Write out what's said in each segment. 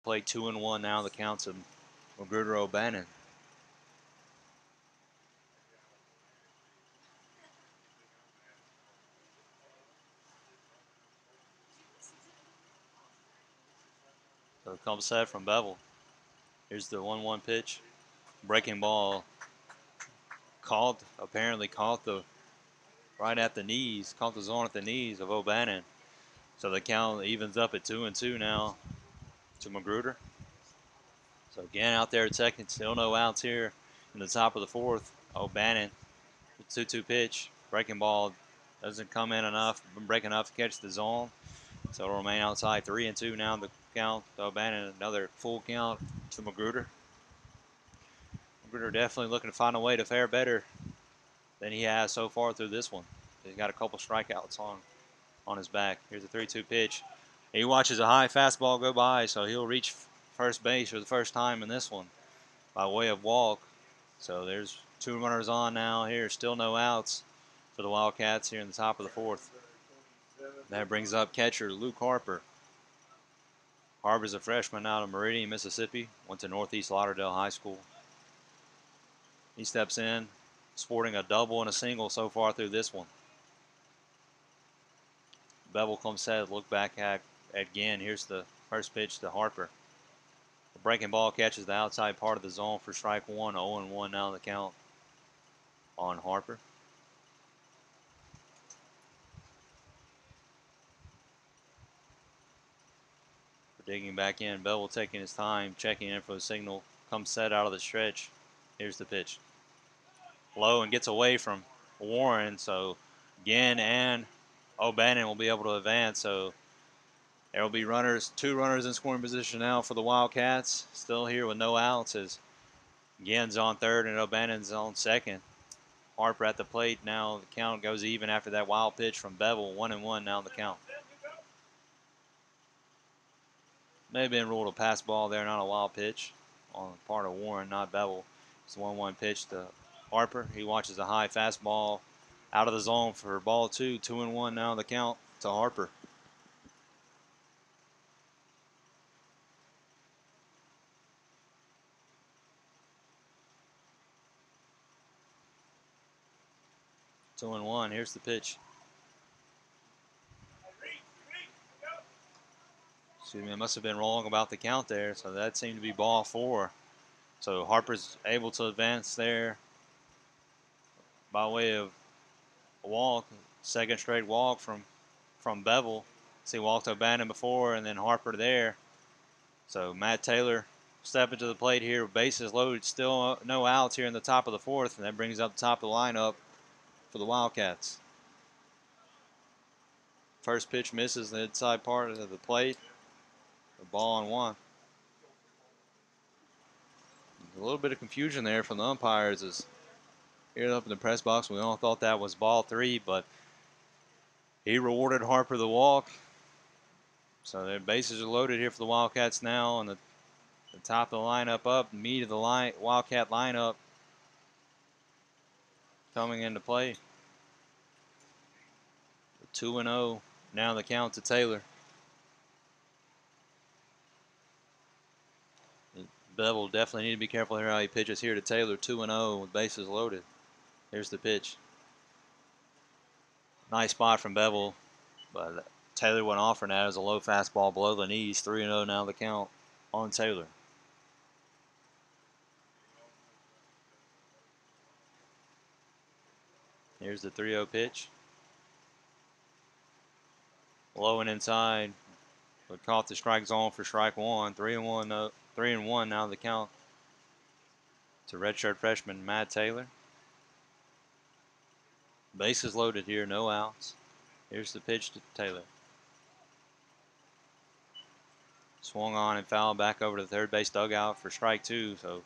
plate, 2-1 now. The count's of Magruder O'Bannon. So it comes set from Bevel. Here's the 1-1 pitch. Breaking ball apparently caught right at the knees, caught the zone at the knees of O'Bannon. So the count evens up at 2-2 now to Magruder. So again, out there at second, still no outs here in the top of the fourth. O'Bannon, the 2-2 pitch. Breaking ball doesn't come in enough, break enough to catch the zone. So it'll remain outside 3-2 now. The count to O'Bannon, another full count to Magruder. Magruder definitely looking to find a way to fare better than he has so far through this one. He's got a couple strikeouts on his back. Here's a 3-2 pitch. He watches a high fastball go by, so he'll reach first base for the first time in this one by way of walk. So there's 2 runners on now here. Still no outs for the Wildcats here in the top of the fourth. That brings up catcher Luke Harper. Harper's a freshman out of Meridian, Mississippi. Went to Northeast Lauderdale High School. He steps in, sporting a double and a single so far through this one. Bevel comes set, look back at again. Here's the first pitch to Harper. The breaking ball catches the outside part of the zone for strike one. 0-1 now the count on Harper. Digging back in, Bevel taking his time, checking in for the signal. Comes set out of the stretch. Here's the pitch. Low and gets away from Warren. So Ginn and O'Bannon will be able to advance. So there will be 2 runners in scoring position now for the Wildcats. Still here with no outs as Ginn's on third and O'Bannon's on second. Harper at the plate. Now the count goes even after that wild pitch from Bevel. 1-1 now the count. May have been ruled a pass ball there, not a wild pitch on the part of Warren, not Bevel. It's a 1-1 pitch to Harper. He watches a high fastball out of the zone for ball 2. 2-1 now the count to Harper. Two and one. Here's the pitch. Excuse me, I must have been wrong about the count there. So that seemed to be ball 4. So Harper's able to advance there by way of a walk. Second straight walk from Bevel. See, walked O'Bannon before and then Harper there. So Matt Taylor stepping to the plate here. Bases loaded. Still no outs here in the top of the fourth. And that brings up the top of the lineup for the Wildcats. First pitch misses the inside part of the plate. The ball on 1. A little bit of confusion there from the umpires as here up in the press box. We all thought that was ball 3, but he rewarded Harper the walk. So their bases are loaded here for the Wildcats now, and the top of the lineup up, meat of the Wildcat lineup coming into play. 2-0 now the count to Taylor. Bevel definitely need to be careful here how he pitches here to Taylor. 2-0 with bases loaded. Here's the pitch. Nice spot from Bevel, but Taylor went off for that as a low fastball below the knees. 3-0 now the count on Taylor. Here's the 3-0 pitch. Low and inside, but caught the strike zone for strike 1. 3-1 now the count to redshirt freshman Matt Taylor. Bases loaded here, no outs. Here's the pitch to Taylor. Swung on and fouled back over to the third base dugout for strike 2. So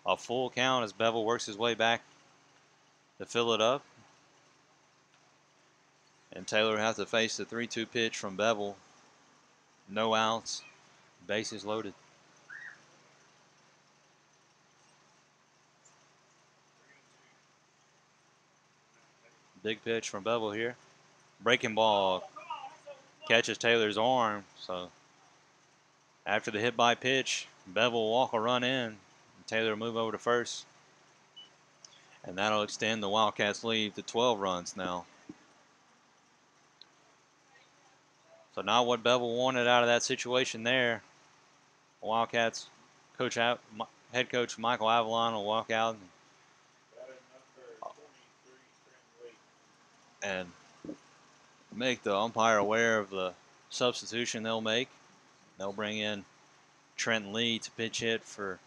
a full count as Bevel works his way back to fill it up. And Taylor has to face the 3-2 pitch from Bevel. No outs, bases loaded. Big pitch from Bevel here. Breaking ball catches Taylor's arm, so After the hit by pitch, Bevel will walk a run in. Taylor will move over to first. And that'll extend the Wildcats' lead to 12 runs now. So not what Bevel wanted out of that situation there. Wildcats head coach Michael Avalon will walk out and make the umpire aware of the substitution they'll make. They'll bring in Trent Lee to pitch hit for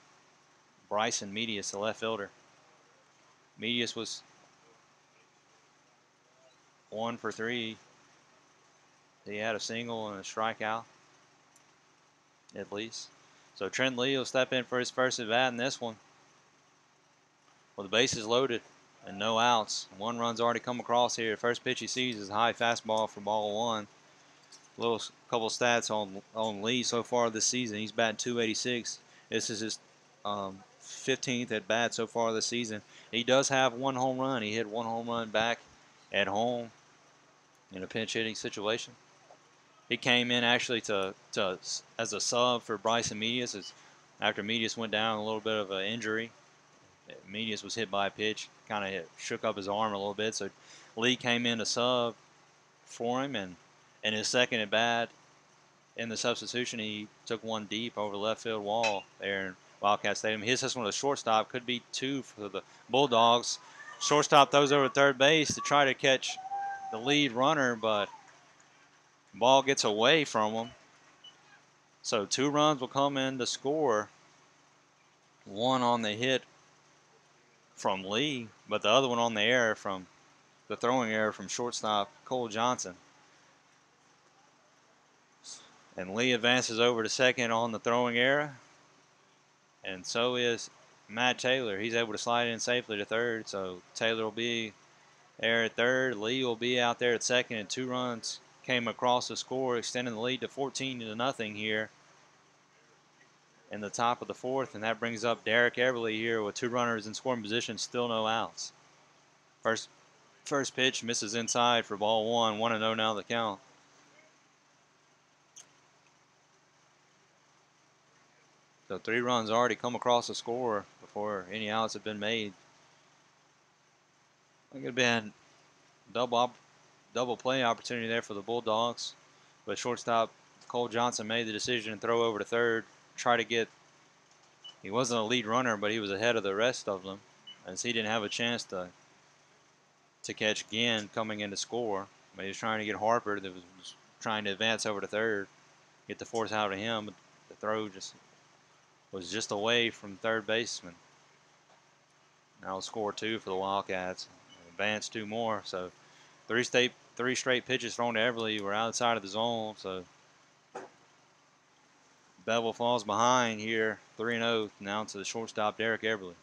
Bryson Medius, the left fielder. Medius was 1 for 3. He had a single and a strikeout, at least. So Trent Lee will step in for his first at bat in this one. Well, the bases loaded and no outs. 1 run's already come across here. First pitch he sees is a high fastball for ball 1. Little couple stats on Lee so far this season. He's batting .286. This is his 15th at bat so far this season. He does have 1 home run. He hit 1 home run back at home in a pinch hitting situation. He came in actually as a sub for Bryson Medius after Medius went down a little bit of an injury. Medius was hit by a pitch, kind of shook up his arm a little bit. So Lee came in to sub for him, and in his second at bat in the substitution, he took 1 deep over the left field wall there in Wildcat Stadium. He hits this one to the shortstop. Could be 2 for the Bulldogs. Shortstop throws over third base to try to catch the lead runner, but ball gets away from him. So 2 runs will come in to score. 1 on the hit from Lee, but the other one on the error from the throwing error from shortstop Cole Johnson. And Lee advances over to second on the throwing error. And so is Matt Taylor. He's able to slide in safely to third. So Taylor will be there at third. Lee will be out there at second. And 2 runs came across the score, extending the lead to 14-0 here in the top of the 4th. And that brings up Derek Everly here with 2 runners in scoring position, still no outs. First pitch misses inside for ball 1. 1-0 now the count. So 3 runs already come across the score before any outs have been made. I think it would have been double play opportunity there for the Bulldogs. But shortstop Cole Johnson made the decision to throw over to third. Try to get, he wasn't a lead runner, but he was ahead of the rest of them, as he didn't have a chance to catch Ginn coming in to score. But he was trying to get Harper that was trying to advance over to third, get the force out of him. But the throw was just away from third baseman. Now score 2 for the Wildcats. Advance 2 more. So 3 straight pitches thrown to Everly were outside of the zone. So Bevel falls behind here, 3-0 now to the shortstop Derek Everly.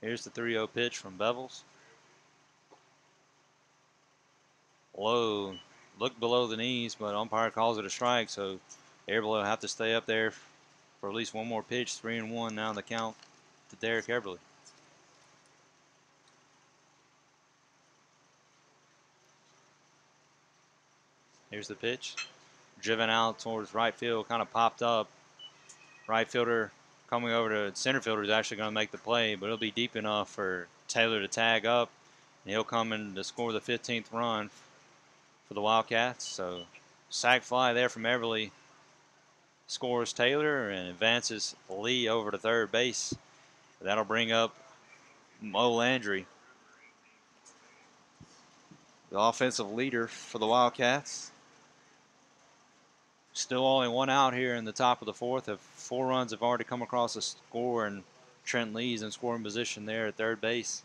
Here's the 3-0 pitch from Bevels. Low. Look below the knees, but umpire calls it a strike, so Everly will have to stay up there for at least 1 more pitch. 3-1 now the count to Derek Everly. Here's the pitch. Driven out towards right field, kind of popped up. Right fielder coming over to center fielder is actually going to make the play, but it'll be deep enough for Taylor to tag up, and he'll come in to score the 15th run for the Wildcats. So sac fly there from Everly scores Taylor and advances Lee over to third base. That'll bring up Mo Landry, the offensive leader for the Wildcats. Still only 1 out here in the top of the 4th. 4 runs have already come across the score, and Trent Lee's in scoring position there at third base.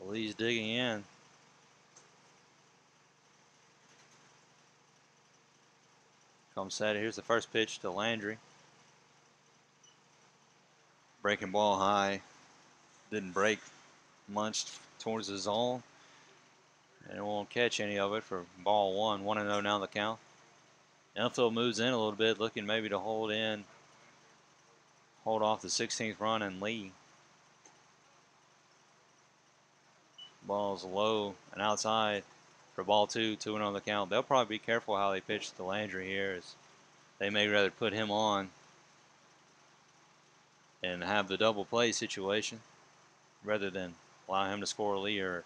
Lee's digging in. Comes set. Here's the first pitch to Landry. Breaking ball high. Didn't break much towards the zone. And it won't catch any of it for ball one. 1-0 now the count. Infield moves in a little bit, looking maybe to hold off the 16th run and lead. Ball's low and outside for ball two, 2-0 on the count. They'll probably be careful how they pitch to Landry here, as they may rather put him on and have the double play situation rather than allow him to score a lead, or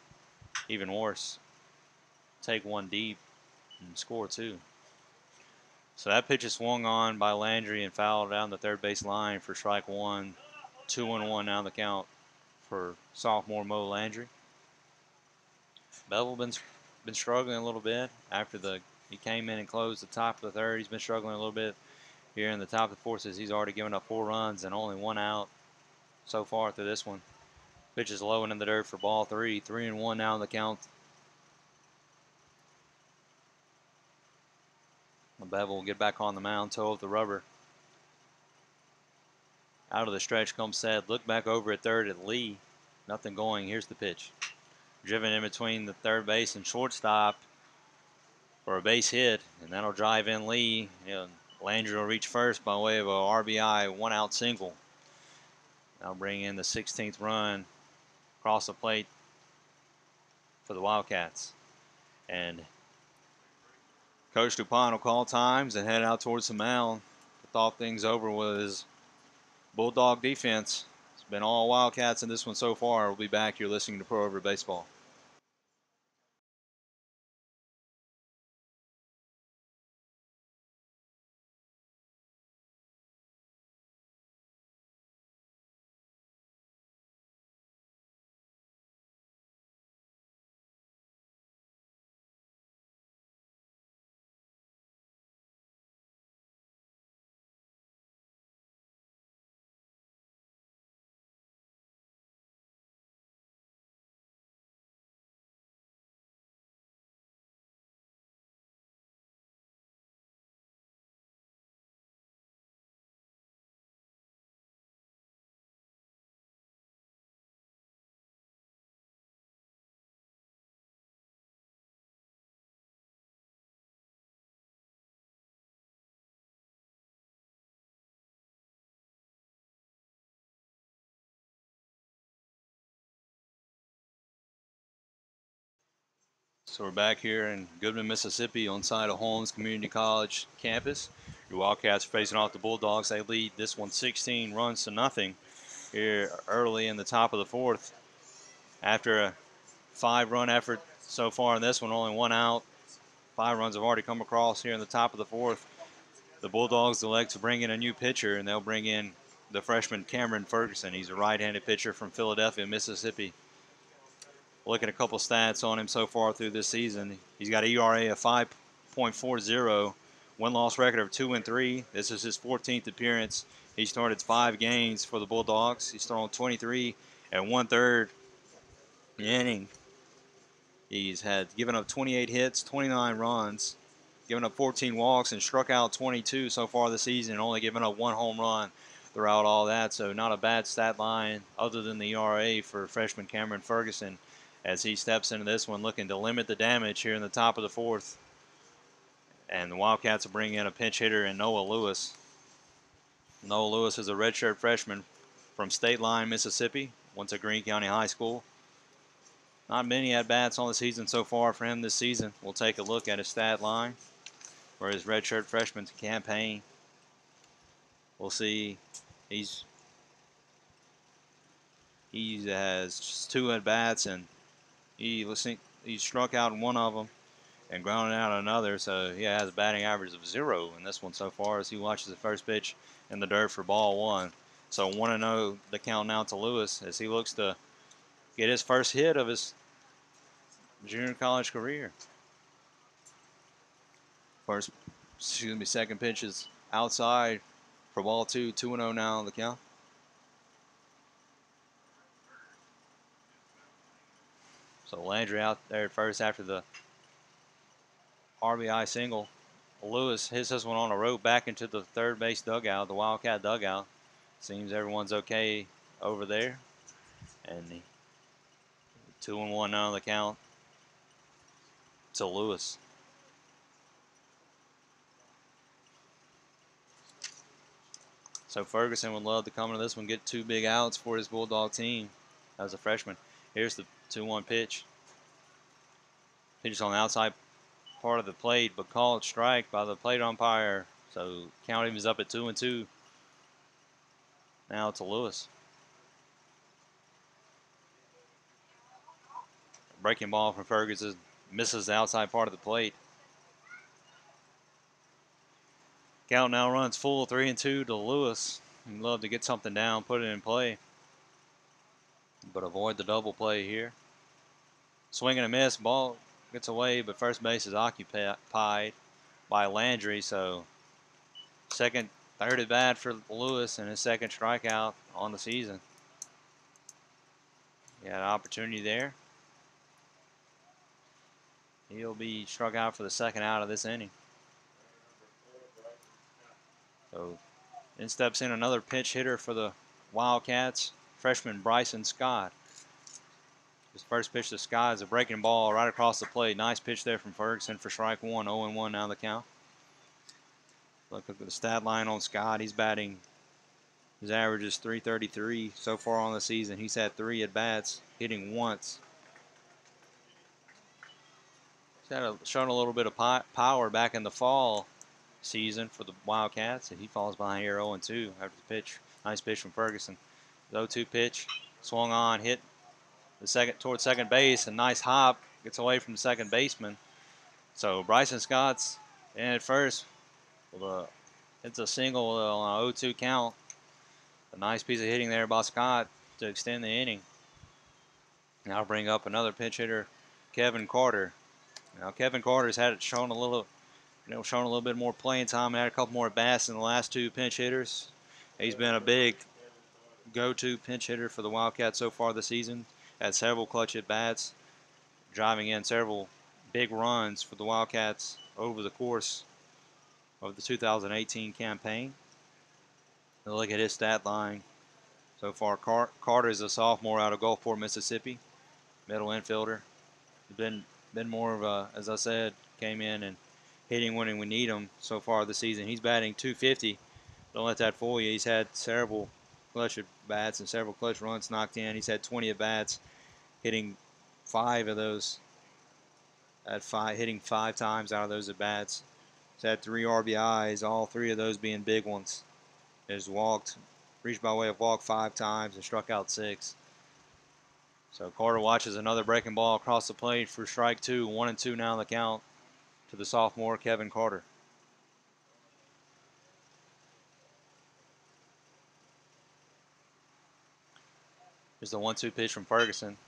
even worse, take one deep and score two. So that pitch is swung on by Landry and fouled down the third base line for strike one. 2-1 now the count for sophomore Mo Landry. Bevel been struggling a little bit after he came in and closed the top of the third. He's been struggling a little bit here in the top of the fourth, as he's already given up 4 runs and only 1 out so far through this one. Pitch is low and in the dirt for ball 3. 3-1 now in the count. Bevel will get back on the mound, toe of the rubber. Out of the stretch comes Sed. Look back over at third at Lee. Nothing going. Here's the pitch. Driven in between the third base and shortstop for a base hit, and that'll drive in Lee. Landry will reach first by way of a RBI 1-out single. That'll bring in the 16th run across the plate for the Wildcats. And Coach DuPont will call times and head out towards the mound to talk things over with his Bulldog defense. It's been all Wildcats in this one so far. We'll be back. You're listening to Pro Over Baseball. So we're back here in Goodman, Mississippi, on site of Holmes Community College campus. Your Wildcats facing off the Bulldogs. They lead this one 16 runs to nothing here early in the top of the fourth. After a 5-run effort so far in this one, only 1 out. 5 runs have already come across here in the top of the fourth. The Bulldogs elect to bring in a new pitcher, and they'll bring in the freshman Cameron Ferguson. He's a right-handed pitcher from Philadelphia, Mississippi. Look at a couple stats on him so far through this season. He's got an ERA of 5.40, win-loss record of 2-3. This is his 14th appearance. He started 5 games for the Bulldogs. He's thrown 23 and 1/3 inning. He's had given up 28 hits, 29 runs, given up 14 walks, and struck out 22 so far this season, and only given up 1 home run throughout all that. So not a bad stat line other than the ERA for freshman Cameron Ferguson, as he steps into this one looking to limit the damage here in the top of the fourth. And the Wildcats will bring in a pinch hitter in Noah Lewis. Noah Lewis is a redshirt freshman from State Line, Mississippi. Went to Greene County High School. Not many at-bats on the season so far for him this season. We'll take a look at his stat line for his redshirt freshman campaign. We'll see he has just 2 at-bats, and he struck out in 1 of them and grounded out another, so he has a batting average of 0 in this one so far, as he watches the first pitch in the dirt for ball 1. So 1-0 the count now to Lewis, as he looks to get his first hit of his junior college career. Second pitch is outside for ball 2. 2-0 now on the count. So Landry out there at first after the RBI single. Lewis hits this one on a rope back into the third base dugout, the Wildcat dugout. Seems everyone's okay over there. And 2-1 now on the count. to Lewis. So Ferguson would love to come into this one, get 2 big outs for his Bulldog team as a freshman. Here's the 2-1 pitch. Pitch on the outside part of the plate, but called strike by the plate umpire. So count him is up at 2-2. Now to Lewis. Breaking ball from Ferguson misses the outside part of the plate. Count now runs full 3-2 to Lewis. He'd love to get something down, put it in play, but avoid the double play here. Swing and a miss, ball gets away, but first base is occupied by Landry. So third at bat for Lewis and his second strikeout on the season. He had an opportunity there. He'll be struck out for the second out of this inning. So in steps in another pinch hitter for the Wildcats, freshman Bryson Scott. His first pitch to Scott is a breaking ball right across the plate. Nice pitch there from Ferguson for strike one. 0-1 now the count. Look at the stat line on Scott. He's batting, his average is .333 so far on the season. He's had 3 at-bats, hitting once. He's shown a little bit of power back in the fall season for the Wildcats, and he falls behind here 0-2 after the pitch. Nice pitch from Ferguson. The 0-2 pitch, swung on, hit towards second base, a nice hop, gets away from the second baseman. So Bryson Scott's in at first. It's a single on a 0-2 count. A nice piece of hitting there by Scott to extend the inning. Now bring up another pinch hitter, Kevin Carter. Now Kevin Carter's shown a little bit more playing time and had a couple more at-bats than the last 2 pinch hitters. He's been a big go-to pinch hitter for the Wildcats so far this season. Had several clutch at-bats, driving in several big runs for the Wildcats over the course of the 2018 campaign. And look at his stat line so far. Carter is a sophomore out of Gulfport, Mississippi, middle infielder. He's been more of a, as I said, came in and hitting when we need him so far this season. He's batting .250. Don't let that fool you. He's had several clutch at-bats and several clutch runs knocked in. He's had 20 at-bats, hitting 5 of those hitting 5 times out of those at-bats. He's had 3 RBIs, all 3 of those being big ones. He's reached by way of walk 5 times and struck out 6. So Carter watches another breaking ball across the plate for strike 2. 1-2 now in the count to the sophomore Kevin Carter. Here's the 1-2 pitch from Ferguson.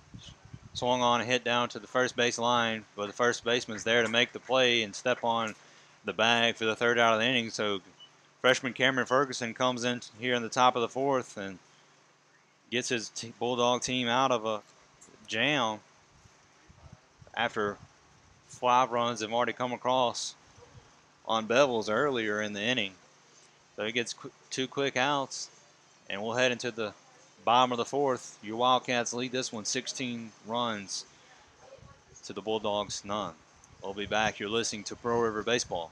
Swung on and hit down to the first base line, but the first baseman's there to make the play and step on the bag for the third out of the inning. So freshman Cameron Ferguson comes in here in the top of the 4th and gets his Bulldog team out of a jam after 5 runs have already come across on Bevels earlier in the inning. So he gets 2 quick outs, and we'll head into the bottom of the 4th. Your Wildcats lead this one 16 runs to the Bulldogs none. We'll be back. You're listening to Pro River Baseball.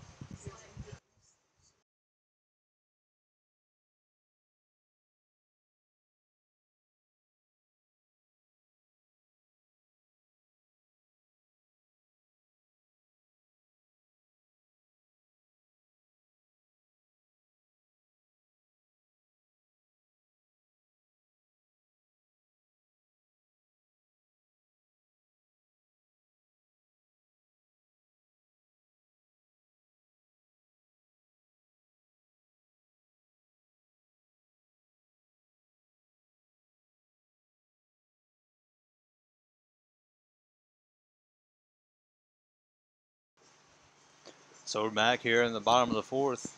So we're back here in the bottom of the 4th.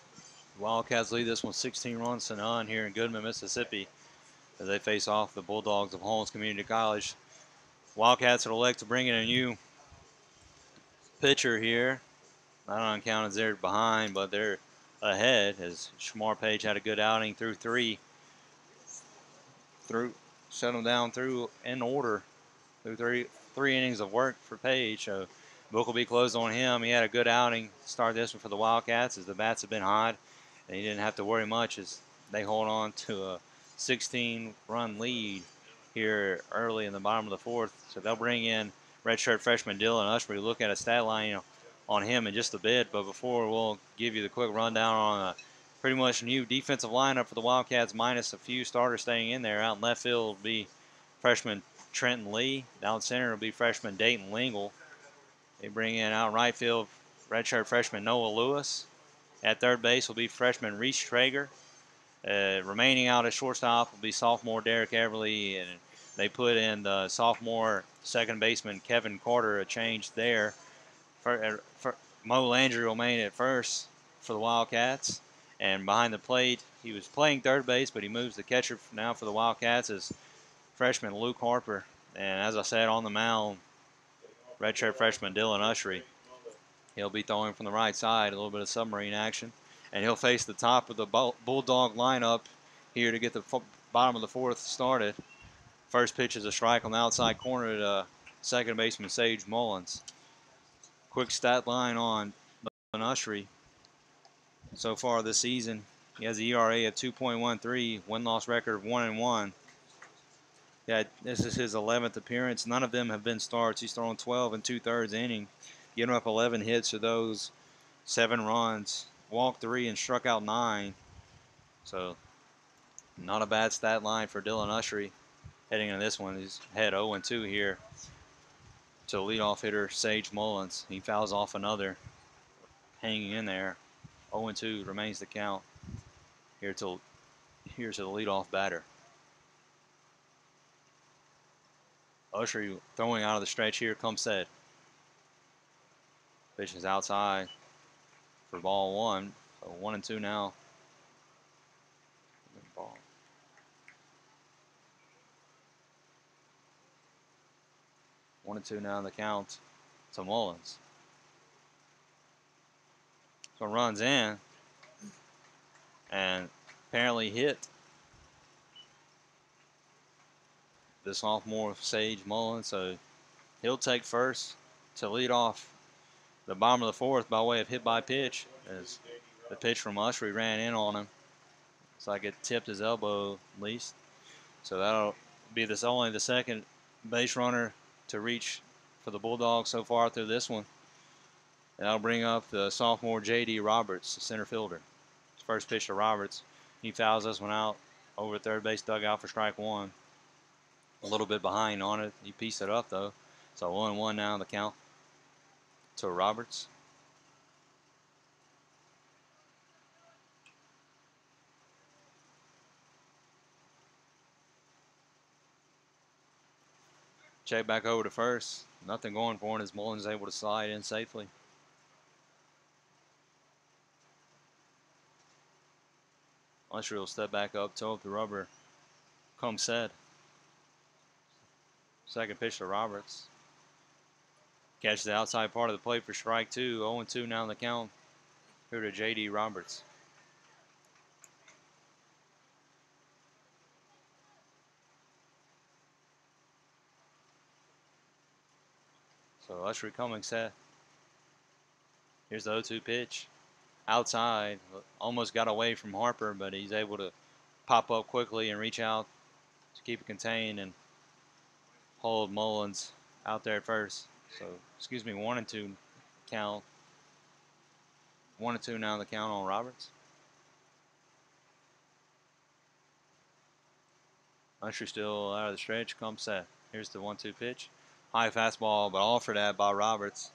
The Wildcats lead this one 16 runs to none here in Goodman, Mississippi, as they face off the Bulldogs of Holmes Community College. Wildcats will elect to bring in a new pitcher here. Not on count as they're behind, but they're ahead as Shamar Page had a good outing through 3. Shut them down through in order through three innings of work for Page. So Book will be closed on him. He had a good outing to start this one for the Wildcats as the bats have been hot, and he didn't have to worry much as they hold on to a 16-run lead here early in the bottom of the fourth. So they'll bring in redshirt freshman Dylan Usbury. Look at a stat line on him in just a bit, but before we'll give you the quick rundown on a pretty much new defensive lineup for the Wildcats, minus a few starters staying in there. Out in left field will be freshman Trenton Lee. Down center will be freshman Dayton Lingle. They bring in out right field redshirt freshman Noah Lewis. At third base will be freshman Reese Traeger. Remaining out at shortstop will be sophomore Derek Everly, and they put in the sophomore second baseman Kevin Carter, a change there. Mo Landry will remain at first for the Wildcats, and behind the plate, he was playing third base, but he moves the catcher now for the Wildcats as freshman Luke Harper. And as I said, on the mound, redshirt freshman Dylan Ushery. He'll be throwing from the right side, a little bit of submarine action. And he'll face the top of the Bulldog lineup here to get the bottom of the fourth started. First pitch is a strike on the outside corner to second baseman Sage Mullins. Quick stat line on Ushery. So far this season, he has an ERA of 2.13, win-loss record of 1-1. Yeah, this is his 11th appearance. None of them have been starts. He's thrown 12 and 2/3 inning, giving up 11 hits to those, 7 runs, walked 3 and struck out 9. So not a bad stat line for Dylan Ushery heading into this one. He's head 0-2 here to leadoff hitter Sage Mullins. He fouls off another, hanging in there. 0-2 remains the count here to the leadoff batter. Ushery throwing out of the stretch here, comes set. Pitch is outside for ball 1. So 1-2 now. Ball. 1-2 now in the count to Mullins. So runs in and apparently hit the sophomore Sage Mullins. So he'll take first to lead off the bottom of the fourth by way of hit by pitch, as the pitch from Ushery ran in on him. It's like it tipped his elbow at least. So that'll be only the second base runner to reach for the Bulldogs so far through this one. And that'll bring up the sophomore J.D. Roberts, the center fielder. First pitch to Roberts. He fouls this one out over third base dugout for strike 1. A little bit behind on it. He pieced it up though. So 1-1 now in the count to Roberts. Check back over to first. Nothing going for him as Mullins is able to slide in safely. Ushery will step back up, toe up the rubber. Come set. Second pitch to Roberts. Catches the outside part of the plate for strike 2. 0-2 now in the count. Here to J.D. Roberts. So Ushery coming set. Here's the 0-2 pitch. Outside. Almost got away from Harper, but he's able to pop up quickly and reach out to keep it contained and hold Mullins out there at first. So, 1-2 count. 1-2 now in the count on Roberts. Ushery still out of the stretch, comes set. Here's the 1-2 pitch. High fastball, but all for that by Roberts.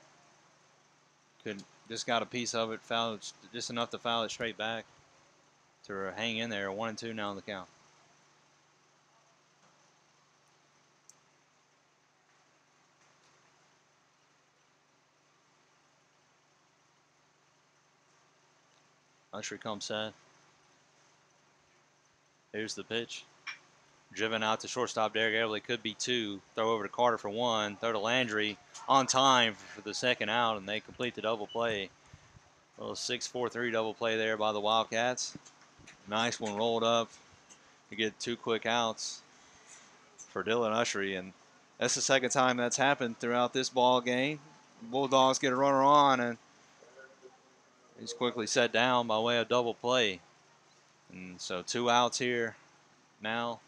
Just got a piece of it, fouled just enough to foul it straight back to hang in there. 1-2 now in the count. Ushery comes set. Here's the pitch. Driven out to shortstop Derek Everly, could be 2. Throw over to Carter for 1. Throw to Landry on time for the second out, and they complete the double play. A little 6-4-3 double play there by the Wildcats. Nice one rolled up to get 2 quick outs for Dylan Ushery, and that's the second time that's happened throughout this ball game. Bulldogs get a runner on, and he's quickly set down by way of double play. And so 2 outs here now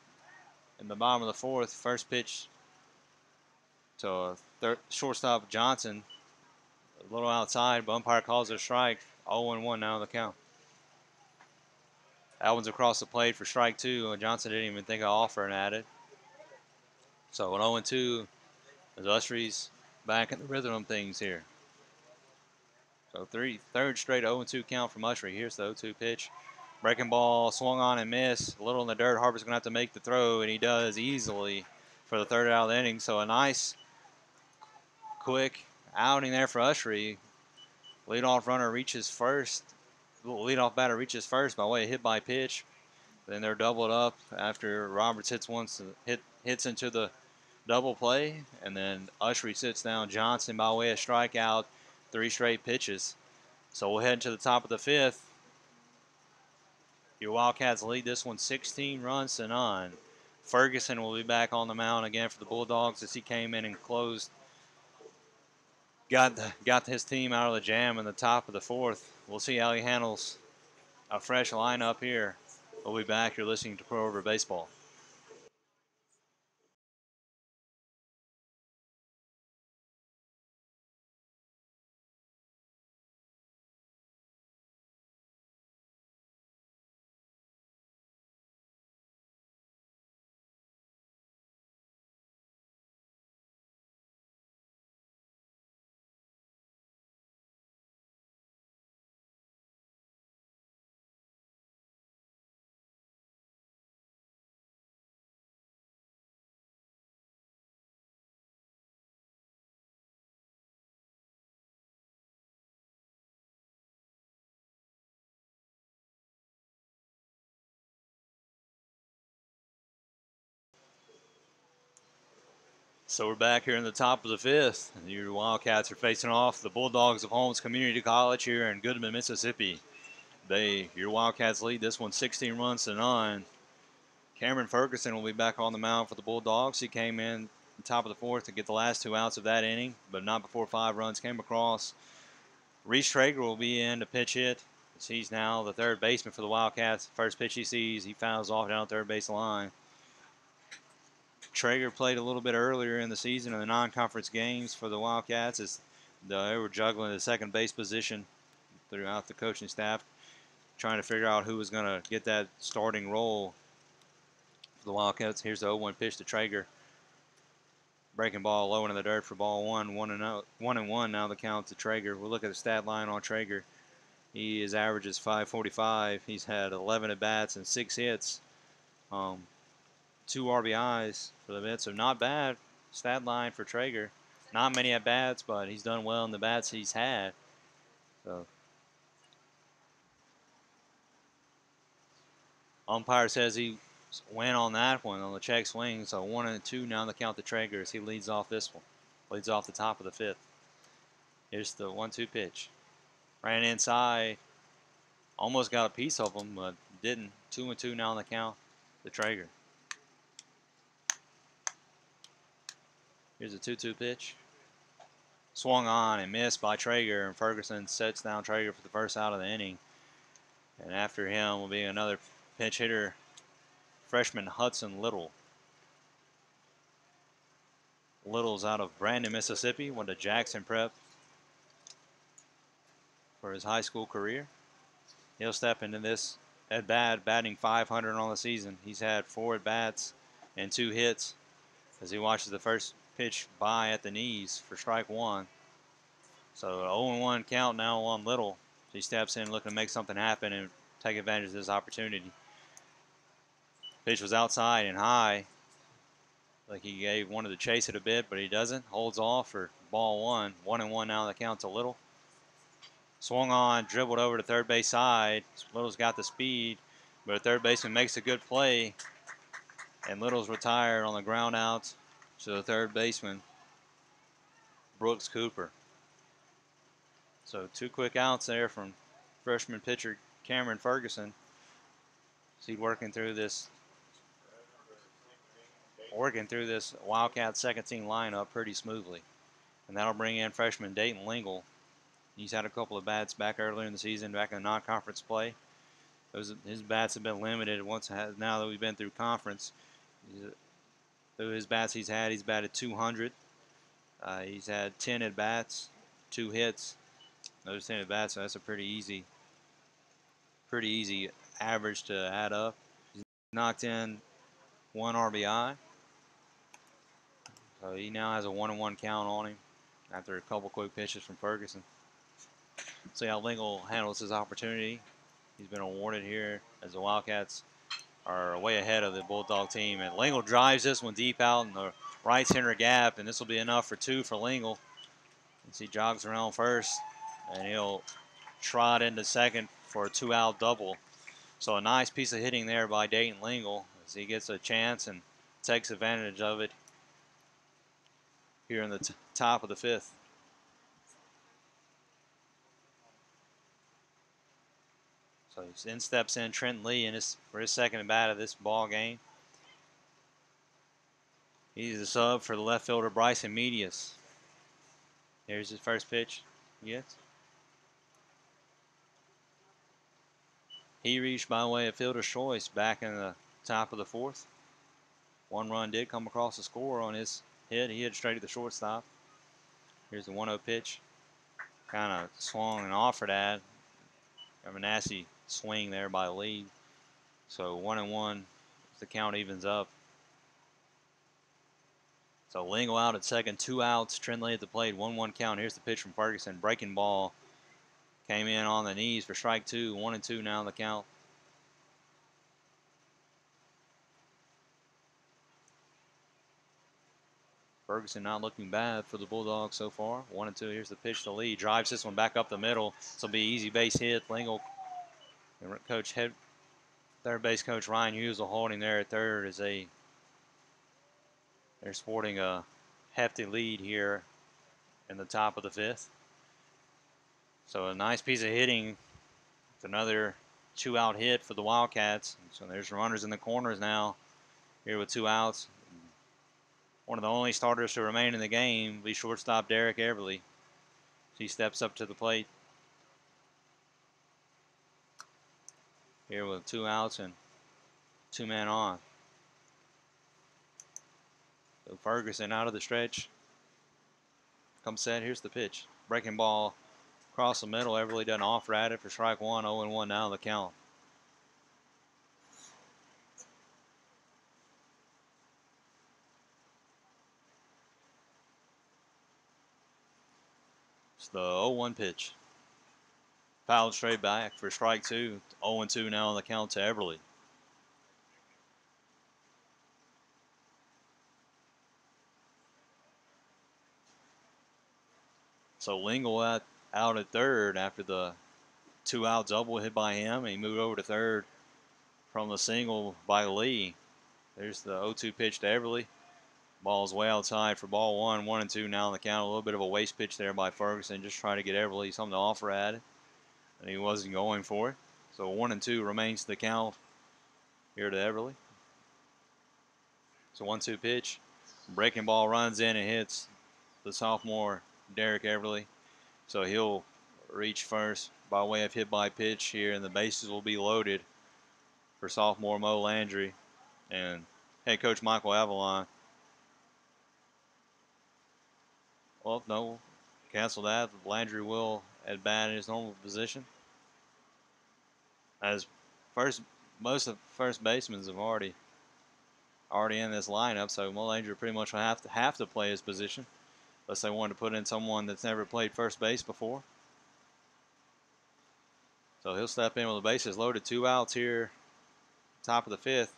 in the bottom of the 4th. First pitch to shortstop Johnson. A little outside, but umpire calls it a strike. 0-1 now in the count. That one's across the plate for strike 2. Johnson didn't even think of offering at it. So an 0-2 as Usry's back in the rhythm of things here. So third straight 0-2 count from Usry. Here's the 0-2 pitch. Breaking ball, swung on and missed. A little in the dirt. Harper's going to have to make the throw, and he does easily for the 3rd out of the inning. So a nice, quick outing there for Usry. Leadoff runner reaches first. Leadoff batter reaches first by way of hit by pitch. Then they're doubled up after Roberts hits into the double play, and then Usry sits down Johnson by way of strikeout. 3 straight pitches. So we'll head to the top of the 5th. Your Wildcats lead this one 16 runs to none. Ferguson will be back on the mound again for the Bulldogs as he came in and closed. Got his team out of the jam in the top of the 4th. We'll see how he handles a fresh lineup here. We'll be back. You're listening to Pro River Baseball. So we're back here in the top of the 5th. And your Wildcats are facing off the Bulldogs of Holmes Community College here in Goodman, Mississippi. Your Wildcats lead this one 16 runs to none. Cameron Ferguson will be back on the mound for the Bulldogs. He came in the top of the 4th to get the last 2 outs of that inning, but not before 5 runs came across. Reese Traeger will be in to pitch hit. He's now the 3rd baseman for the Wildcats. First pitch he sees, he fouls off down the 3rd base line. Traeger played a little bit earlier in the season in the non-conference games for the Wildcats as they were juggling the 2nd base position throughout the coaching staff, trying to figure out who was going to get that starting role for the Wildcats. Here's the 0-1 pitch to Traeger. Breaking ball low into the dirt for ball 1. 1-1 now the count to Traeger. We'll look at the stat line on Traeger. His average is .545. He's had 11 at-bats and 6 hits. 2 RBIs for the Mets, so not bad stat line for Traeger. Not many at-bats, but he's done well in the bats he's had. So umpire says he went on that one on the check swing, so 1-2 now the count to Traeger as he leads off this one. Leads off the top of the 5th. Here's the 1-2 pitch. Ran inside. Almost got a piece of him, but didn't. 2-2 now on the count to Traeger. Here's a 2-2 pitch. Swung on and missed by Traeger, and Ferguson sets down Traeger for the 1st out of the inning. And after him will be another pinch hitter, freshman Hudson Little. Little's out of Brandon, Mississippi, went to Jackson Prep for his high school career. He'll step into this at-bat, batting .500 on the season. He's had 4 at-bats and 2 hits as he watches the first pitch by at the knees for strike 1. So 0-1 count now on Little. He steps in looking to make something happen and take advantage of this opportunity. Pitch was outside and high. Like he wanted to chase it a bit, but he doesn't. Holds off for ball 1. 1-1 now the count to Little. Swung on, dribbled over to 3rd base side. Little's got the speed, but a 3rd baseman makes a good play. And Little's retired on the ground out to the 3rd baseman, Brooks Cooper. So 2 quick outs there from freshman pitcher Cameron Ferguson. He's working through this Wildcat 2nd team lineup pretty smoothly. And that'll bring in freshman Dayton Lingle. He's had a couple of bats back earlier in the season, back in the non-conference play. His bats have been limited now that we've been through conference. Through his bats he's batted 200. He's had 10 at bats, 2 hits. Those 10 at bats, so that's a pretty easy average to add up. He's knocked in 1 RBI. So he now has a 1-1 count on him after a couple quick pitches from Ferguson. See how Lingle handles his opportunity. He's been awarded here as the Wildcats are way ahead of the Bulldog team. And Lingle drives this one deep out in the right center gap, and this will be enough for 2 for Lingle. As he jogs around first, and he'll trot into second for a 2-out double. So a nice piece of hitting there by Dayton Lingle as he gets a chance and takes advantage of it here in the top of the 5th. So in steps in Trent Lee for his second at bat of this ball game. He's the sub for the left fielder Bryson Medius. Here's his first pitch. Yes. He reached by way of fielder's choice back in the top of the 4th. 1 run did come across the score on his hit. He hit straight at the shortstop. Here's the 1-0 pitch. Kind of swung and offered at. A nasty swing there by Lee. So 1-1. The count evens up. So Lingle out at second, 2 outs. Trindley at the plate, 1-1 count. Here's the pitch from Ferguson. Breaking ball. Came in on the knees for strike 2. 1-2 now in the count. Ferguson not looking bad for the Bulldogs so far. 1-2. Here's the pitch to Lee. Drives this one back up the middle. This will be an easy base hit. Lingle, third base coach Ryan Hughes will hold him there at third as they're sporting a hefty lead here in the top of the 5th. So a nice piece of hitting. It's another 2-out hit for the Wildcats. So there's runners in the corners now here with 2 outs. One of the only starters to remain in the game will be shortstop Derek Everly. He steps up to the plate here with 2 outs and 2 men on. So Ferguson out of the stretch. Comes set. Here's the pitch. Breaking ball across the middle. Everly doesn't offer at it for strike 1. 0-1 now the count. It's the 0-1 pitch. Fouled straight back for strike 2. 0-2 now on the count to Everly. So Lingle out at third after the 2-out double hit by him. And he moved over to third from the single by Lee. There's the 0-2 pitch to Everly. Ball's way outside for ball 1. 1-2 now on the count. A little bit of a waste pitch there by Ferguson. Just trying to get Everly something to offer at it. And he wasn't going for it. So 1-2 remains the count here to Everly. It's a 1-2 pitch. Breaking ball runs in and hits the sophomore Derek Everly. So he'll reach first by way of hit by pitch here, and the bases will be loaded for sophomore Mo Landry and head coach Michael Avalon. Well, no, cancel that. Landry will at bat in his normal position. As most of the first basemen have already in this lineup, so Mo Landry pretty much will have to play his position, unless they wanted to put in someone that's never played first base before. So he'll step in with the bases loaded. 2 outs here, top of the 5th.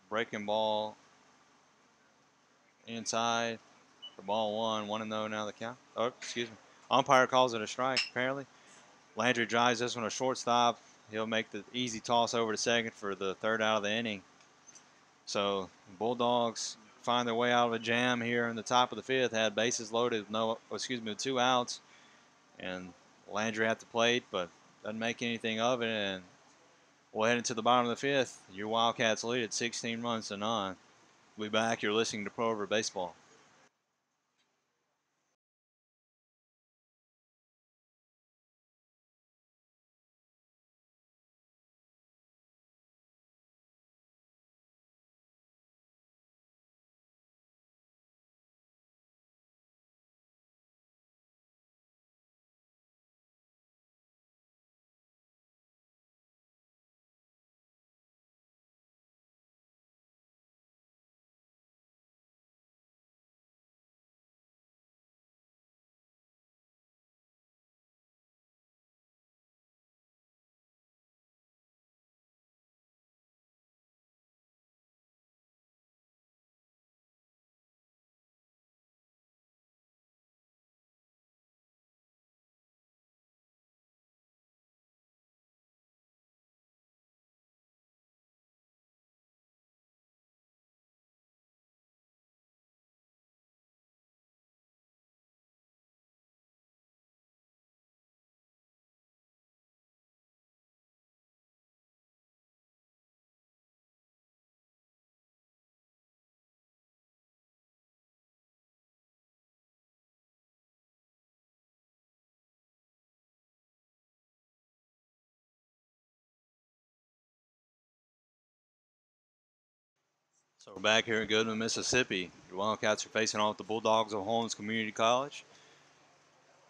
Breaking ball inside for ball 1. 1-0 now the count. Oh, excuse me. Umpire calls it a strike, apparently. Landry drives this one a shortstop. He'll make the easy toss over to second for the 3rd out of the inning. So Bulldogs find their way out of a jam here in the top of the 5th. Had bases loaded with 2 outs. And Landry at the plate, but doesn't make anything of it. And we'll head into the bottom of the 5th. Your Wildcats lead at 16 runs to 9. We'll be back. You're listening to Pro Over Baseball. So we're back here in Goodman, Mississippi. Your Wildcats are facing off the Bulldogs of Holmes Community College.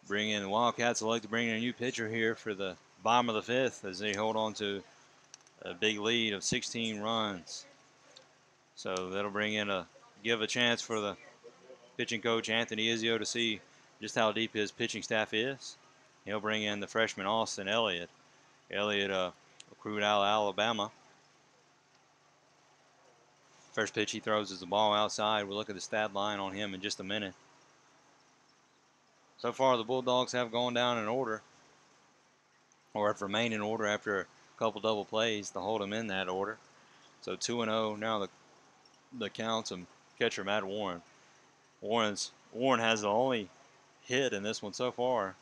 Bring in the Wildcats would like to bring in a new pitcher here for the bottom of the fifth as they hold on to a big lead of 16 runs. So that'll give a chance for the pitching coach Anthony Izio to see just how deep his pitching staff is. He'll bring in the freshman Austin Elliott. Elliott, recruit out of Alabama. First pitch he throws is the ball outside. We'll look at the stat line on him in just a minute. So far, the Bulldogs have gone down in order, or have remained in order after a couple double plays to hold them in that order. So 2-0 now the counts of catcher Matt Warren. Warren has the only hit in this one so far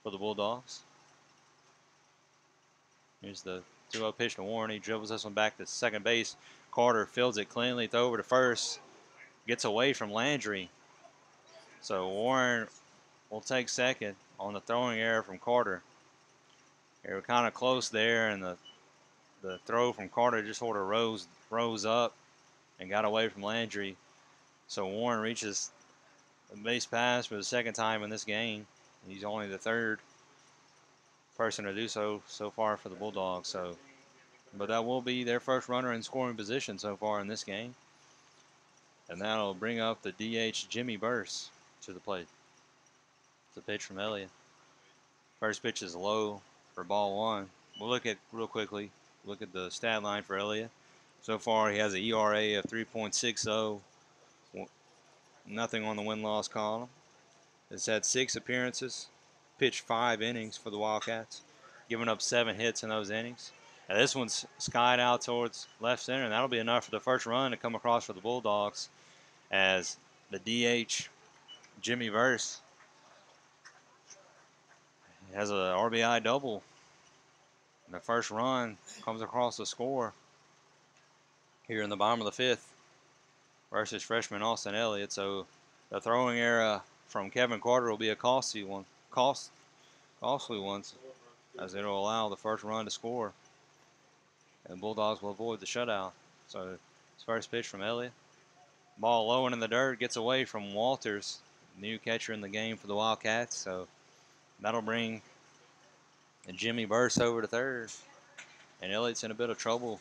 for the Bulldogs. Here's the 2-0 pitch to Warren. He dribbles this one back to second base. Carter fields it cleanly, throw over to first. Gets away from Landry. So Warren will take second on the throwing error from Carter. They were kind of close there, and the throw from Carter just sort of rose up and got away from Landry. So Warren reaches the base pass for the second time in this game. He's only the third person to do so far for the Bulldogs. But that will be their first runner in scoring position so far in this game. And that'll bring up the DH Jimmy Burse to the plate. It's a pitch from Elliott. First pitch is low for ball one. We'll look at the stat line for Elliott. So far, he has an ERA of 3.60. Nothing on the win-loss column. He's had 6 appearances, pitched 5 innings for the Wildcats, giving up 7 hits in those innings. Now this one's skied out towards left center, and that'll be enough for the first run to come across for the Bulldogs as the DH, Jimmy Verse, has a RBI double. And the first run comes across the score here in the bottom of the fifth versus freshman Austin Elliott. So the throwing error from Kevin Carter will be a costly one, as it'll allow the first run to score. And Bulldogs will avoid the shutout. So it's first pitch from Elliott. Ball low and in the dirt, gets away from Walters, new catcher in the game for the Wildcats. So that'll bring Jimmy Burse over to third. And Elliott's in a bit of trouble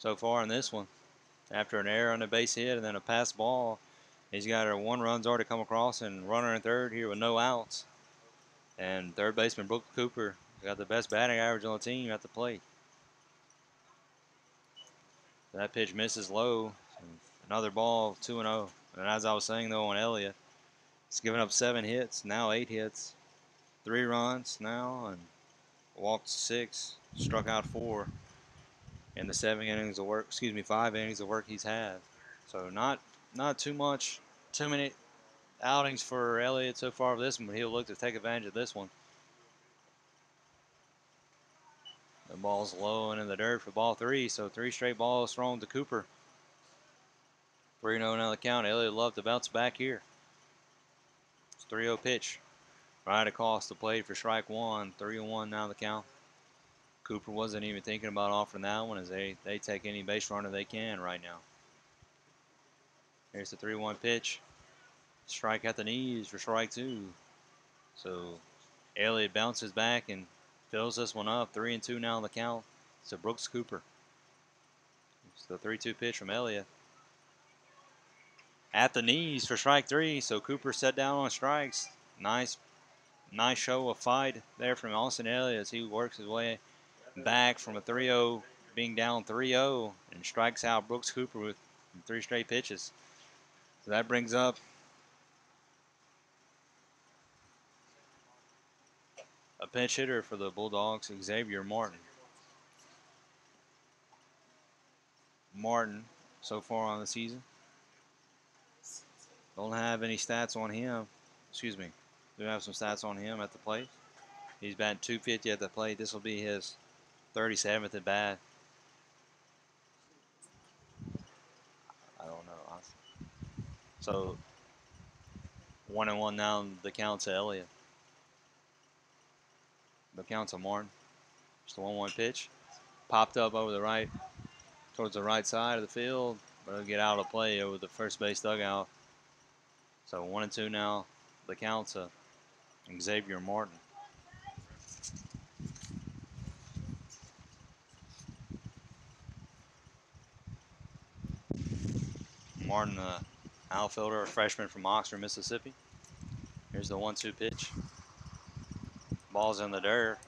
so far in this one. After an error on the base hit and then a pass ball, he's got 1 run's already come across and runner in third here with no outs. And third baseman Brooks Cooper got the best batting average on the team at the plate. That pitch misses low. Another ball, 2-0. And as I was saying, though, on Elliott, he's given up 7 hits, now 8 hits. 3 runs now, and walked 6, struck out 4 in the 5 innings of work he's had. So not too many outings for Elliott so far for this one, but he'll look to take advantage of this one. The ball's low and in the dirt for ball 3, so 3 straight balls thrown to Cooper. 3-0 now the count. Elliott love to bounce back here. It's 3-0 pitch. Right across the plate for strike 1. 3-1 now the count. Cooper wasn't even thinking about offering that one as they take any base runner they can right now. Here's the 3-1 pitch. Strike at the knees for strike 2. So Elliott bounces back and fills this one up. 3-2 now the count. So Brooks Cooper. It's the 3-2 pitch from Elliott. At the knees for strike 3. So Cooper set down on strikes. Nice show of fight there from Austin Elliott as he works his way back from a 3-0, being down 3-0, and strikes out Brooks Cooper with 3 straight pitches. So that brings up a pinch hitter for the Bulldogs, Xavier Martin. Martin, so far on the season, don't have any stats on him. Excuse me. Do have some stats on him at the plate. He's batting .250 at the plate. This will be his 37th at bat. I don't know. So 1-1 now. The count to Elliott. The count to Martin. Just a 1-1 pitch. Popped up over the right, towards the right side of the field. but it'll get out of play over the first base dugout. So 1-2 now. The count to Xavier Martin. Martin, the outfielder, a freshman from Oxford, Mississippi. Here's the 1-2 pitch. Ball's in the dirt.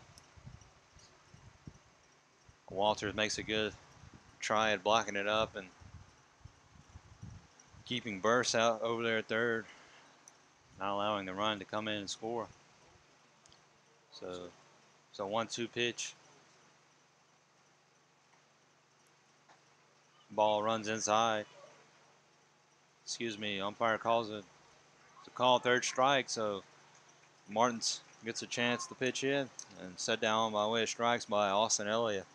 Walters makes a good try at blocking it up and keeping Burse out over there at third, not allowing the run to come in and score. So 1-2 pitch. Ball runs inside. Excuse me, umpire calls it. It's a call, third strike, so Martins gets a chance to pitch in and set down by way of strikes by Austin Elliott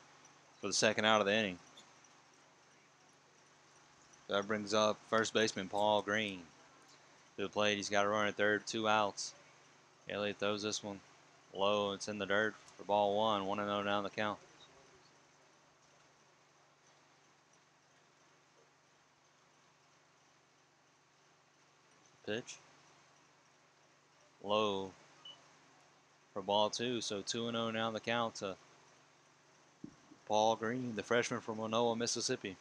for the second out of the inning. That brings up first baseman Paul Green to the plate. He's got a run at third, 2 outs. Elliott throws this one low. It's in the dirt for ball 1. 1-0 down the count. Pitch. Low for ball 2. So 2-0 now the count to Paul Green, the freshman from Winona, Mississippi.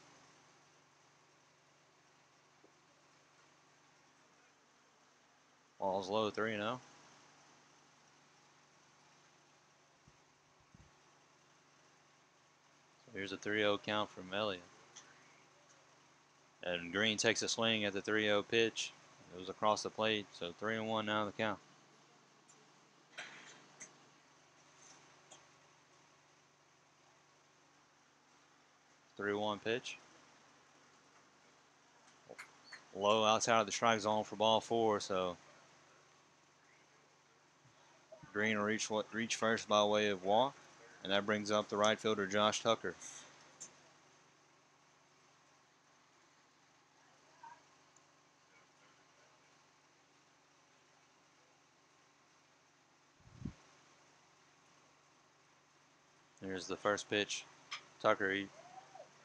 Ball's low, 3-0. So here's a 3-0 count from Elliott. And Green takes a swing at the 3-0 pitch. It was across the plate, so 3-1 now the count. Three-one pitch. Low outside of the strike zone for ball 4, so Green will reach first by way of walk, and that brings up the right fielder Josh Tucker. Here's the first pitch. Tucker, he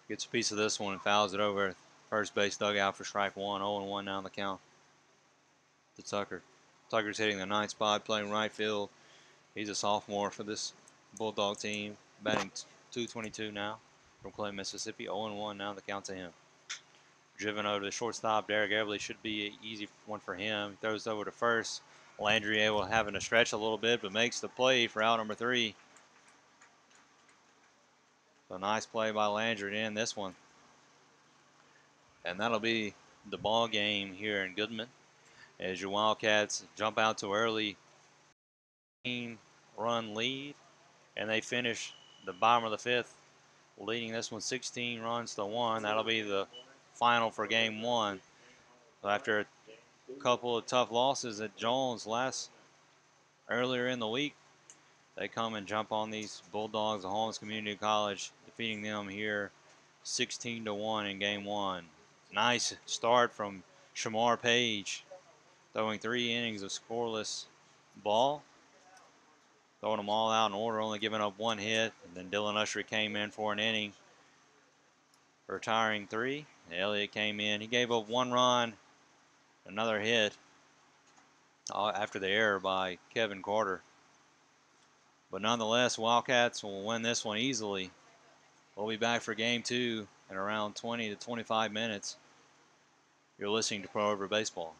gets a piece of this one and fouls it over first base dugout for strike 1. 0-1 now the count to Tucker. Tucker's hitting the 9th spot, playing right field. He's a sophomore for this Bulldog team, batting .222 now from Clay, Mississippi. 0-1 now the count to him. Driven over to the shortstop, Derek Everly, should be an easy one for him. He throws over to first. Landry able having to stretch a little bit, but makes the play for out number 3. So nice play by Landry to end this one. And that'll be the ball game here in Goodman as your Wildcats jump out to early run lead, and they finish the bottom of the 5th leading this one 16 runs to 1. That'll be the final for game 1. So after a couple of tough losses at Jones earlier in the week, they come and jump on these Bulldogs of Holmes Community College, defeating them here 16-1 in game 1. Nice start from Shamar Page, throwing 3 innings of scoreless ball, throwing them all out in order, only giving up 1 hit. And then Dylan Usher came in for an inning, retiring 3. Elliott came in. He gave up 1 run, another hit after the error by Kevin Carter. But nonetheless, Wildcats will win this one easily. We'll be back for game 2 in around 20 to 25 minutes. You're listening to Pro River Baseball.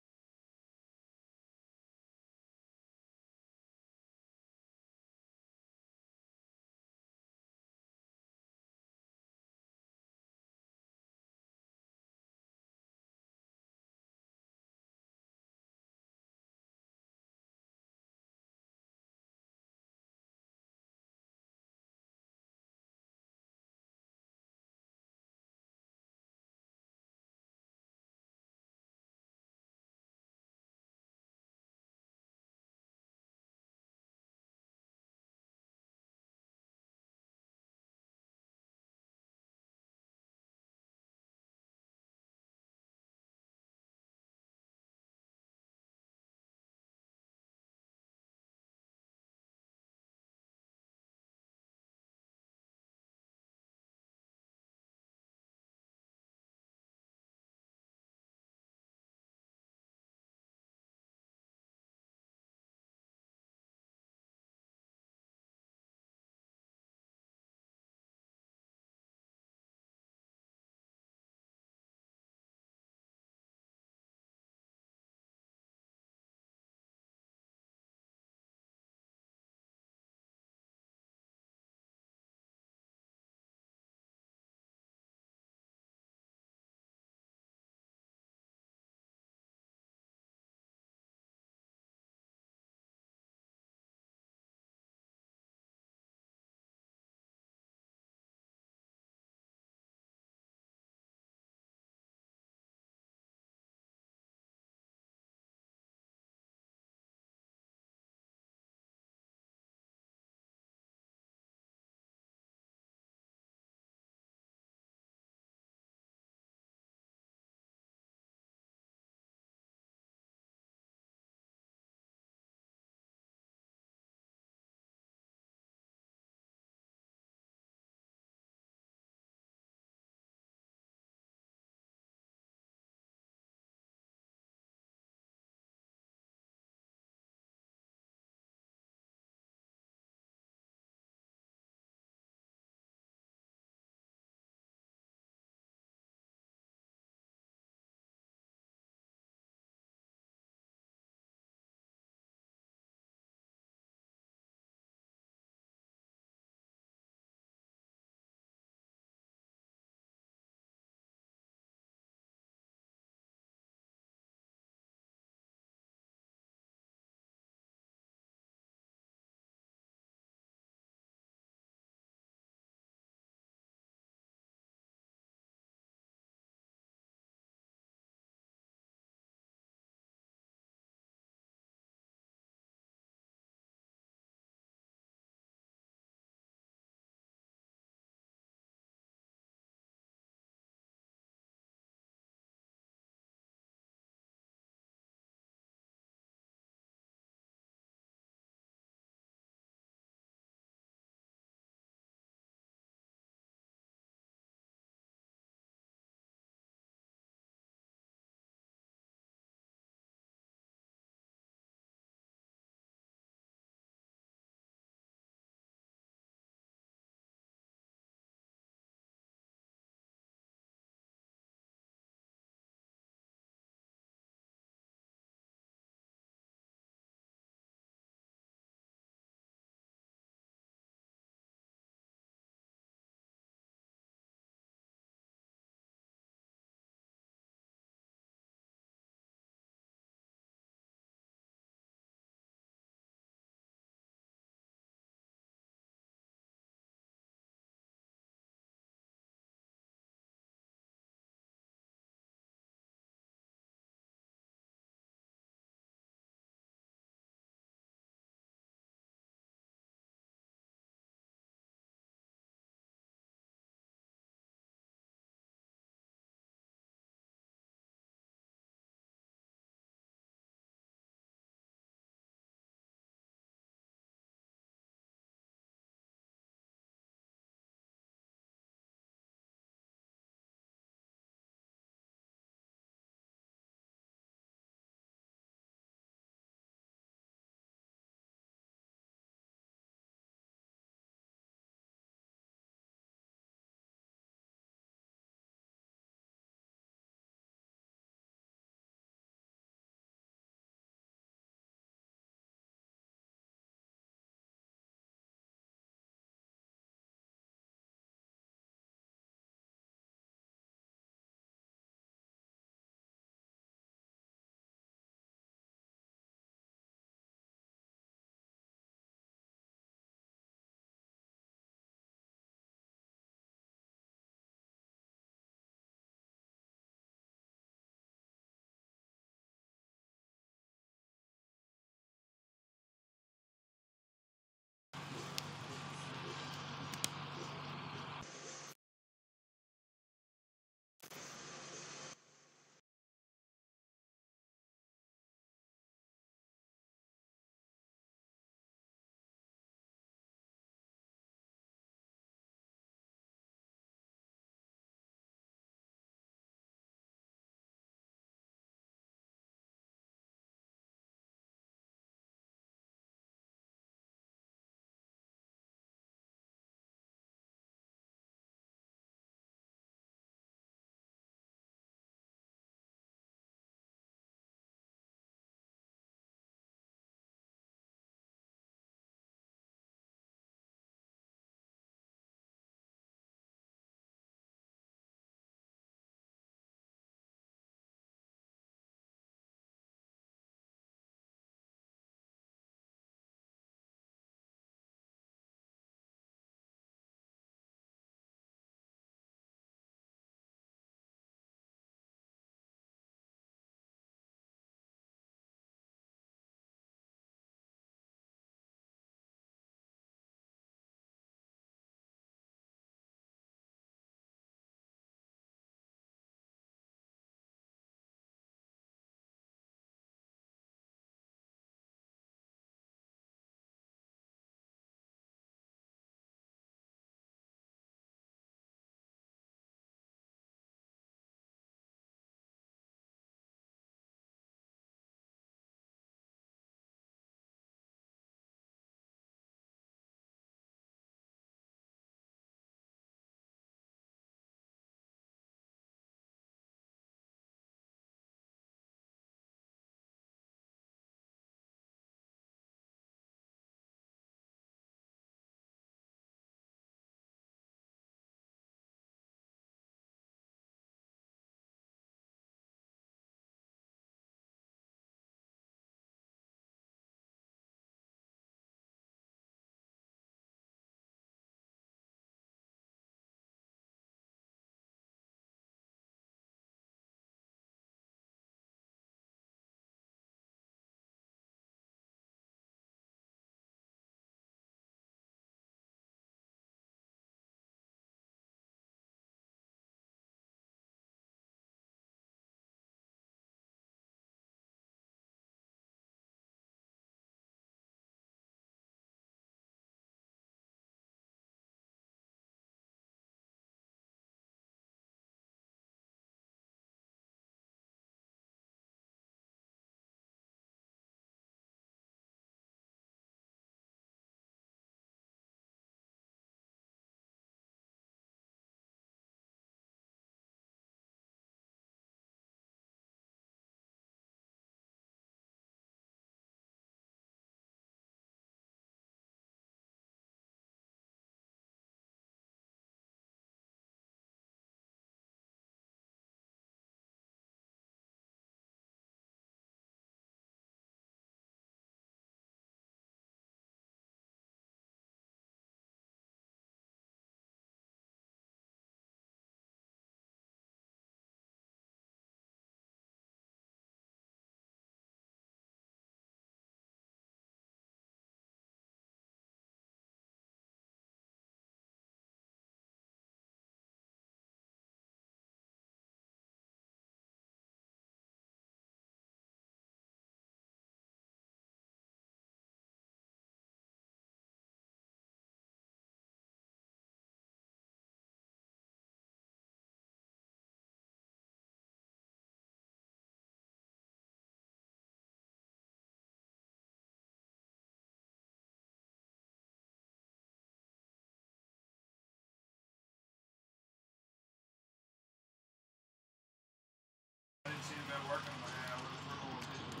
working on my hours. We're going fishing.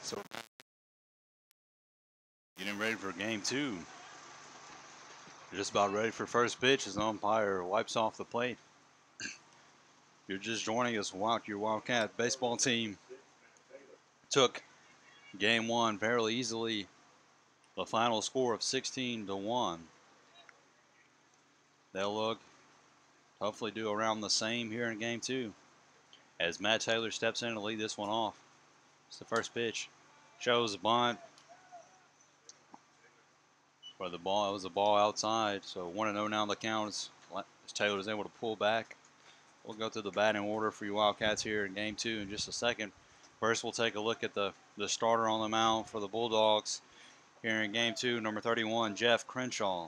So getting ready for game 2. Just about ready for first pitch as the umpire wipes off the plate. You're just joining us. Your Wildcat baseball team took game 1 fairly easily. The final score of 16-1. They'll look hopefully do around the same here in game 2 as Matt Taylor steps in to lead this one off. It's the first pitch. Shows a bunt. For the ball, it was a ball outside. So 1-0 now the count as Taylor is able to pull back. We'll go through the batting order for you Wildcats here in game 2 in just a second. First, we'll take a look at the starter on the mound for the Bulldogs here in game 2, number 31, Jeff Crenshaw.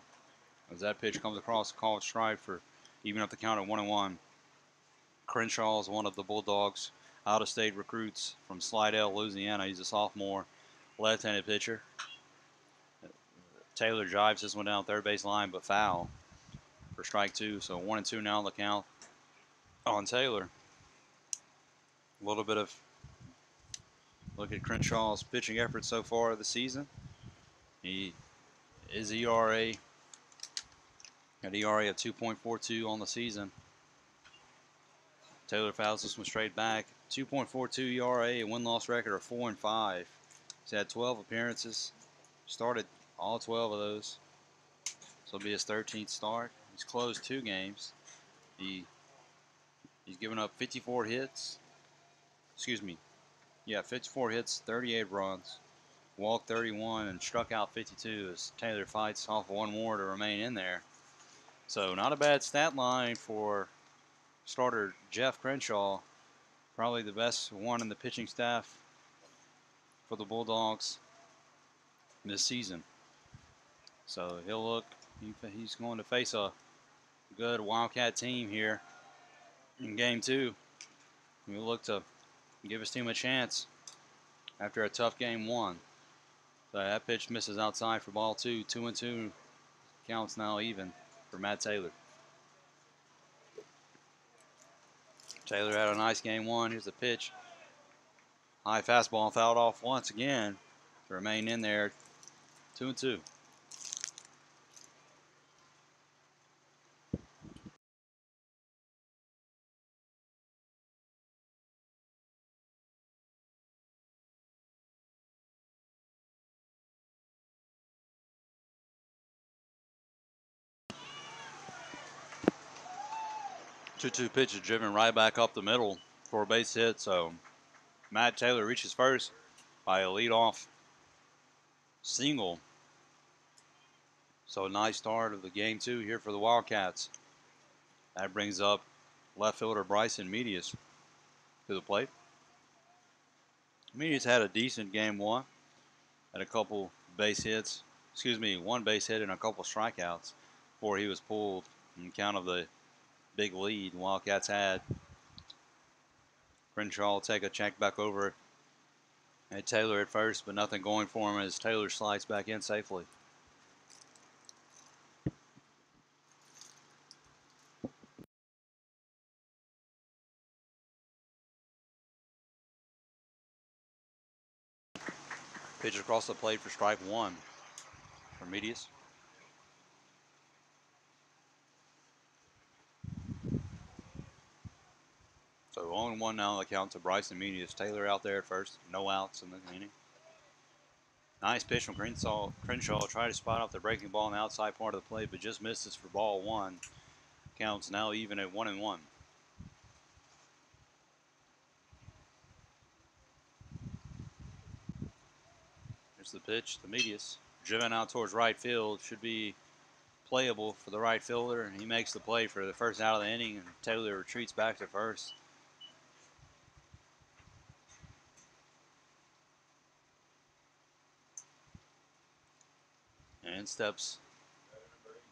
As that pitch comes across, called strike for even up the count at 1-1. Crenshaw is one of the Bulldogs' out-of-state recruits from Slidell, Louisiana. He's a sophomore, left-handed pitcher. Taylor drives this one down third base line, but foul for strike 2. So 1-2 now on the count on Taylor. A little bit of look at Crenshaw's pitching effort so far this season. His ERA, an ERA of 2.42 on the season. Taylor fouls this one straight back. 2.42 ERA, a win-loss record of 4-5. He's had 12 appearances, started all 12 of those. This will be his 13th start. He's closed 2 games. He's given up 54 hits. 54 hits, 38 runs, walked 31, and struck out 52 as Taylor fights off one more to remain in there. So not a bad stat line for starter Jeff Crenshaw. Probably the best one in the pitching staff for the Bulldogs this season. So he's going to face a good Wildcat team here in game 2. We look to give his team a chance after a tough game 1. So that pitch misses outside for ball 2. 2-2 counts now even for Matt Taylor. Taylor had a nice game 1. Here's the pitch. High fastball fouled off once again to remain in there. 2-2. Two pitch is driven right back up the middle for a base hit. So Matt Taylor reaches first by a leadoff single. So a nice start of the game 2 here for the Wildcats. That brings up left fielder Bryson Medius to the plate. Medius had a decent game 1. Had a couple base hits. One base hit and a couple strikeouts before he was pulled in count of the big lead Wildcats had. Crenshaw will take a check back over at Taylor at first, but nothing going for him as Taylor slides back in safely. Pitch across the plate for strike 1 for Medius. So 0-1 now on the count to Bryson Medius. Taylor out there at first. No outs in the inning. Nice pitch from Crenshaw. Tried to spot off the breaking ball on the outside part of the plate, but just misses for ball 1. Counts now even at 1-1. Here's the pitch to Medius. Driven out towards right field. Should be playable for the right fielder, and he makes the play for the first out of the inning, and Taylor retreats back to first. And in steps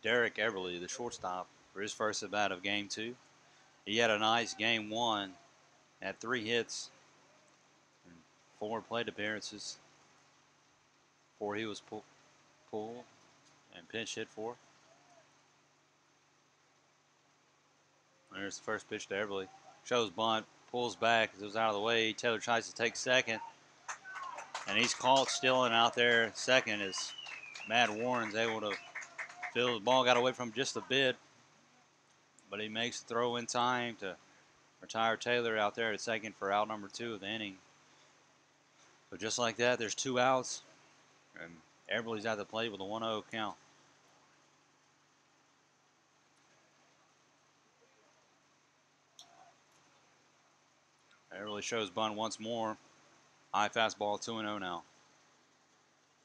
Derek Everly, the shortstop, for his first at bat of game 2. He had a nice game 1, had 3 hits, and 4 plate appearances before he was pulled and pinch hit for. There's the first pitch to Everly. Shows bunt, pulls back as it was out of the way. Taylor tries to take second. And he's caught stealing out there second as Matt Warren's able to feel the ball got away from him just a bit. But he makes the throw in time to retire Taylor out there at second for out number 2 of the inning. But just like that, there's 2 outs. And Everly's at the plate with a 1-0 count. Everly shows bunt once more. High fastball, 2-0 now.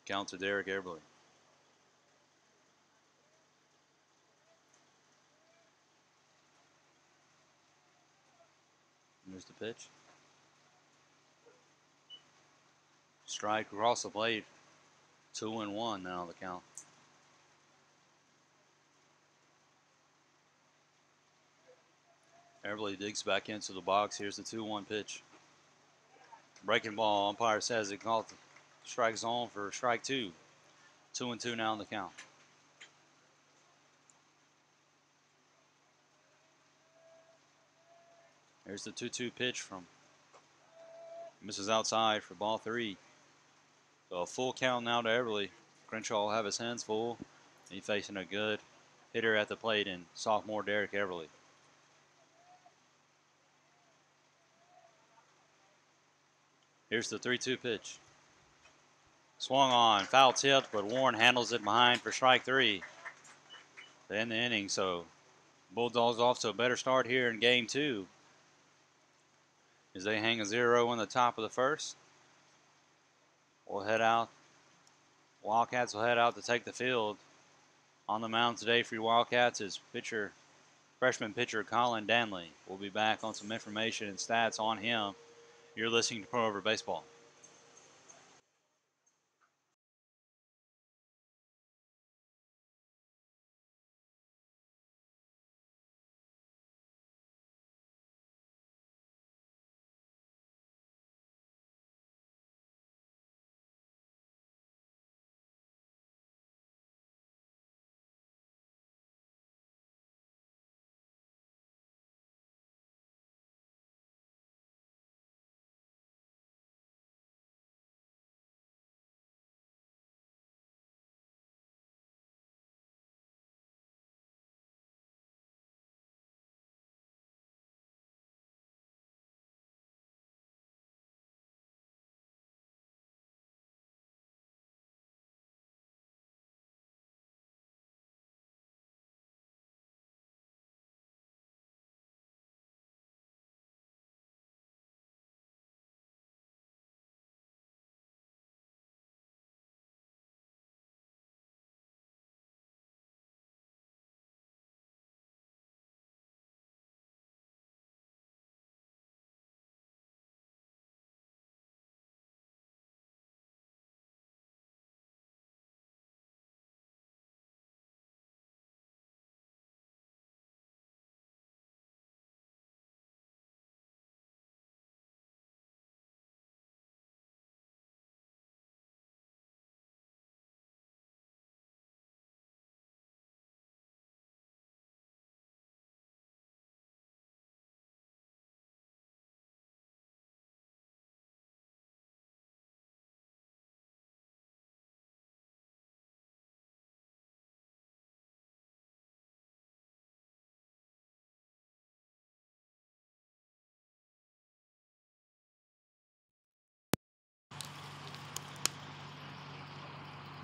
Count to Derek Everly. Here's the pitch. Strike across the plate. 2-1 now the count. Everly digs back into the box. Here's the 2-1 pitch. Breaking ball. Umpire says it called the strike zone for strike 2. 2-2 now in the count. Here's the 2-2 pitch from misses outside for ball 3. So a full count now to Everly. Crenshaw will have his hands full. He's facing a good hitter at the plate in sophomore Derek Everly. Here's the 3-2 pitch. Swung on, foul tipped, but Warren handles it behind for strike 3 to end the inning. So Bulldogs off to a better start here in game 2 as they hang a 0 in the top of the first. We'll head out. Wildcats will head out to take the field. On the mound today for your Wildcats is freshman pitcher Colin Danley. We'll be back on some information and stats on him. You're listening to Pro Over Baseball.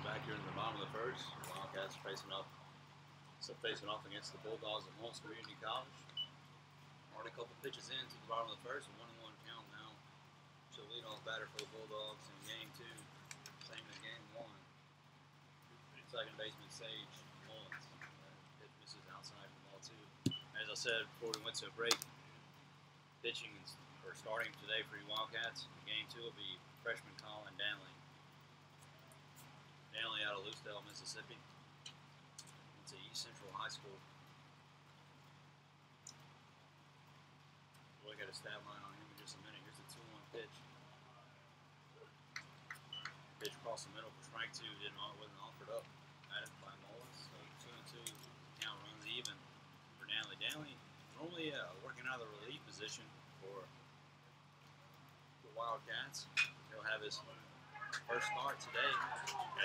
Back here in the bottom of the first, Wildcats facing off against the Bulldogs at Holmes Community College. Already a couple pitches into the bottom of the first, 1-1 count now. So lead-off batter for the Bulldogs in game 2, same as game 1. Second baseman Sage Mullins. Hit misses outside for ball 2. As I said before we went to a break, pitching or starting today for you Wildcats. Game 2 will be freshman Colin Danley. Danley out of Lucedale, Mississippi. Went to East Central High School. We'll look at a stat line on him in just a minute. Here's the 2-1 pitch. Pitch across the middle for strike 2. Wasn't offered up. Added by Mullins. So 2-2. Count runs even for Danley. Danley normally working out of the relief position for the Wildcats. He'll have his first start today,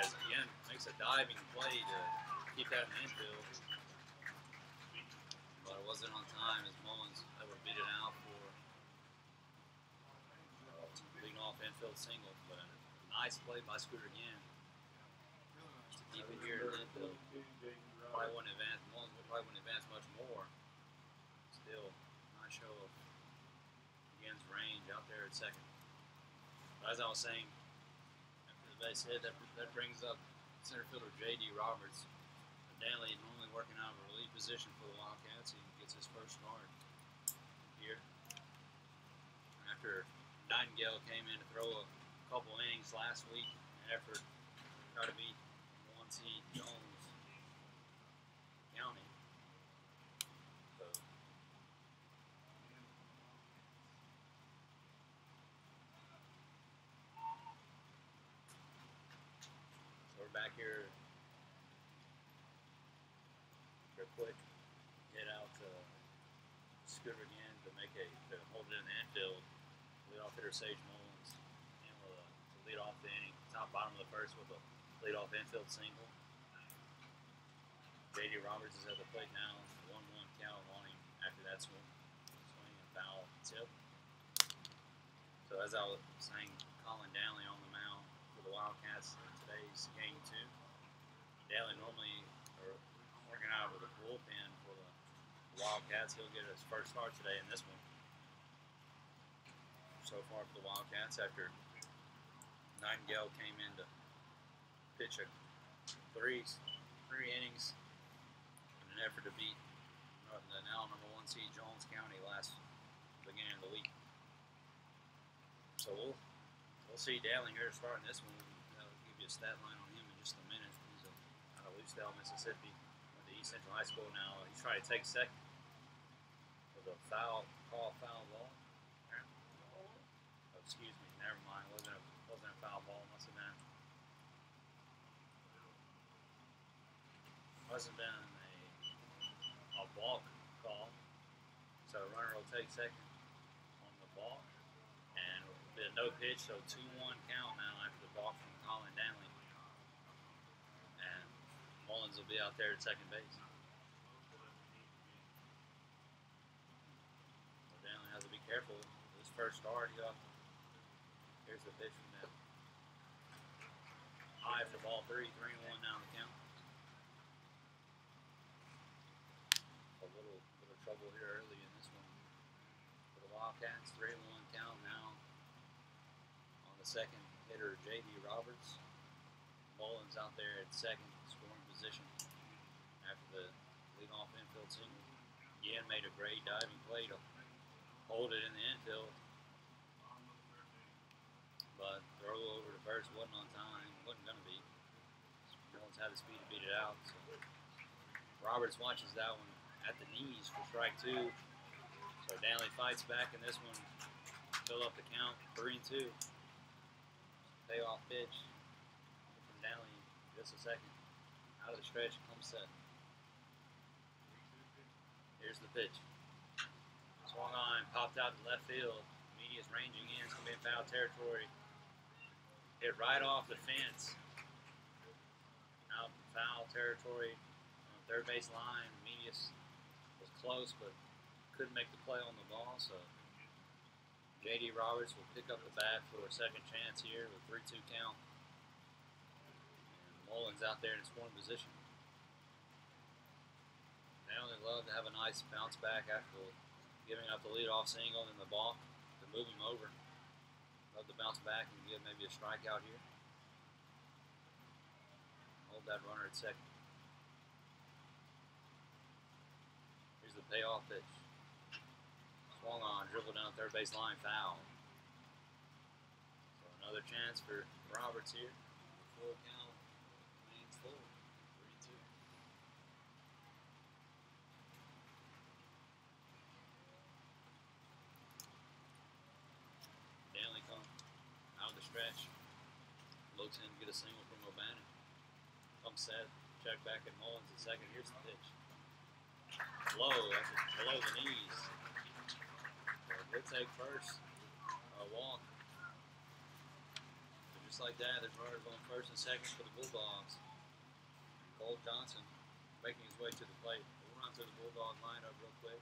as again makes a diving play to keep that in the infield. But it wasn't on time as Mullins able to beat it out for leading off infield single. But a nice play by Scooter again to keep it here in the infield. Probably wouldn't advance. Mullins probably wouldn't advance much more. Still, nice show of again's range out there at second. But as I was saying, after the base hit, that brings up center fielder J.D. Roberts. Danley normally working out of a relief position for the Wildcats. He gets his first start here. After Nightingale came in to throw a couple innings last week in an effort to try to beat 1 seed Jones County. So we're back here. Quick hit out to Scooter again to hold it in the infield. Lead off hitter Sage Mullins able to lead off the inning, bottom of the first with a lead off infield single. J.D. Roberts is at the plate now, 1-1 count on him after that swing and foul tip. So as I was saying, Colin Danley on the mound for the Wildcats in today's game 2. Danley normally working out with a bullpen for the Wildcats. He'll get his first start today in this one. So far for the Wildcats, after Nightingale came in to pitch three innings in an effort to beat the now number 1 seed Jones County beginning of the week. So we'll see Danley here starting this one. I'll give you a stat line on him in just a minute. He's out of Lucedale, Mississippi. East Central High School now. He's trying to take second with a foul ball. Oh, excuse me, never mind. Wasn't a foul ball. Must have been a balk call. So the runner will take second on the balk, and it'll be a no pitch. So 2-1 count now after the balk from Colin Danley. Mullins will be out there at second base. So Danley has to be careful. His first start, here's the pitch from them. High for ball 3, 3-1 now in the count. A little trouble here early in this one for the Wildcats. 3-1 count now on the second hitter, J.D. Roberts. Mullins out there at second, scoring position after the leadoff infield single. Again, made a great diving play to hold it in the infield, but throw over to first wasn't on time. Wasn't going to be. Mullins had the speed to beat it out. So Roberts watches that one at the knees for strike 2. So Danley fights back in this one, fill up the count, 3-2. Payoff pitch. Danley, just a second. Out of the stretch, comes set. Here's the pitch. Swung on, popped out to left field. Media's ranging in. It's going to be in foul territory. Hit right off the fence. Out in foul territory on the third base line. Medius was close, but couldn't make the play on the ball. So J.D. Roberts will pick up the bat for a second chance here with 3-2 count. Mullins out there in scoring position. They only love to have a nice bounce back after giving up the leadoff single and the balk to move him over. Love to bounce back and get maybe a strikeout here. Hold that runner at second. Here's the payoff pitch. Swung on, dribbled down the third base line, foul. So another chance for Roberts here. Full count. Full. 3-2. Danley come out of the stretch. Looks in to get a single from O'Bannon. Comes set. Check back at Mullins at second. Here's the pitch. Low, below the knees. So we'll take first. A walk. So just like that, there's runners on first and second for the Bulldogs. Cole Johnson making his way to the plate. We'll run through the Bulldog lineup real quick.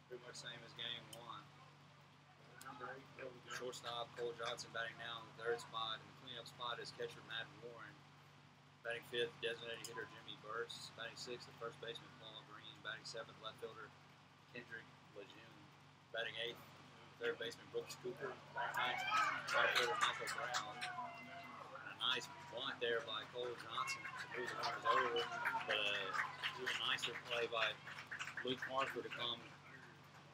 Pretty much same as game one. Number 8, Shortstop Cole Johnson batting now in the third spot, and the cleanup spot is catcher Matt Warren. Batting fifth, designated hitter Jimmy Burse. Batting sixth, the first baseman Paul Green. Batting seventh, left fielder Kendrick Lejeune. Batting eighth, third baseman Brooks Cooper. Batting ninth, right fielder Michael Brown. And a nice bunt there by Cole Johnson to move the runners over. But a even nicer play by Luke Harper to come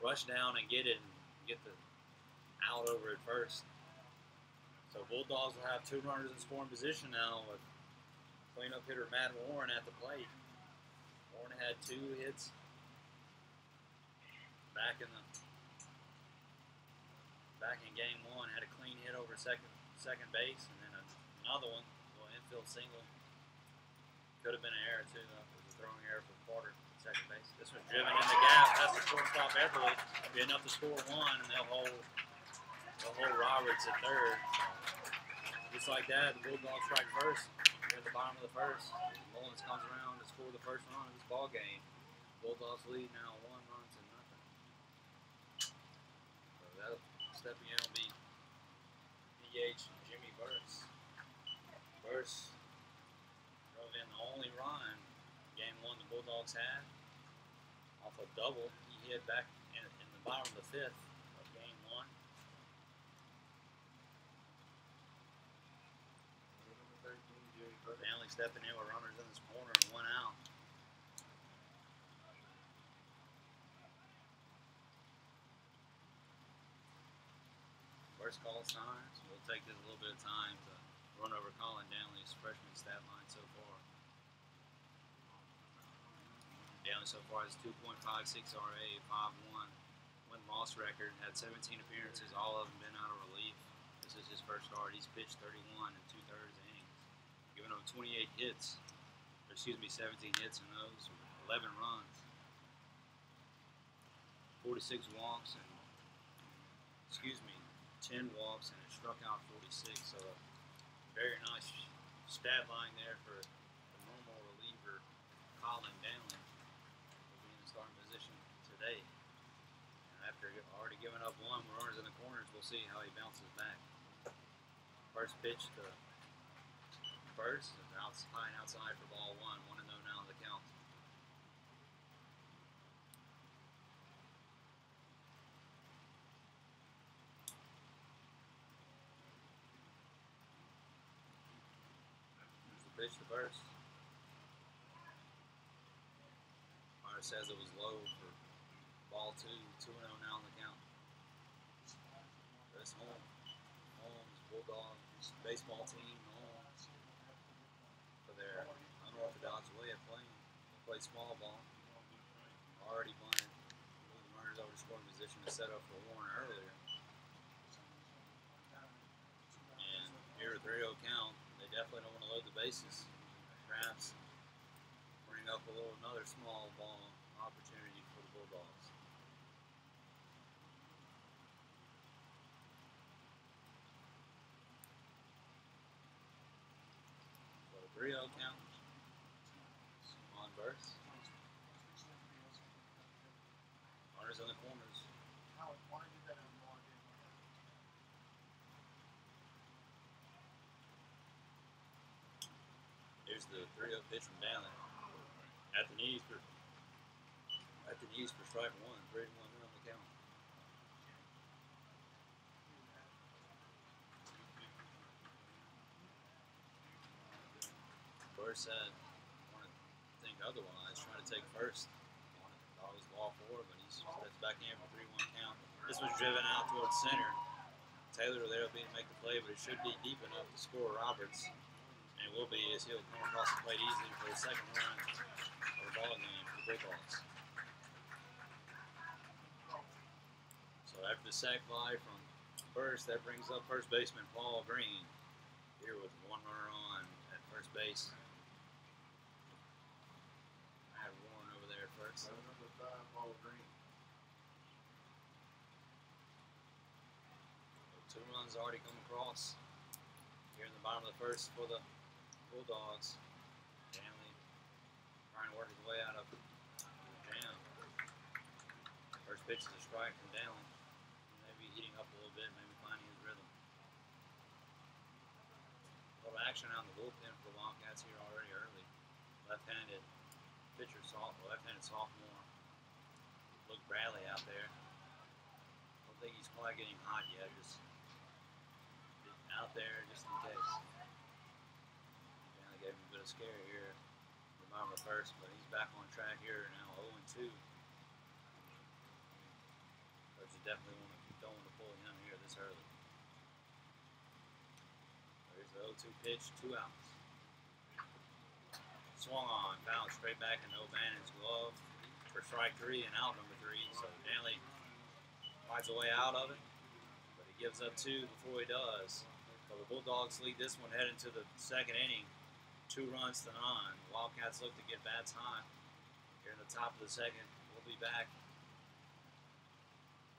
rush down and get it and get the out over at first. So Bulldogs will have 2 runners in scoring position now with cleanup hitter Matt Warren at the plate. Warren had 2 hits back in game 1. Had a clean hit over second base, and then another one, a little infield single. Could have been an error too, though. It was a throwing error for Carter at second base. This was driven in the gap. That's the shortstop Everly. Be enough to score 1, and they'll hold Roberts at third. Just like that, the Bulldogs strike first. We're at the bottom of the first. Mullins comes around to score the first run of this ball game. Bulldogs lead now 1 run to nothing. So that'll stepping in will be DH Jimmy Burse. Burse drove in the only run game 1 the Bulldogs had off a double. He hit back in the bottom of the 5th of game 1. Manley stepping in with runners in this corner and 1 out. First call signs. We'll take this a little bit of time to run over Colin Downley's freshman stat line so far. Downley so far has 2.56 RA, 5.1 win-loss record. Had 17 appearances, all of them been out of relief. This is his first start. He's pitched 31 and 2/3 innings, giving up 28 hits. 17 hits in those, 11 runs, 46 walks, and 10 walks, and it struck out 46. So a very nice stat line there for the normal reliever Colin Downley. Will be in the starting position today. And after already giving up 1 runners in the corners, we'll see how he bounces back. First pitch to first, high and outside for ball 1. 1-0 now in the count. Here's the pitch to first. Myers says it was low for ball 2. 2-0 now in the count. That's Holmes, Bulldogs baseball team, Holmes. For their unorthodox way of playing. They play small ball. Already bunted. Moved the runners over to scoring position to set up for Warren earlier. And here at 3-0 count, they definitely don't want to load the bases. Perhaps bring up another small ball opportunity for the Bulldogs. So 3-0 count on Burse. Runners in the corners. Here's the 3-0 pitch from Downey. At the knees for strike 1. 3-1 on the count. Burse said, wanted to think otherwise, trying to take first. Thought it was ball 4, but he's back in for 3-1 count. This was driven out towards center. Taylor there will be to make the play, but it should be deep enough to score Roberts. And it will be, as he'll come across the plate easily for the second run of the ball game for the Bulldogs. So after the sac fly from first, that brings up first baseman Paul Green. Here with 1 runner on at first base. I have Warren over there at first. Number 5, Paul Green. 2 runs already come across. Here in the bottom of the first for the Bulldogs. Danley trying to work his way out of the jam. First pitch is a strike from Danley. Maybe heating up a little bit, maybe finding his rhythm. A little action on the bullpen for the Wildcats here already early. Left-handed pitcher, left-handed sophomore, Luke Bradley out there. Don't think he's quite getting hot yet. Just out there just in case. Danley gave him a bit of scare here in the bottom of the first, but he's back on track here now, 0-2. But you definitely don't want to pull him here this early. There's the 0-2 pitch, 2 outs. Swung on, fouled straight back into O'Bannon's glove for strike 3 and out number 3. So Danley fights a way out of it, but he gives up 2 before he does. So the Bulldogs lead this one heading to the second inning, 2 runs to 9. The Wildcats look to get bats high here in the top of the second. We'll be back.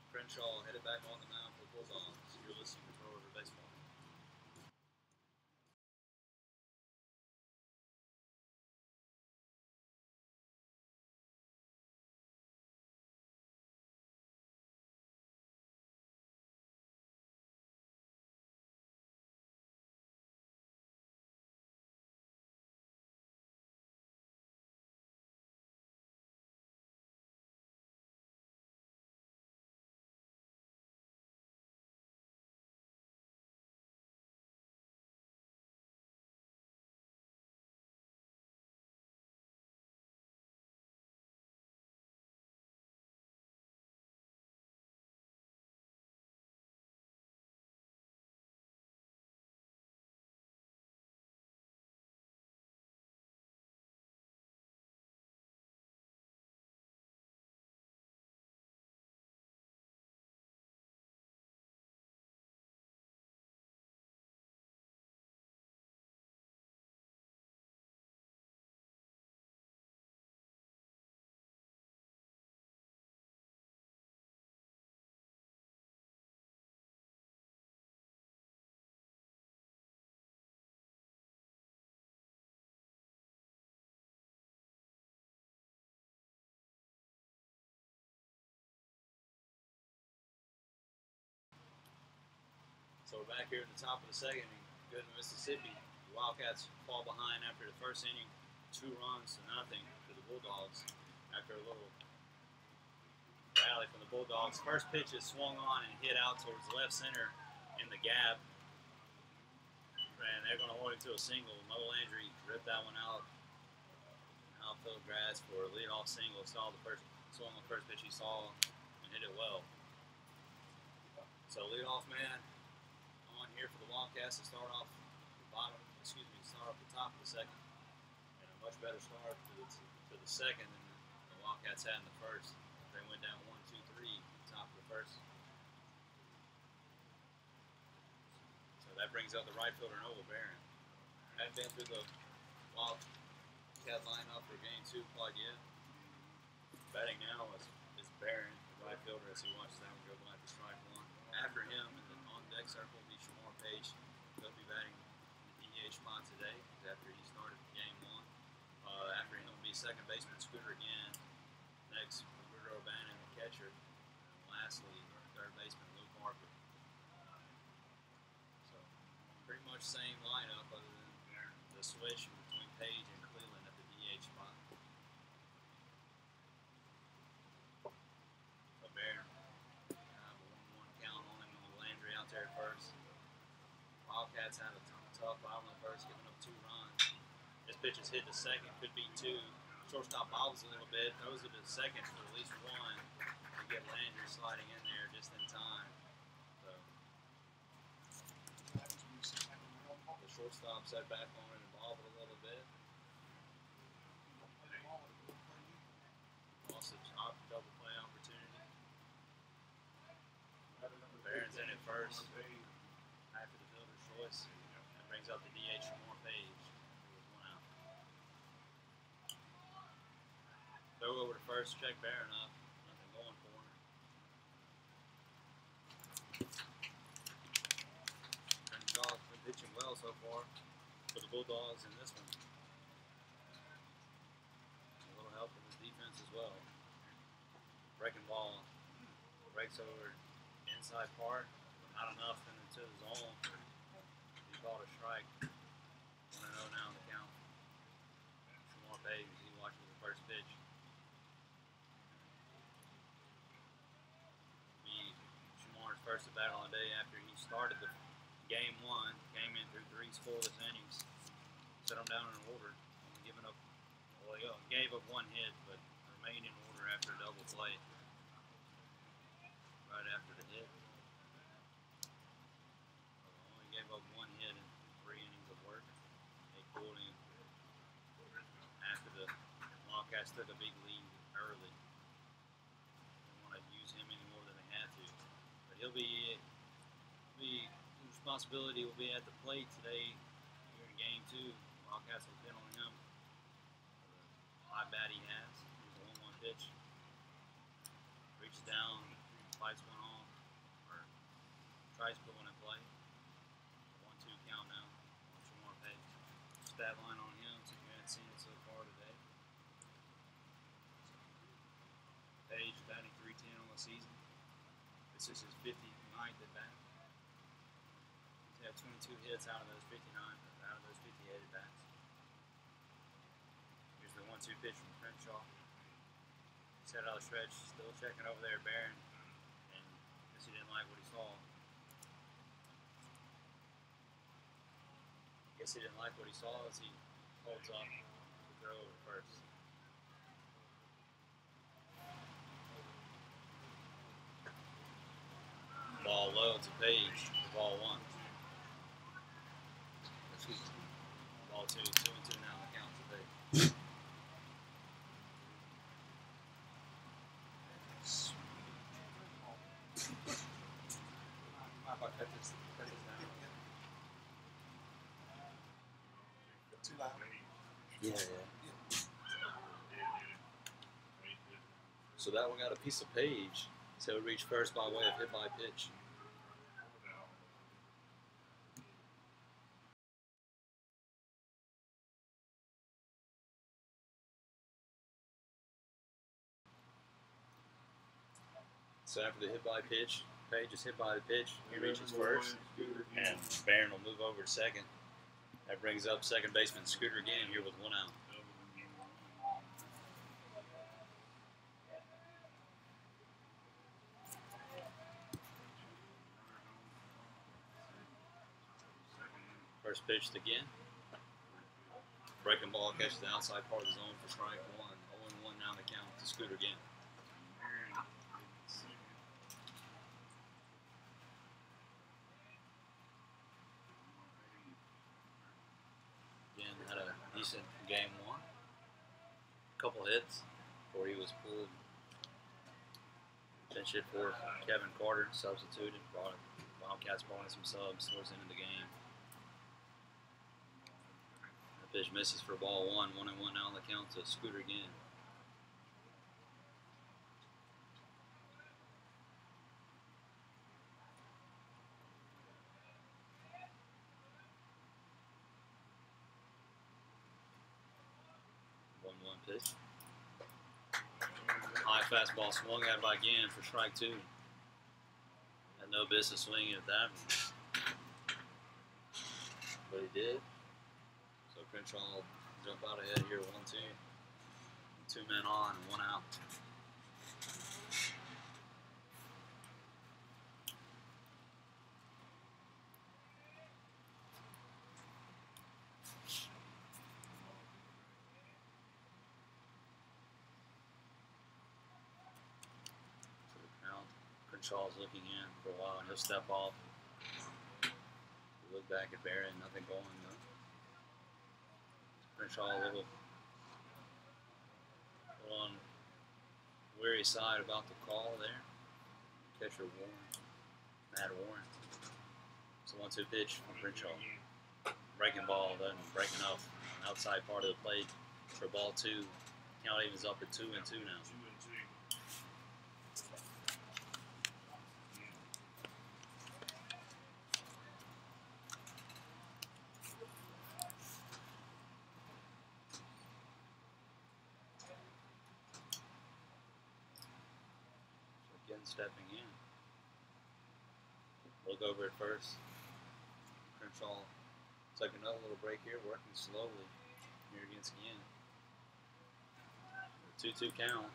Crenshaw headed back on the mound for the Bulldogs. You're listening to Throw Over Baseball. So we're back here at the top of the second and good in Mississippi. The Wildcats fall behind after the first inning, 2 runs to nothing to the Bulldogs after a little rally from the Bulldogs. First pitch is swung on and hit out towards left center in the gap. And they're going to hold him to a single. Mo Landry ripped that one out. Outfield grass for a leadoff single. Swung the first pitch he saw and hit it well. So leadoff man on here for the Wildcats to start off the top of the second. And a much better start to the second than the Wildcats had in the first. They went down 1-2-3 top of the first. So that brings up the right fielder Noah Barron. Hadn't been through the Wildcat lineup for game 2 quite yet. Batting now is Barron, the right fielder, as he watches that one go by to strike 1. After him in the on-deck circle will be Shamar Page. He'll be batting the DH spot today after he started game 1. After him will be second baseman Scooter again. Next, Roberto O'Bannon, the catcher. And lastly, third baseman Luke Harper. So pretty much same lineup other than the switch between Page and Cleveland at the DH spot. So Barron. There first. Wildcats had a tough bottom of the first, giving up 2 runs. This pitch is hit to second, could be 2. Shortstop bobbles a little bit, throws it to second for at least 1 to get Landry sliding in there just in time. So the shortstop set back on it and bobbled a little bit. Lost a double play opportunity. Barron's in it first after the fielder's choice. That brings up the DH Shamar Page with 1 out. Throw over to first, check Barron up. Nothing going for him. Crenshaw's been pitching well so far for the Bulldogs in this one. A little help with the defense as well. Breaking ball, breaks over inside part, but not enough into the zone. He called a strike. 1-0 now in the count. Shamar Page, he watches the first pitch. Shamar's first at bat on the day after he started the game one, came in through 3 scoreless innings, set them down in order, giving up. Well, he gave up 1 hit, but remained in order after a double play. Right after the hit. Only gave up 1 hit in 3 innings of work. They pulled him after the Wildcats took a big lead early. They want to use him any more than they had to. But he'll be the responsibility will be at the plate today here in game 2. Wildcats will pin on him. High bat he has. Here's a 1-1 pitch. Reaches down. Fights one off, or tries to put one in play. 1-2 count now. Shamar Page. Stat line on him, so you haven't seen it so far today. Page batting .310 on the season. This is his 59th at bat. He's had 22 hits out of those 59, out of those 58 at bats. Here's the 1-2 pitch from Crenshaw. Set out of the stretch, still checking over there, Barron. He didn't like what he saw. Guess he didn't like what he saw as he holds up the throw over first. Ball low to Page. Ball 1. Excuse me. Ball 2. 2-2 now in the count to Page. Yeah. So that one got a piece of Page. So it reached first by way of hit by pitch. So after the hit by pitch, Page is hit by the pitch. He reaches first, and Barron will move over to second. That brings up second baseman Scooter again here with 1 out. First pitched again. Breaking ball catches the outside part of the zone for strike 1. 0-1 now to count to Scooter again. Again, had a decent game 1. Couple hits before he was pulled. Pinch hit for Kevin Carter, substituted. Wildcats brought in some subs towards the end of the game. The pitch misses for ball 1. 1-1 now on the count to Scooter again. Pitch. High fastball swung at by again for strike 2. Had no business swinging at that one. But he did. So Crenshaw will jump out ahead here, 1-2. 2 men on and 1 out. Crenshaw's looking in for a while, and he'll step off. Look back at Barron, nothing going. Crenshaw a little on weary side about the call there. Catcher Warren, Matt Warren. It's a 1-2 pitch from Crenshaw. Breaking ball, then breaking off an outside part of the plate for ball 2. Count evens up at 2-2 now. O'Bannon stepping in. Look over at first. Crenshaw took another little break here, working slowly here against Guillen. 2-2 count.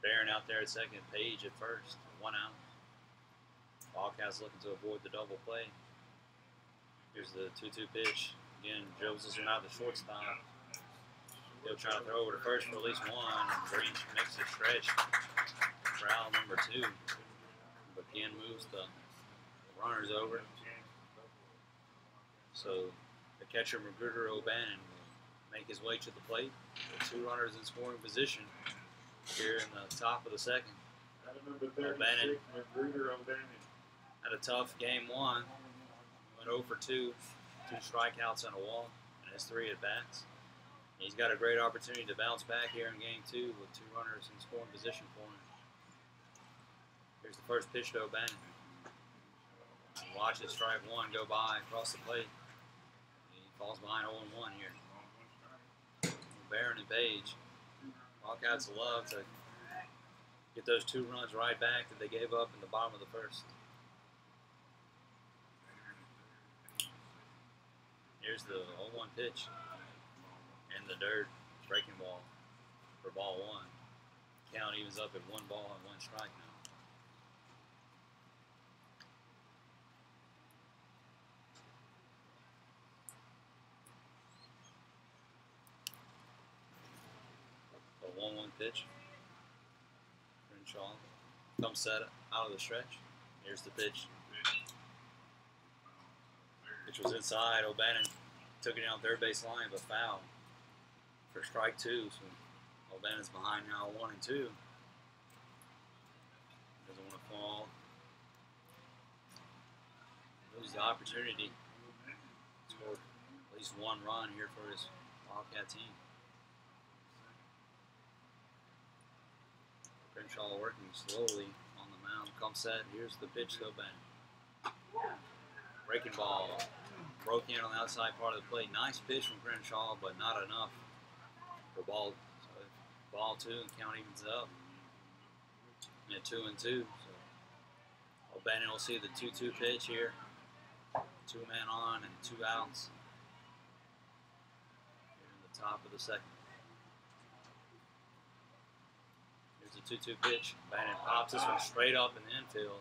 Barron out there at second, Page at first, 1 out. Wildcats looking to avoid the double play. Here's the 2-2 pitch. Again, Joseph out of the shortstop. He'll try to throw over to first for at least one. Green makes the stretch for out number 2. But again moves the runners over. So the catcher, Magruder O'Bannon, will make his way to the plate with 2 runners in scoring position here in the top of the second. O'Bannon had a tough game 1. Went 0 for 2, 2 strikeouts and a walk, and his 3 at-bats. He's got a great opportunity to bounce back here in game 2 with 2 runners in scoring position for him. Here's the first pitch to O'Bannon. Watch his strike 1 go by across the plate. He falls behind 0-1 here. Barron and Page. Wildcats love to get those 2 runs right back that they gave up in the bottom of the first. Here's the 0-1 pitch. In the dirt, breaking ball for ball 1. Count evens up at 1 ball and 1 strike now. A 1-1 pitch. Crenshaw comes set out of the stretch. Here's the pitch. Pitch was inside. O'Bannon took it down third base line, but foul for strike 2. So O'Bannon's behind now 1 and 2. Doesn't want to fall. Lose the opportunity to score at least 1 run here for his Wildcat team. Crenshaw working slowly on the mound. Comes set. Here's the pitch to O'Bannon. Breaking ball. Broke in on the outside part of the plate. Nice pitch from Crenshaw, but not enough for ball. So ball 2 and count evens up. And at 2 and 2. So O'Bannon will see the 2-2 pitch here. 2 men on and 2 outs. Here in the top of the second. Here's the 2-2 pitch. O'Bannon pops this one straight up in the infield.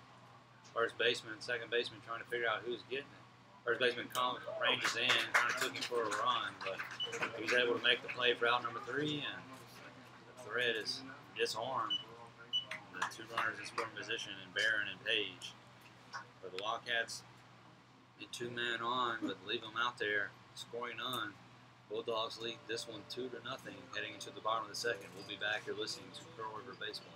First baseman and second baseman trying to figure out who's getting it. First baseman ranges in, kind of took him for a run, but he was able to make the play for out number 3, and the threat is disarmed. The 2 runners in scoring position, and Barron and Page. For the Wildcats, get 2 men on, but leave them out there, scoring none. Bulldogs lead this one 2-0, heading into the bottom of the second. We'll be back here listening to Pearl River Baseball.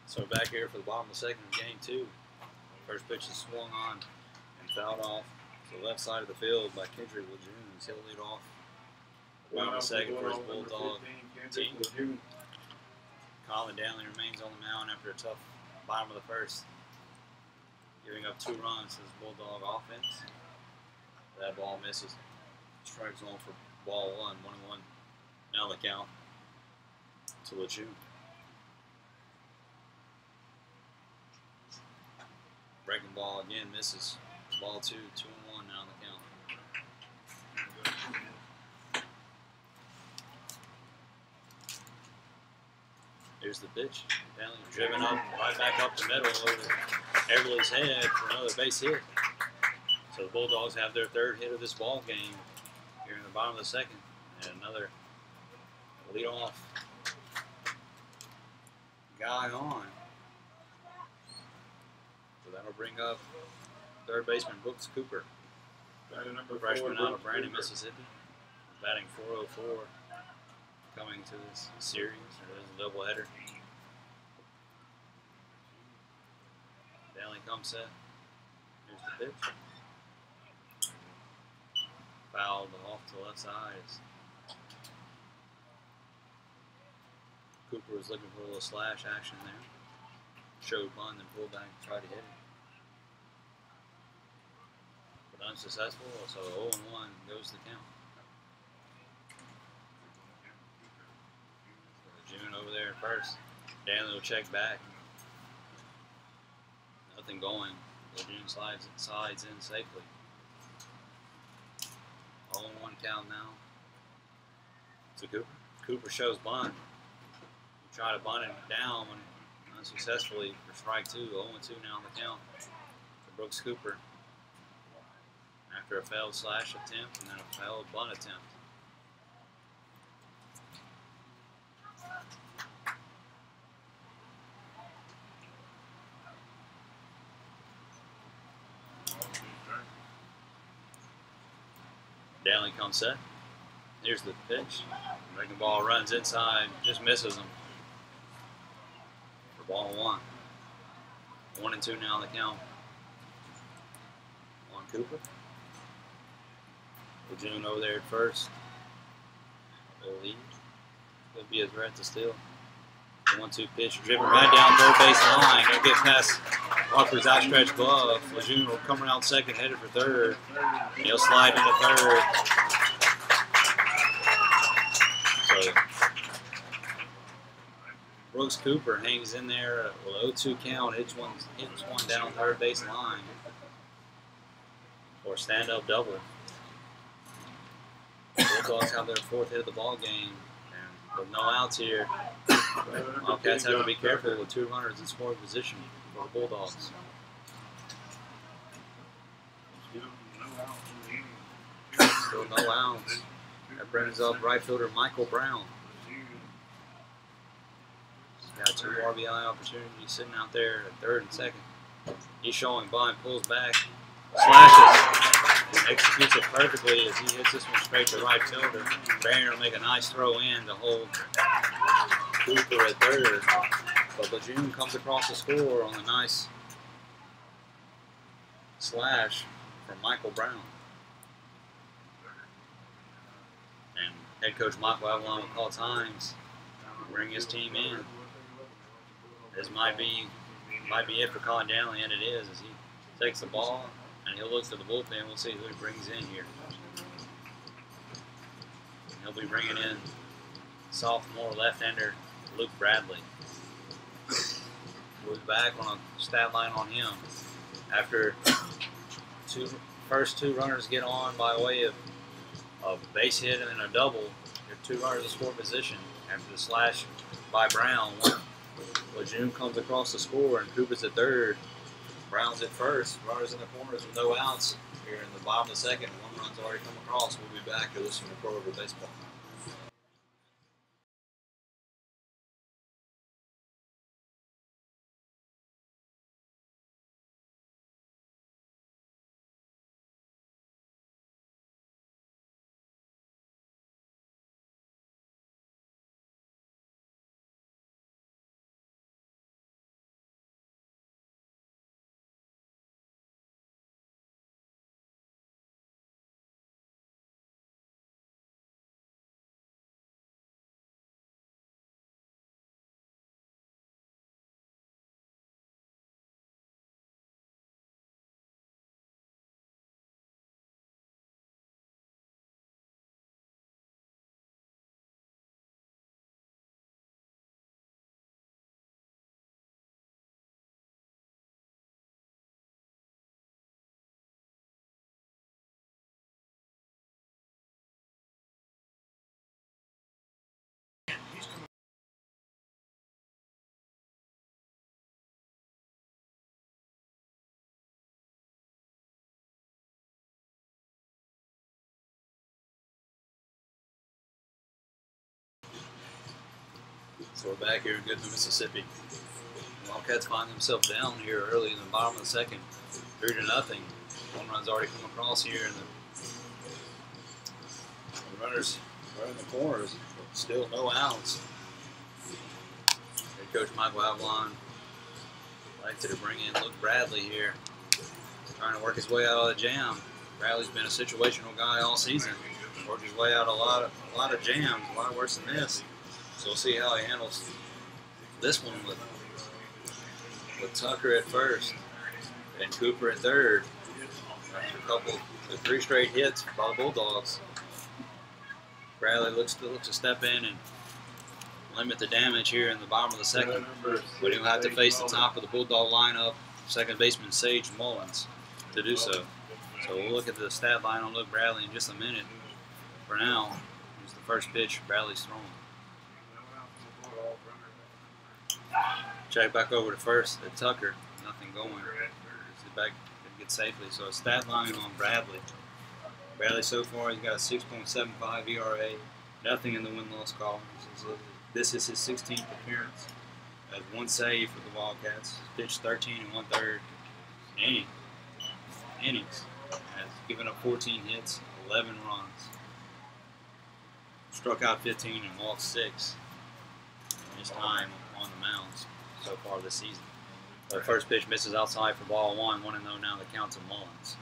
So we're back here for the bottom of the second of game 2. First pitch is swung on and fouled off to the left side of the field by Kendrick Lejeune. He'll lead off Bottom of the second for his Bulldog team. Colin Danley remains on the mound after a tough bottom of the first, giving up 2 runs to his Bulldog offense. That ball misses. Strike zone for ball 1, 1-1. Now the count to Lejeune. Breaking ball again misses. Ball 2, 2-1 now the count. Here's the pitch. Danley driven up, right back up the middle over Everly's head for another base hit. So the Bulldogs have their 3rd hit of this ball game here in the bottom of the second. And another leadoff guy on. So that'll bring up 3rd baseman Brooks Cooper. Freshman out of Brandon, Mississippi. Batting .404. Coming to this series. There's a doubleheader. Danley comes set. Here's the pitch. Fouled off to the left side. Cooper was looking for a little slash action there. Showed bunt and pulled back and tried to hit it. But unsuccessful, so 0-1 goes the count. June over there at first. Danley will check back. Nothing going. Lejeune slides in safely. 0-1 count now. To Cooper. Cooper shows bunt. He tried to bunt it down when unsuccessfully for strike 2. 0-2 now on the count for Brooks Cooper. After a failed slash attempt and then a failed bunt attempt. Danley comes set. Here's the pitch. Breaking ball runs inside, just misses him. For ball 1. 1-2 now on the count. On Cooper. Lejeune over there at first. Will lead. Could be a threat to steal. 1-2 pitch, driven right down 3rd base line. He'll get past Walker's outstretched glove. Lejeune will come around second, headed for 3rd. He'll slide into 3rd. So Brooks Cooper hangs in there with 0-2 count. Hits one down 3rd base line for a stand-up double. Bulldogs have their 4th hit of the ball game. And with no outs here, Wildcats have to be careful with 2 runners in scoring position for the Bulldogs. Still no outs. That brings up right fielder Michael Brown. He's got 2 RBI opportunities sitting out there at 3rd and 2nd. He's showing bunt, pulls back, slashes, executes it perfectly as he hits this one straight to right fielder. Barron will make a nice throw in to hold Cooper at 3rd. But Lejeune comes across the score on a nice slash from Michael Brown. And head coach Michael Avalon will call times, bring his team in. This might be it for Colin Danley, and it is, as he takes the ball and he'll look to the bullpen. We'll see who he brings in here. He'll be bringing in sophomore left-hander Luke Bradley. We'll be back on a stat line on him. After first two runners get on by way of a base hit and then a double, your 2 runners in score position. After the slash by Brown, Lejeune comes across the score and Cooper's at 3rd. Brown's at 1st. Runners in the corners with no outs. Here in the bottom of the 2nd. 1 run's already come across. We'll be back to listen to Pro River Baseball. So we're back here in Goodman, Mississippi. Wildcats find themselves down here early in the bottom of the second, 3-0. One run's already come across here, and the runners are in the corners. Still no outs. Head coach Michael Avalon likes to bring in Luke Bradley here, trying to work his way out of the jam. Bradley's been a situational guy all season. Worked his way out a lot of jams, a lot worse than this. So we'll see how he handles this one with Tucker at first and Cooper at third. After 3 straight hits by the Bulldogs, Bradley looks to step in and limit the damage here in the bottom of the second. But he'll have to face the top of the Bulldog lineup, second baseman Sage Mullins, to do so. So we'll look at the stat line on Luke Bradley in just a minute. For now, here's the first pitch Bradley's throwing. Check back over to first at Tucker. Nothing going. He's back to get safely. So a stat line on Bradley. Bradley so far he's got a 6.75 ERA. Nothing in the win-loss column. This is his 16th appearance. Has 1 save for the Wildcats. He's pitched 13 1/3 innings. Has given up 14 hits, 11 runs. Struck out 15 and walked 6 in his time on the mounds so far this season. The first pitch misses outside for ball 1, 1-0 now the count to Mullins.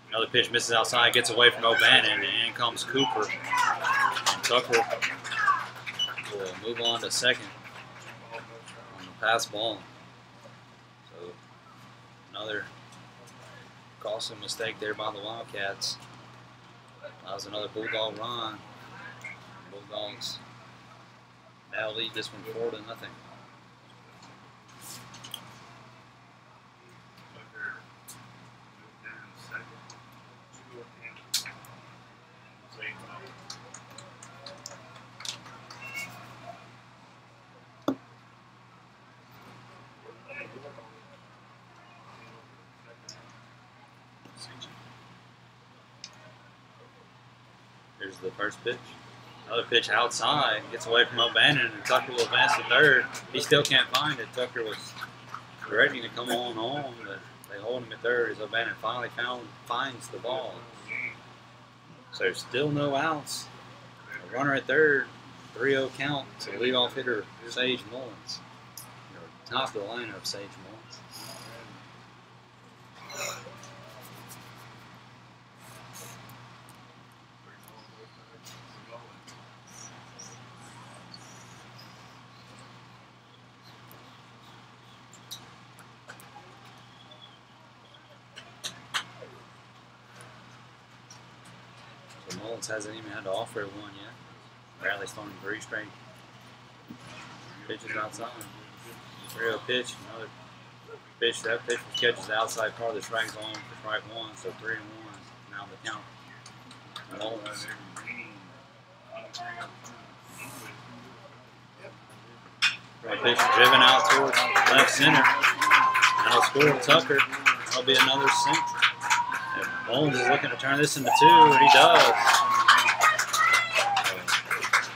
Another pitch misses outside, gets away from O'Bannon, and in comes Cooper. And Tucker will move on to second on the pass ball. So another costly mistake there by the Wildcats. Allows another Bulldog run. Bulldogs now lead this one 4-0. Here's the first pitch. Another pitch outside, gets away from O'Bannon, and Tucker will advance to third. He still can't find it. Tucker was threatening to come on home, but they hold him at third as O'Bannon finally finds the ball. So there's still no outs. A runner at third, 3-0 count to leadoff hitter Sage Mullins. Top of the lineup, Sage Mullins. Mullins hasn't even had to offer one yet. Bradley's thrown 3 straight pitches outside. 3-0 pitch, another pitch. That pitch catches the outside part of the strike zone for strike 1, so 3-1. Now the count. Mullins. Right pitch driven out towards left center. Now score Tucker. That'll be another center. Holmes is looking to turn this into 2, and he does.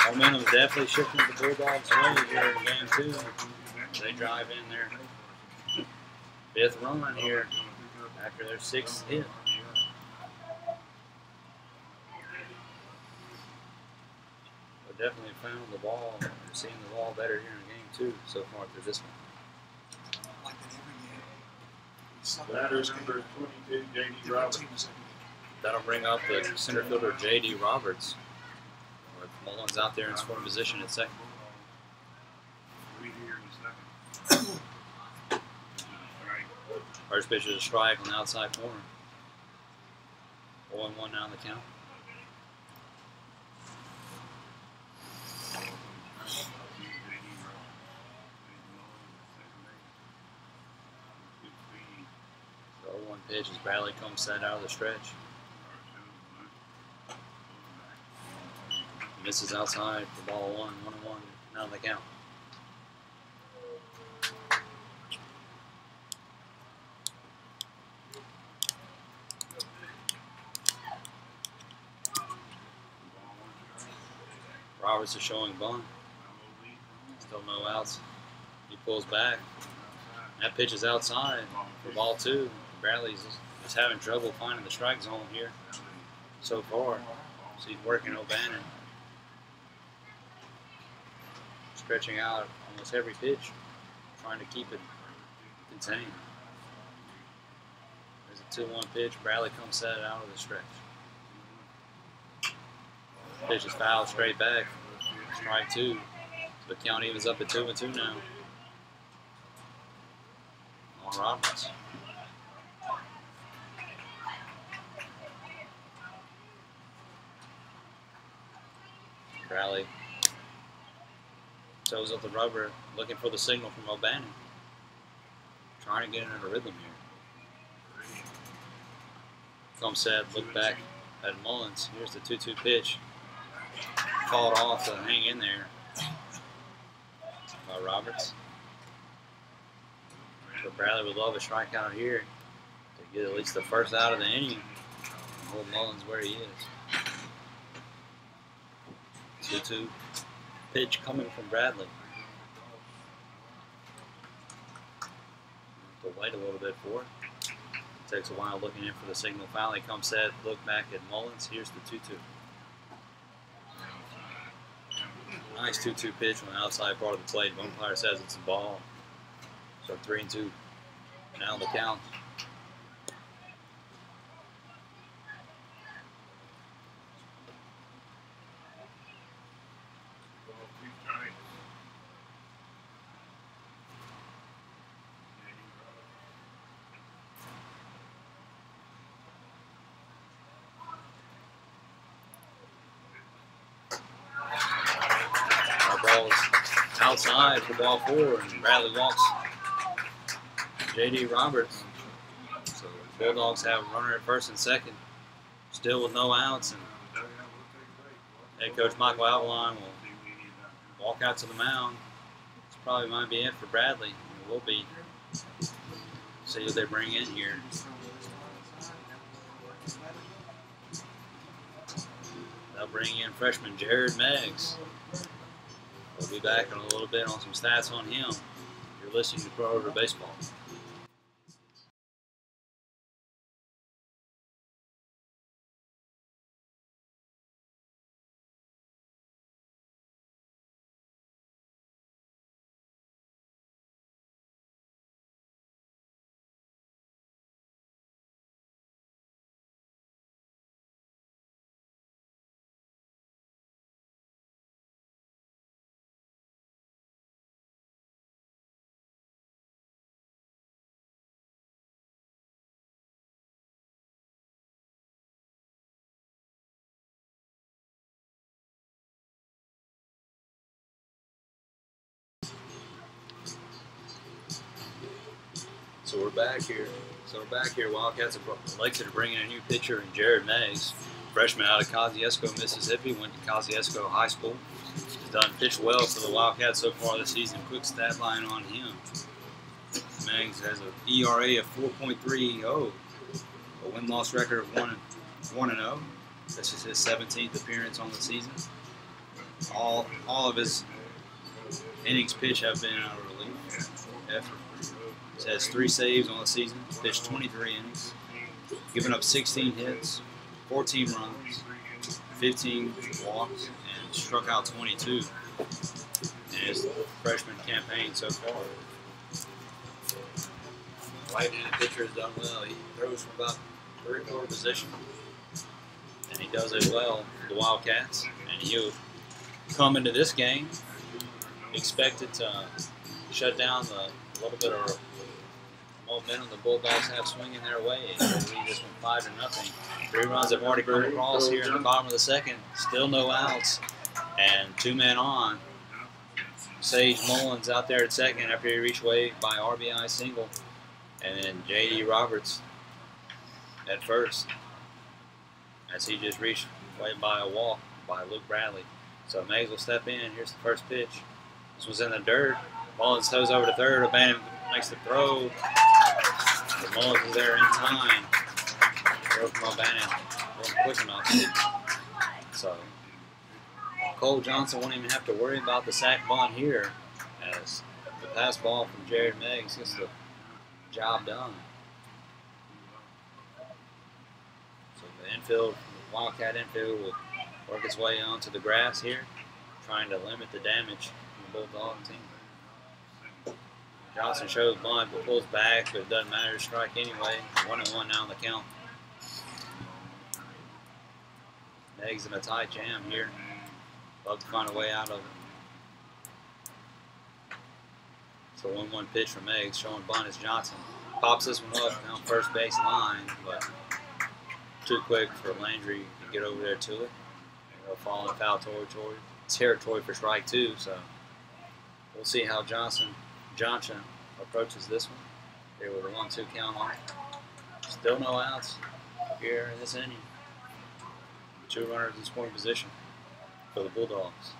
Momentum is definitely shifting the Bulldogs' way here in game 2. They drive in their 5th run here after their 6th hit. They definitely found the ball. They're seeing the ball better here in game 2 so far through this one. Batter number 22, J.D. Roberts. That'll bring up the center fielder J.D. Roberts. With Mullins out there in scoring position at second. First pitch is a strike on the outside corner. 0-1 now in the count. Pitch as Bradley comes set out of the stretch. Misses outside for ball 1, 1-1 now in the count. Roberts is showing bunt. Still no outs. He pulls back. That pitch is outside for ball 2. Bradley's just having trouble finding the strike zone here so far. So he's working O'Bannon. Stretching out almost every pitch, trying to keep it contained. There's a 2-1 pitch. Bradley comes set out of the stretch. Pitch is fouled straight back. Strike 2. The count evens up at 2-2 now. On Roberts. Bradley shows up the rubber, looking for the signal from O'Bannon. Trying to get into a rhythm here. Come set, look back at Mullins. Here's the 2-2 pitch. Called off to hang in there by Roberts. But Bradley would love a strikeout here to get at least the first out of the inning and hold Mullins where he is. 2-2 pitch coming from Bradley. Have to wait a little bit for it. Takes a while looking in for the signal. Finally comes set, look back at Mullins. Here's the 2-2. Nice 2-2 pitch on the outside part of the plate. Umpire says it's a ball. So 3-2. Now the count. Ball's outside for ball 4, and Bradley walks J.D. Roberts. So the Bulldogs have a runner at first and second, still with no outs, and head coach Michael Avalon will walk out to the mound. This probably might be it for Bradley. It will be. See what they bring in here. They'll bring in freshman Jared Meggs. We'll be back in a little bit on some stats on him. You're listening to Pro Over Baseball. So we're back here. Wildcats have elected to bring in a new pitcher in Jared Meggs, freshman out of Kosciuszko, Mississippi. Went to Kosciuszko High School. He's pitched well for the Wildcats so far this season. Quick stat line on him. Meggs has an ERA of 4.30, a win-loss record of 1-0. This is his 17th appearance on the season. All of his innings pitched have been out of relief effort. He has 3 saves on the season, pitched 23 innings, given up 16 hits, 14 runs, 15 walks, and struck out 22 in his freshman campaign so far. Right-handed pitcher has done well. He throws from about 3/4 position, and he does it well for the Wildcats. And he'll come into this game expected to shut down the little bit of momentum the Bulldogs have swinging their way. They lead this one 5-0. 3 runs have already come across here in the bottom of the second. Still no outs, and 2 men on. Sage Mullins out there at second after he reached way by RBI single, and then J.D. Roberts at first as he just reached way by a walk by Luke Bradley. So Meggs will step in. Here's the first pitch. This was in the dirt. Mullins toes over to third. O'Bannon makes the throw. The Mullins is there in time. Throw from O'Bannon wasn't quick enough. So Cole Johnson won't even have to worry about the sack bunt here. as the pass ball from Jared Meggs gets the job done. So the infield, Wildcat infield, will work its way onto the grass here, trying to limit the damage from the Bulldog team. Johnson shows bunt, but pulls back, but it doesn't matter. Strike anyway. 1-1 now in the count. Meggs in a tight jam here. Love to find a way out of it. So 1-1 pitch from Meggs, showing bunt is Johnson. Pops this one up down first base line, but too quick for Landry to get over there to it. It'll fall in foul territory for strike 2, so we'll see how Johnson approaches this one. Here with a 1-2 count on it. Still no outs here in this inning. 2 runners in scoring position for the Bulldogs.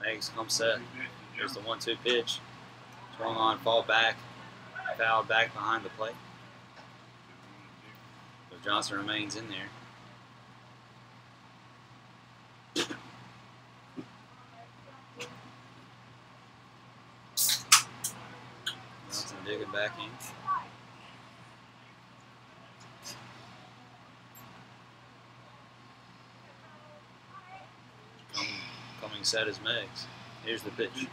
Meggs comes set. Here's the 1-2 pitch. Swung on, fall back, fouled back behind the plate. So Johnson remains in there. Johnson digging back in. Coming set is Meggs. Here's the pitch.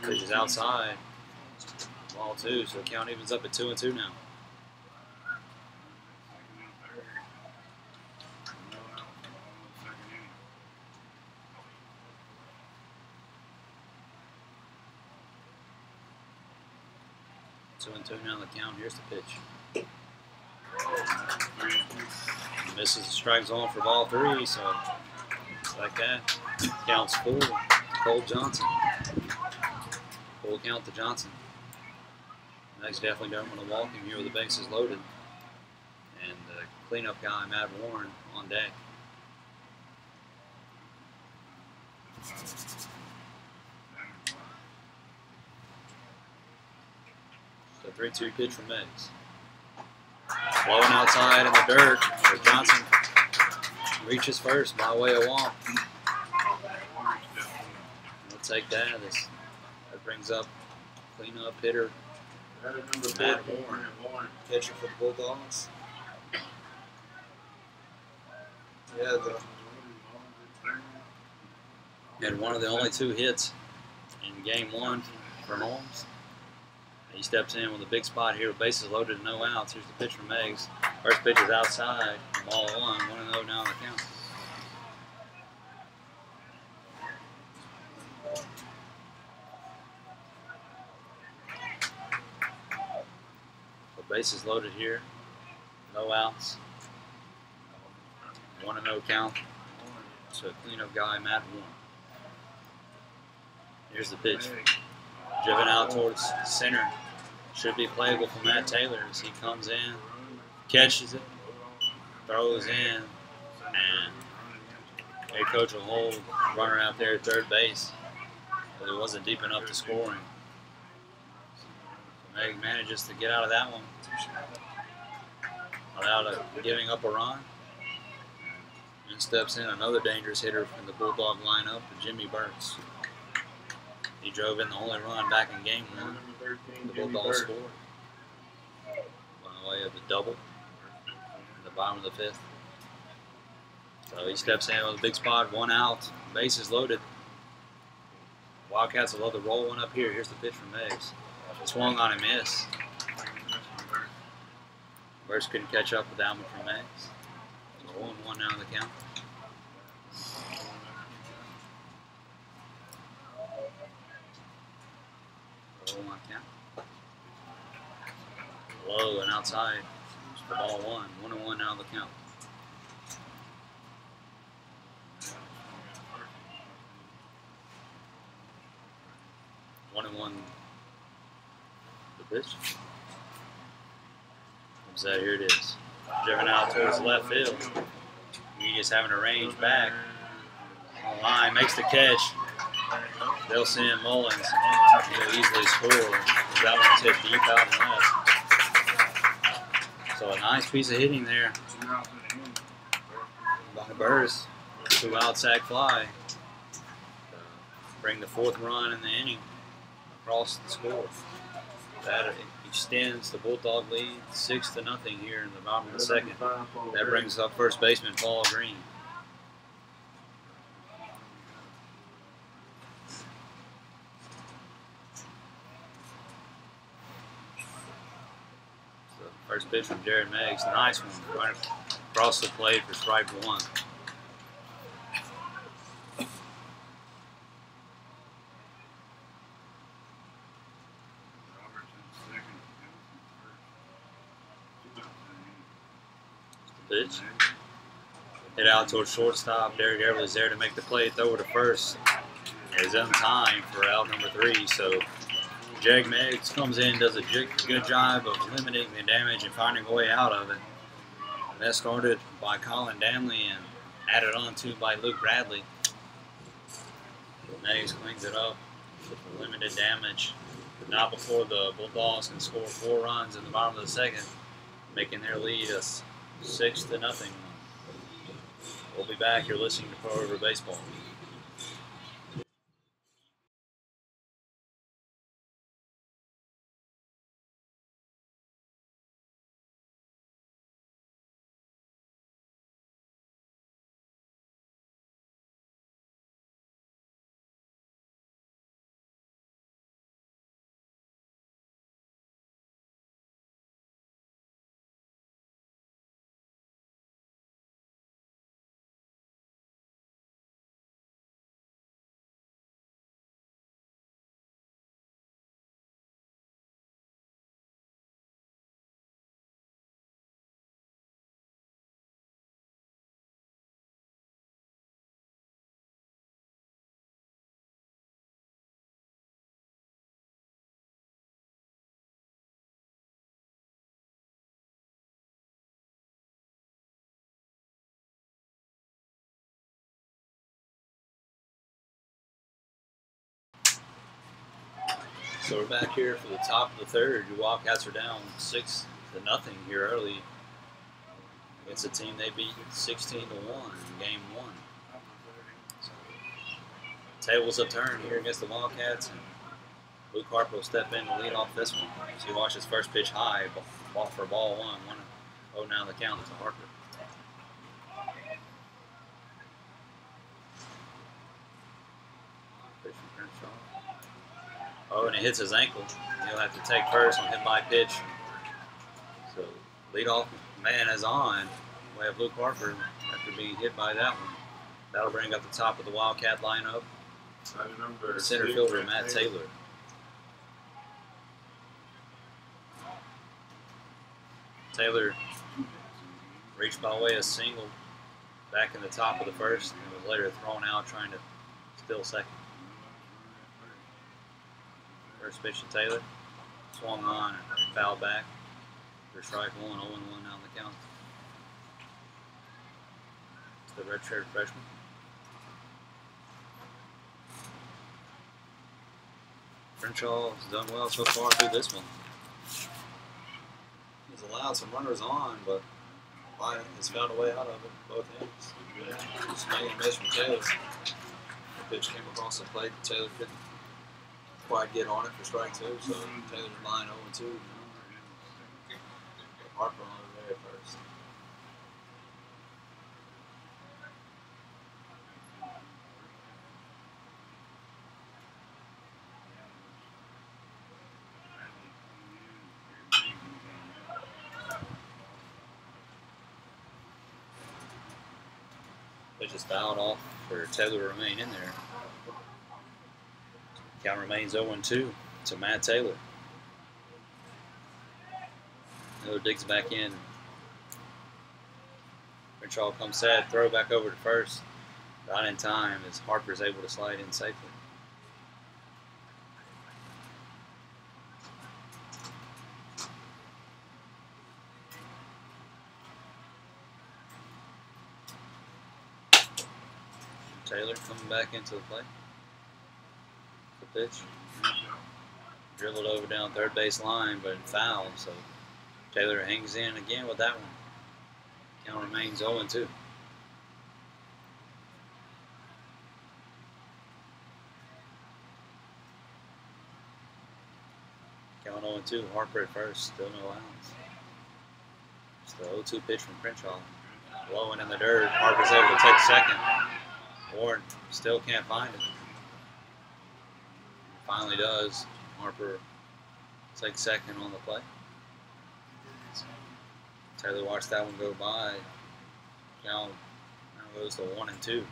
Pitch is outside. Ball 2, so the count evens up at 2-2 now. Two and two now on the count. Here's the pitch. Misses the strike zone for ball 3, so just like that. Counts full. Cole Johnson. Full count to Johnson. Meggs definitely don't want to walk him here with the bases loaded. And the cleanup guy, Matt Warren, on deck. So 3-2 pitch from Meggs. Blowing outside in the dirt, but Johnson reaches first by way of walk. We'll take that. That brings up cleanup hitter Matt Warren, pitcher for the Bulldogs. Yeah, he had one of the only 2 hits in game 1 for Holmes. He steps in with a big spot here with bases loaded and no outs. Here's the pitch from Meggs. First pitch is outside. Ball 1, 1-0 now on the count. So bases loaded here. No outs. 1-0 count. So cleanup guy, Matt Warren. Here's the pitch. Driven out towards center. Should be playable for Matt Taylor as he comes in, catches it, throws in, and head coach will hold runner out there at third base. But it wasn't deep enough to score him. So Meggs manages to get out of that one without giving up a run. And steps in another dangerous hitter from the Bulldog lineup, Jimmy Burks. He drove in the only run back in game 1. The Bulldogs scored by way of a double in the bottom of the 5th. So he steps in with a big spot, 1 out, bases loaded. Wildcats will love to roll one up here. Here's the pitch from Meggs. Swung on a miss. Burst couldn't catch up with that one from Meggs. So 0-1 now in the count. Low and outside for ball 1. 1-1 now the count. One and 1 the pitch. Comes that, here it is. Driven out towards left field. He just having to range back. On line, makes the catch. They'll send Mullins. He'll easily score. That one's hit deep out and left. So a nice piece of hitting there by Burris. 2 out sac fly. bring the 4th run in the inning across the score. That extends the Bulldog lead 6-0 here in the bottom of the 2nd. That brings up first baseman Paul Green. So first pitch from Jared Meggs, nice one, right across the plate for strike 1. Pitch. Hit out towards shortstop. Derek Everly's there to make the play. Throw it to first. Is in time for out number 3. So Jag Meggs comes in, does a good job of limiting the damage and finding a way out of it. And that started by Colin Danley and added on to by Luke Bradley. Meggs cleans it up with limited damage. But not before the Bulldogs can score 4 runs in the bottom of the 2nd, making their lead a 6-0. We'll be back. You're listening to Pro River Baseball. So we're back here for the top of the 3rd. Your Wildcats are down 6-0 here early against a team they beat 16-1 in game 1. So, tables have turned here against the Wildcats, and Luke Harper will step in to lead off this one. So he watches first pitch high, ball for ball 1. 1-0 now the count to Harper. Pitch from Crenshaw. Oh, and it hits his ankle. He'll have to take first on hit by pitch. So leadoff man is on. We have Luke Harper after being hit by that one. That'll bring up the top of the Wildcat lineup. The center fielder Matt Taylor. Taylor reached by way of single back in the top of the 1st and was later thrown out trying to steal 2nd. First pitch to Taylor, swung on and fouled back for strike 1, 0-1 on the count. It's the redshirt freshman. Crenshaw has done well so far through this one. He's allowed some runners on, but has found a way out of it, both ends. Swing and miss from Taylor. The pitch came across the plate. Taylor couldn't quite get on it for strike 2, so Taylor's line 0-2. Harper on over there at first. They just fouled off for Taylor to remain in there. Count remains 0-2 to Matt Taylor. Taylor digs back in. Crenshaw comes set, throw back over to first. Not in time as Harper's able to slide in safely. Taylor coming back into the play. The pitch. Dribbled over down third base line, but fouled, so Taylor hangs in again with that one. Count remains 0-2. Count 0-2. Harper at first. Still no outs. It's the 0-2 pitch from Crenshaw. Blowing in the dirt. Harper's able to take second. Warren still can't find it. Finally does. Harper takes second on the play. Taylor watched that one go by. Now goes to 1-2.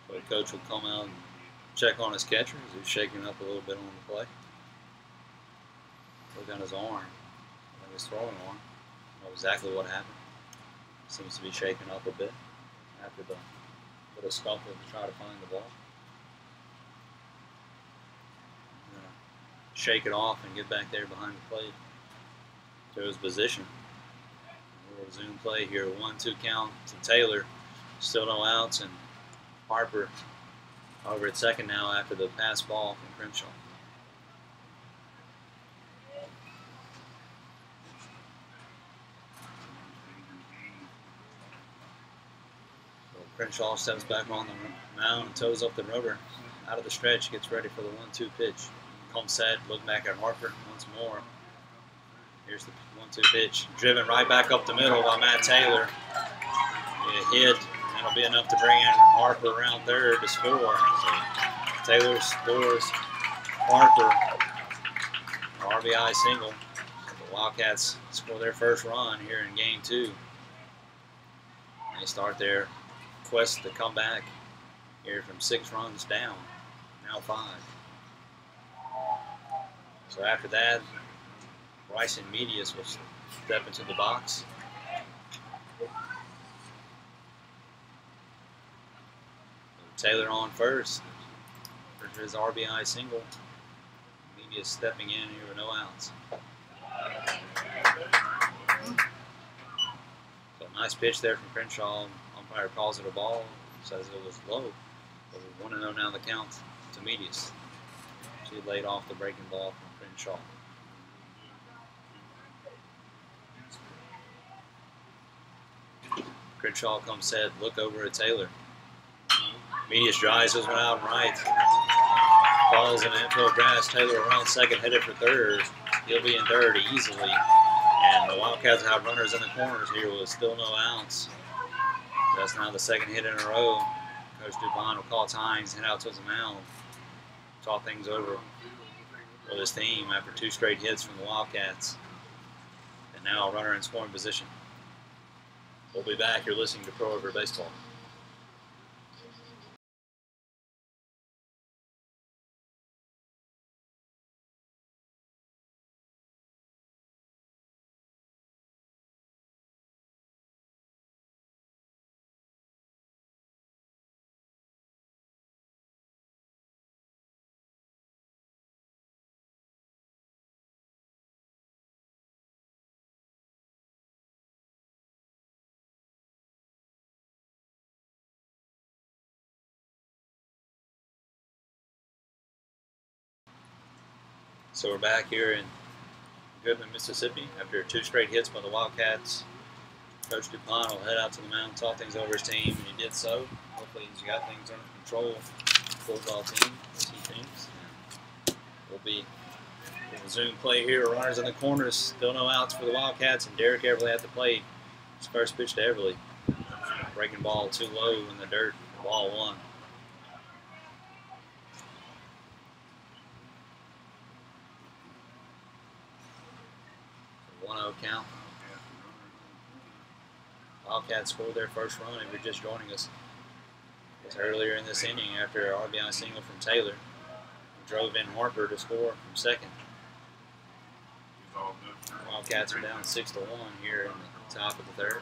So the coach will come out and check on his catcher as he's shaking up a little bit on the play. Look on his arm, like his throwing arm. I don't know exactly what happened. Seems to be shaking up a bit after the little scuffle to try to find the ball. Shake it off and get back there behind the plate to his position. We'll resume play here. 1-2 count to Taylor. Still no outs, and Harper over at second now after the pass ball from Crenshaw. So Crenshaw steps back on the mound and toes up the rubber. Out of the stretch, gets ready for the 1-2 pitch. Comes set, look back at Harper once more. Here's the 1-2 pitch. Driven right back up the middle by Matt Taylor. A hit. That'll be enough to bring in Harper around third to score. So Taylor scores Harper, RBI single. So the Wildcats score their first run here in game 2. They start their quest to come back here from 6 runs down, now 5. So after that, Bryson Medius will step into the box. Taylor on first for his RBI single. Medius stepping in here with no outs. So nice pitch there from Crenshaw. Umpire calls it a ball, says it was low. But we're 1-0 now the count to Medius. She laid off the breaking ball from Crenshaw. Crenshaw comes set, look over at Taylor. Medius drives this one out and right. Falls in the infield grass. Taylor around second, headed for third. He'll be in third easily. And the Wildcats have runners in the corners here with still no outs. That's now the second hit in a row. Coach Dupont will call times, head out to the mound. Talk things over with his team after 2 straight hits from the Wildcats. And now a runner in scoring position. We'll be back. You're listening to Pro River Baseball. So we're back here in Goodman, Mississippi after 2 straight hits by the Wildcats. Coach Dupont will head out to the mound, talk things over his team, and he did so. Hopefully he's got things under control. Football team, as he thinks. We'll resume play here. Runners in the corners, still no outs for the Wildcats, and Derek Everly at the plate. His first pitch to Everly. Breaking ball too low in the dirt. Ball 1. 1-0 count. Wildcats scored their first run if you're just joining us. It was earlier in this inning after an RBI single from Taylor. Drove in Harper to score from second. Wildcats are down 6-1 here in the top of the third.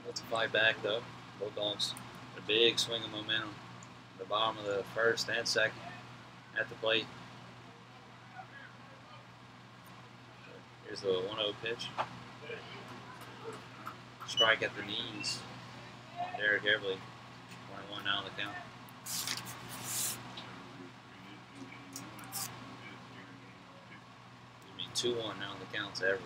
Let's fight back though. Bulldogs, a big swing of momentum at the bottom of the first and second at the plate. Here's the 1-0 pitch. Strike at the knees. Derek Everly, 21 now on the count. 2-1 now the count's Everly.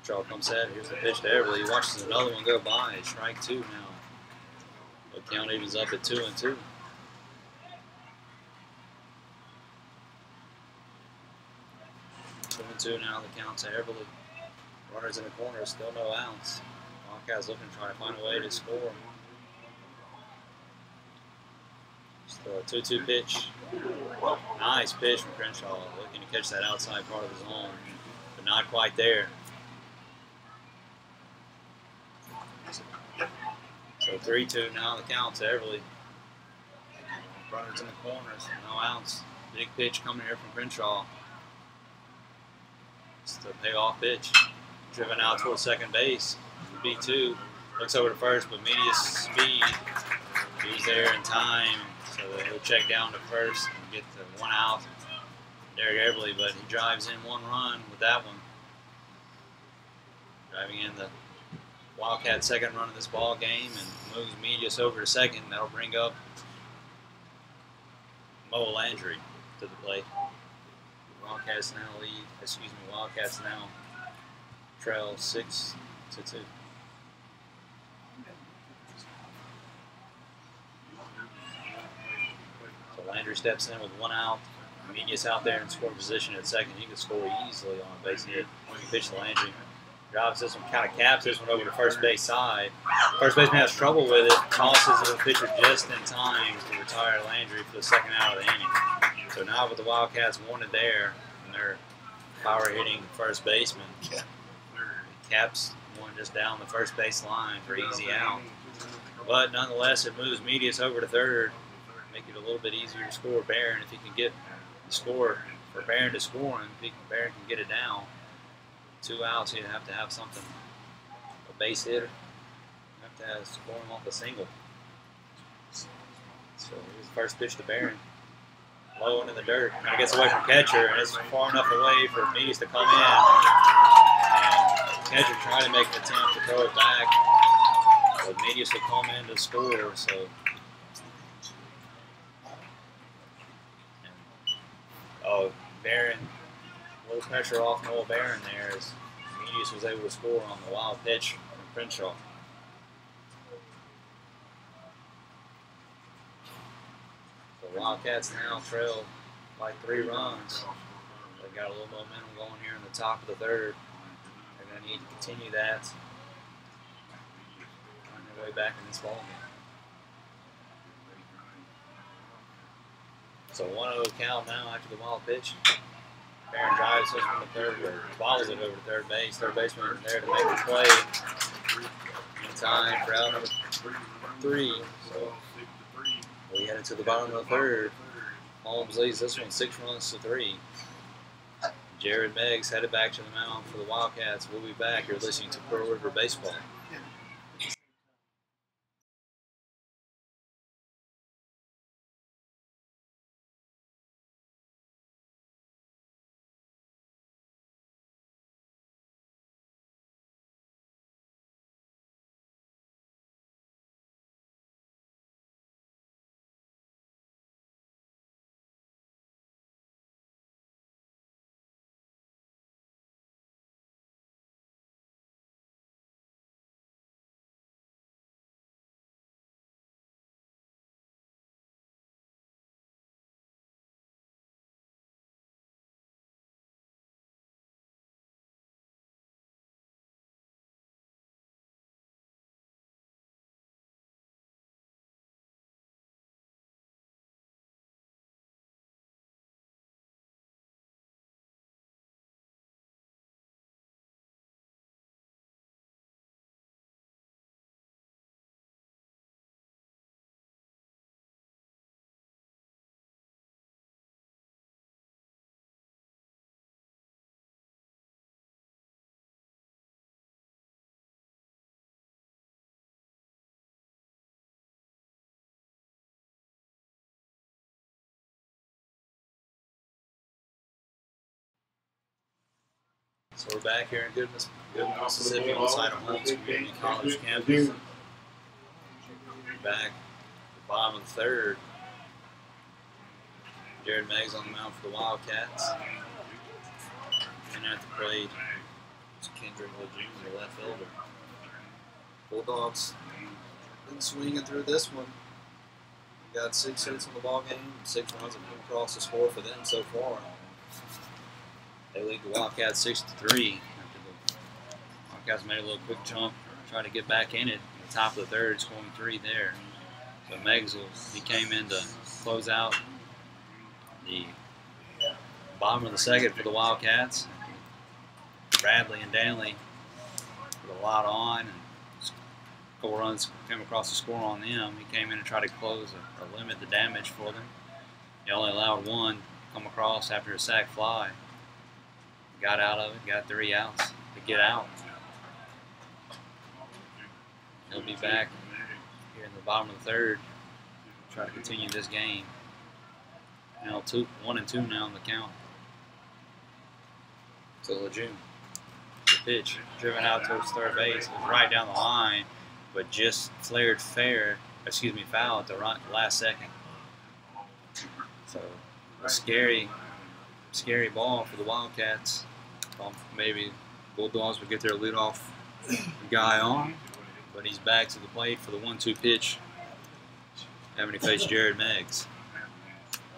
Draw comes set. Here's the pitch to Everly. He watches another one go by. Strike 2 now. The count evens up at 2-2. Two now the count to Everly. Runners in the corner, still no outs. Wildcats looking to try to find a way to score. Still a 2-2 pitch. Nice pitch from Crenshaw, looking to catch that outside part of the zone, but not quite there. So 3-2 now the count to Everly. Runners in the corners, no outs. Big pitch coming here from Crenshaw. It's the payoff pitch. Driven out towards second base. B2 looks over to first, but media speed. He's there in time, so he'll check down to first and get the 1 out. Derek Everly, but he drives in 1 run with that one. Driving in the Wildcat second run of this ball game and moves Medius over to second. That'll bring up Mo Landry to the plate. Wildcats now trail 6-2. So Landry steps in with 1 out. Medius out there in scoring position at second. He could score easily on a base hit. Pitch to Landry. Drives this one, kind of caps this one over to first base side. First baseman has trouble with it. Tosses the pitcher just in time to retire Landry for the second out of the inning. So now with the Wildcats wanted there, and they're power hitting first baseman, caps one just down the first base line for easy out. But nonetheless, it moves Medius over to third, make it a little bit easier to score Barron if he can get the score for Barron to score him. If Barron can get it down. 2 outs, you have to have something. A base hitter, you have to have score him off a single. So here's the first pitch to Barron. Low into the dirt, kind of gets away from catcher, and it's far enough away for Medius to come in. And catcher trying to make an attempt to throw it back, but Medius will come in to score. So, Barron, a little pressure off Noah Barron there as Medius was able to score on the wild pitch from Crenshaw. The Wildcats now trail by 3 runs. They've got a little momentum going here in the top of the third. They're going to need to continue that. Find their way back in this ball game. So 1-0 count now after the wild pitch. Barron drives this from the third, or follows it over to third base. Third baseman there to make the play. In time for out number 3. So we headed to the bottom of the third. Holmes leads this one 6-3. Jared Meggs headed back to the mound for the Wildcats. We'll be back. You're listening to Pearl River Baseball. So we're back here in Goodman, Mississippi, on the side of Holmes Community College campus. back, the bottom of the third. Jared Meggs on the mound for the Wildcats. And at the plate, it's Kendrick Jr., left fielder. Bulldogs been swinging through this one. We got 6 hits in the ball game, and 6 runs have come across the score for them so far. They lead the Wildcats 6-3. Wildcats made a little quick jump, trying to get back in it. At the top of the third, scoring 3 there. So Meggs, he came in to close out the bottom of the second for the Wildcats. Bradley and Danley put a lot on, and a couple runs came across the score on them. He came in to try to close or limit the damage for them. He only allowed 1 come across after a sac fly. Got out of it, got 3 outs to get out. He'll be back here in the bottom of the third, try to continue this game. Now 1-2 now on the count. To Lejeune. The pitch driven out towards third base. It was right down the line, but just flared foul at the last second. So a scary ball for the Wildcats. Maybe Bulldogs would get their leadoff guy on, but he's back to the plate for the 1-2 pitch, having to face Jared Meggs.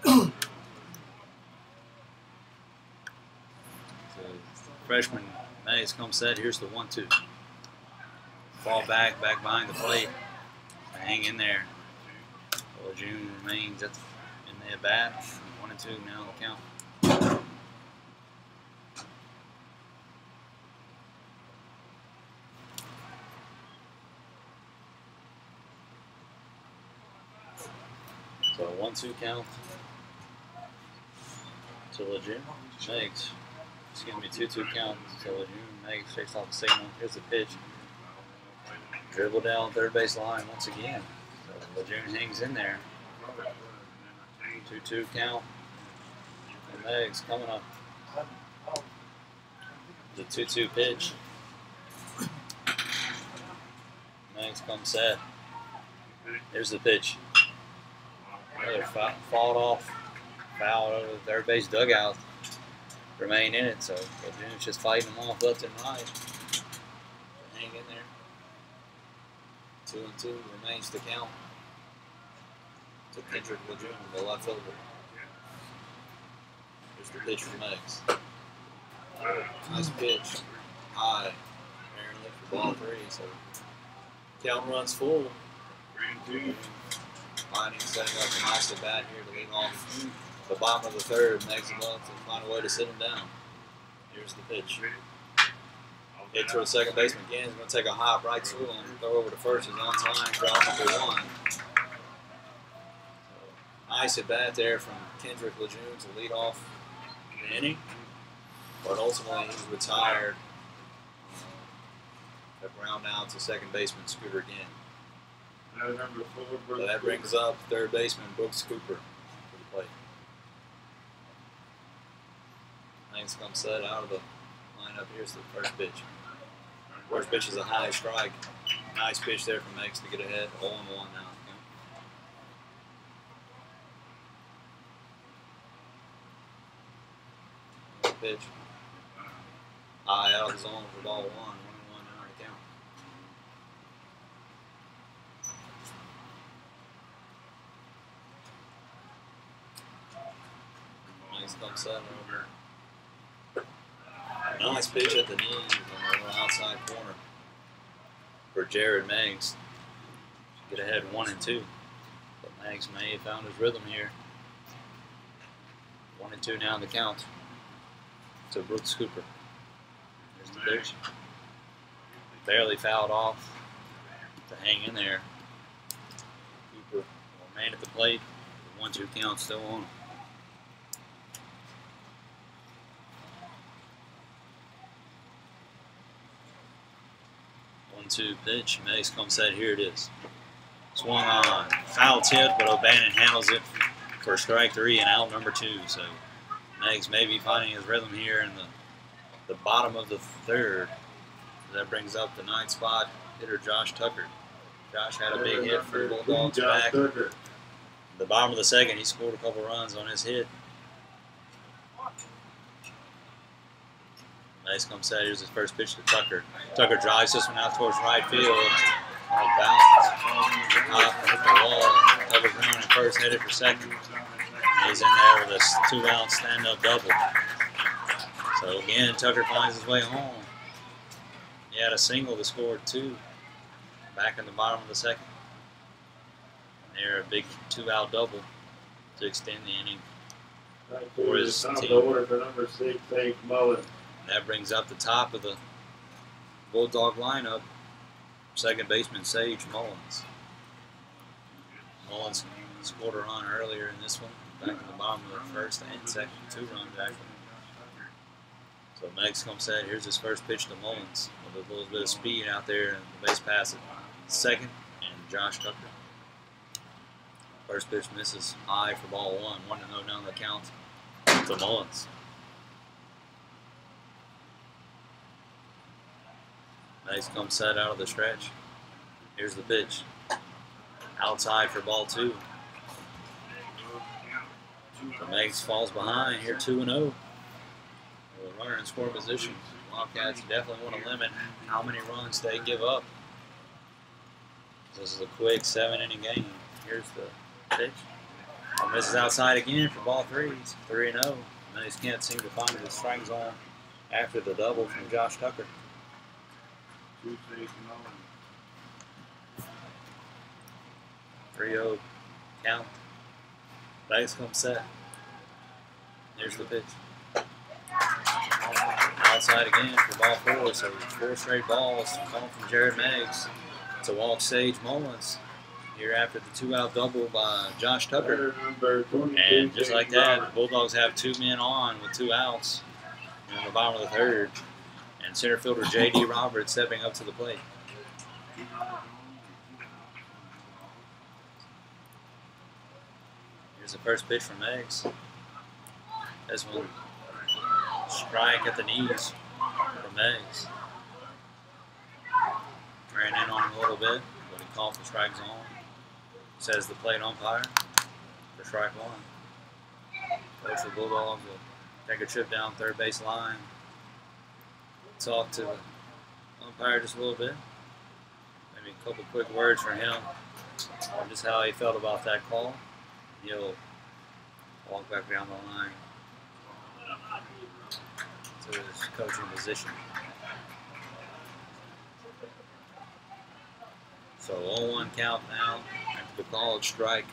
So, freshman Meggs comes set. Here's the 1-2. Fall back behind the plate. Hang in there. Lejeune remains in the at bat. 1-2 now on the count. So 1-2 count to Lejeune. Meggs. Excuse me, 2-2 count to Lejeune. Meggs shakes off the signal. Here's the pitch. Dribble down third base line once again. So Lejeune hangs in there. 2-2 count. And Meggs coming up. The 2-2 pitch. Meggs comes set. Here's the pitch. Another foul over the third base dugout. Remain in it, so Lejeune's just fighting them off left and right. Hang in there. 2-2 remains to count. To Kendrick Lejeune, the left fielder. Here's the pitch for Meggs. Nice pitch. High, apparently, for ball 3. So count runs full. 3-2. Finding setting up a nice at bat here to lead off the bottom of the third. Meggs him up to find a way to sit him down. Here's the pitch. Hit to the second baseman again. He's going to take a hop right to him. Throw over to first. He's on time for out number 1. So, nice at bat there from Kendrick Lejeune to lead off the inning. But ultimately he's retired. Ground out to second baseman Scooter again. So that brings up third baseman Brooks Cooper for the plate. Meggs comes set out of the lineup. Here's the first pitch. First pitch is a high strike. Nice pitch there from Meggs to get ahead. 0-1 now. Pitch. High out of the zone for ball 1. 1-1 now to count. Meggs comes set over. Nice pitch at the knees on the outside corner for Jared Meggs. Get ahead 1-2. But Meggs may have found his rhythm here. 1-2 now in the count to Brooks Cooper. Here's the pitch. Barely fouled off to hang in there. Cooper will remain at the plate. The 1-2 count still on. 1-2 pitch. Meggs comes set. Here it is. Swung on. Foul tip, but O'Bannon handles it for strike 3 and out number 2. So Meggs may be finding his rhythm here in the bottom of the third. That brings up the 9th spot hitter Josh Tucker Josh had a big hit for the Bulldogs back. Tucker. The bottom of the second, he scored a couple runs on his hit. Nice comes set. Here's his first pitch to Tucker. Tucker drives this one out towards right field. On a bounce. Hit the wall. Tucker's running at first, headed for second. And he's in there with a 2-out stand-up double. So again, Tucker finds his way home. He had a single to score 2 back in the bottom of the second. And they're a big 2-out double to extend the inning for his team. Order for number 6, Sage Mullen. That brings up the top of the Bulldog lineup, second baseman Sage Mullins. Mullins scored a run earlier in this one, back in the bottom of the first and second, 2 runs actually. So Meggs comes set. Here's his first pitch to Mullins with a little bit of speed out there and the base pass at second, and Josh Tucker. First pitch misses high for ball 1. 1-0 down the count to Mullins. Nice comes set out of the stretch. Here's the pitch. Outside for ball 2. The Meggs falls behind here 2-0. With a runner in score position. Wildcats definitely want to limit how many runs they give up. This is a quick 7-inning game. Here's the pitch. Misses outside again for ball 3. It's 3-0. Meggs can't seem to find the strike zone after the double from Josh Tucker. 3-0 count. Nice comes set. There's the pitch. Outside again for ball 4. So 4 straight balls come from Jared Meggs to walk Sage Mullins here after the 2-out double by Josh Tucker. And just like that, the Bulldogs have 2 men on with 2 outs in the bottom of the third. And center fielder J.D. Roberts stepping up to the plate. Here's the first pitch from Meggs. This one, strike at the knees from Meggs. Ran in on him a little bit, but he called for strike zone. Says the plate umpire for strike 1. Coach the Bulldogs will take a trip down third base line. Talk to the umpire just a little bit. Maybe a couple quick words for him on just how he felt about that call. He'll walk back down the line to his coaching position. So 0-1 count now after the called strike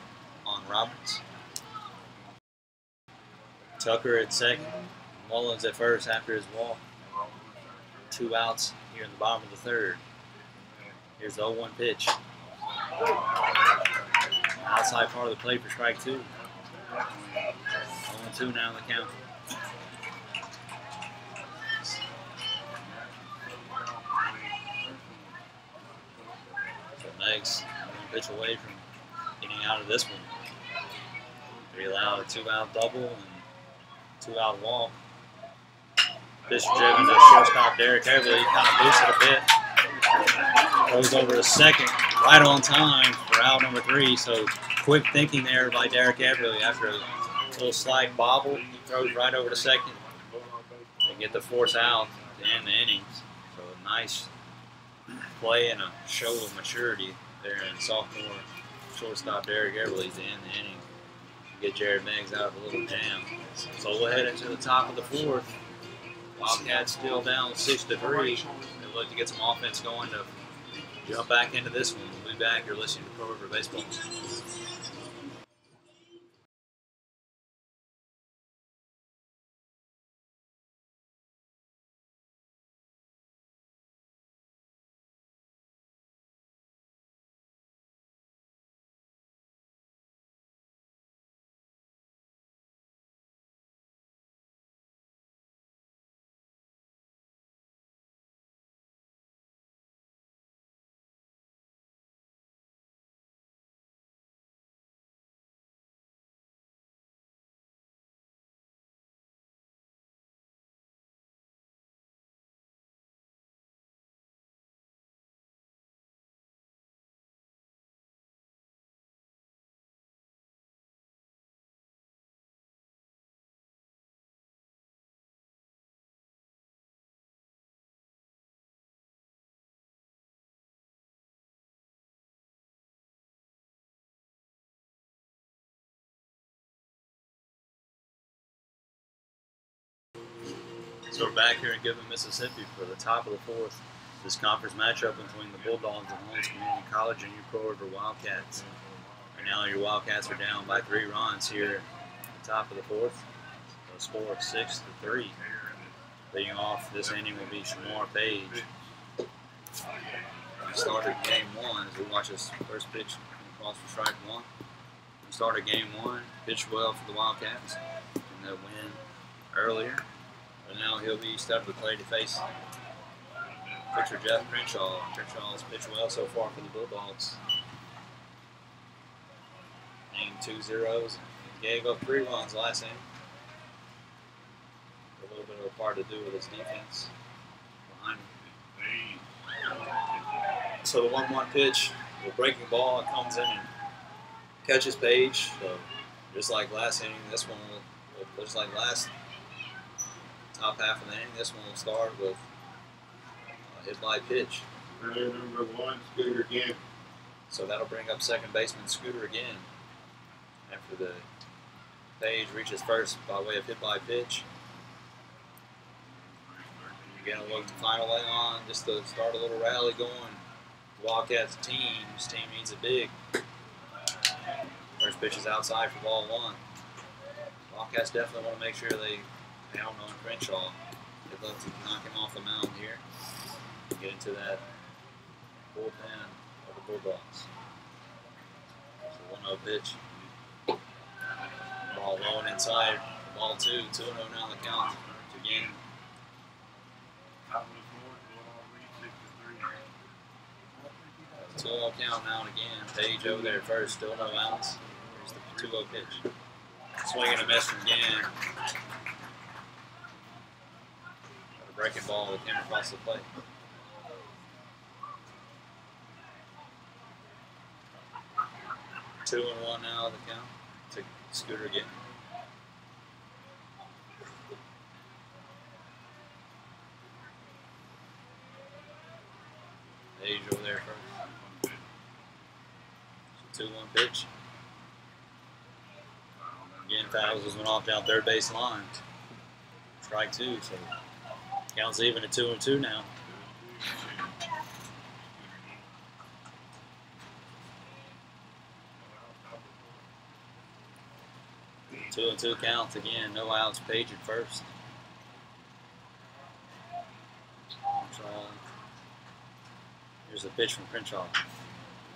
on Roberts. Tucker at second. Mullins at first after his walk. 2 outs here in the bottom of the third. Here's the 0-1 pitch. Outside part of the plate for strike 2. 0-2 now in the count. So Meggs 1 pitch away from getting out of this one. He allowed a 2-out double and 2-out walk. Pitch driven to shortstop Derek Everly. He kind of boosted a bit. Goes over to second, right on time for out number 3. So quick thinking there by Derek Everly after a little slight bobble. He throws right over to second to get the force out to end the innings. So a nice play and a show of maturity there in sophomore shortstop Derek Everly to end the inning. Get Jared Meggs out of a little jam. So we'll head into the top of the 4th. Wildcats still down 6-3. They look to get some offense going to jump back into this one. We'll be back. You're listening to Pro River Baseball. So we're back here in Goodman, Mississippi for the top of the fourth. This conference matchup between the Bulldogs and Holmes Community College and your Pearl River Wildcats. Right now your Wildcats are down by 3 runs here at the top of the fourth. The score 6-3. Leading off this inning will be Shamar Page. We started game one as we watch this first pitch across for strike one. We started game one, pitched well for the Wildcats in that win earlier. But now he'll be stepping to the plate to face pitcher Jeff Crenshaw. Crenshaw's pitched well so far for the Bulldogs. Named 2 zeros. He gave up 3 runs last inning. A little bit of a part to do with his defense behind him. So the 1-1 pitch, the breaking ball, it comes in and catches Page. So just like last inning, this one will, just like last top half of the inning, this one will start with a hit by pitch. Number 1, Scooter again. So that'll bring up second baseman Scooter again after the Page reaches first by way of hit by pitch. Again, a look to final lay on just to start a little rally going. Wildcats team. This team needs a big. First pitch is outside for ball 1. Wildcats definitely want to make sure they pound on Crenshaw. They'd love to knock him off the mound here. Get into that bullpen of the Bulldogs. So 1-0 pitch. Ball low and inside. Ball 2. 2-0 now the count. Again. Top of the 4th, 2-0 count now and again. Page over there first, still no outs. Here's the 2-0 pitch. Swing and a miss from again. Got a breaking ball that came across the plate. 2-1 now the count. To Scooter again. Page over there first. So 2-1 pitch. Again, fouls this one off down third base line. Strike 2, so counts even at 2-2 now. 2-2 counts again. No outs. Page at first. Here's a pitch from Crenshaw.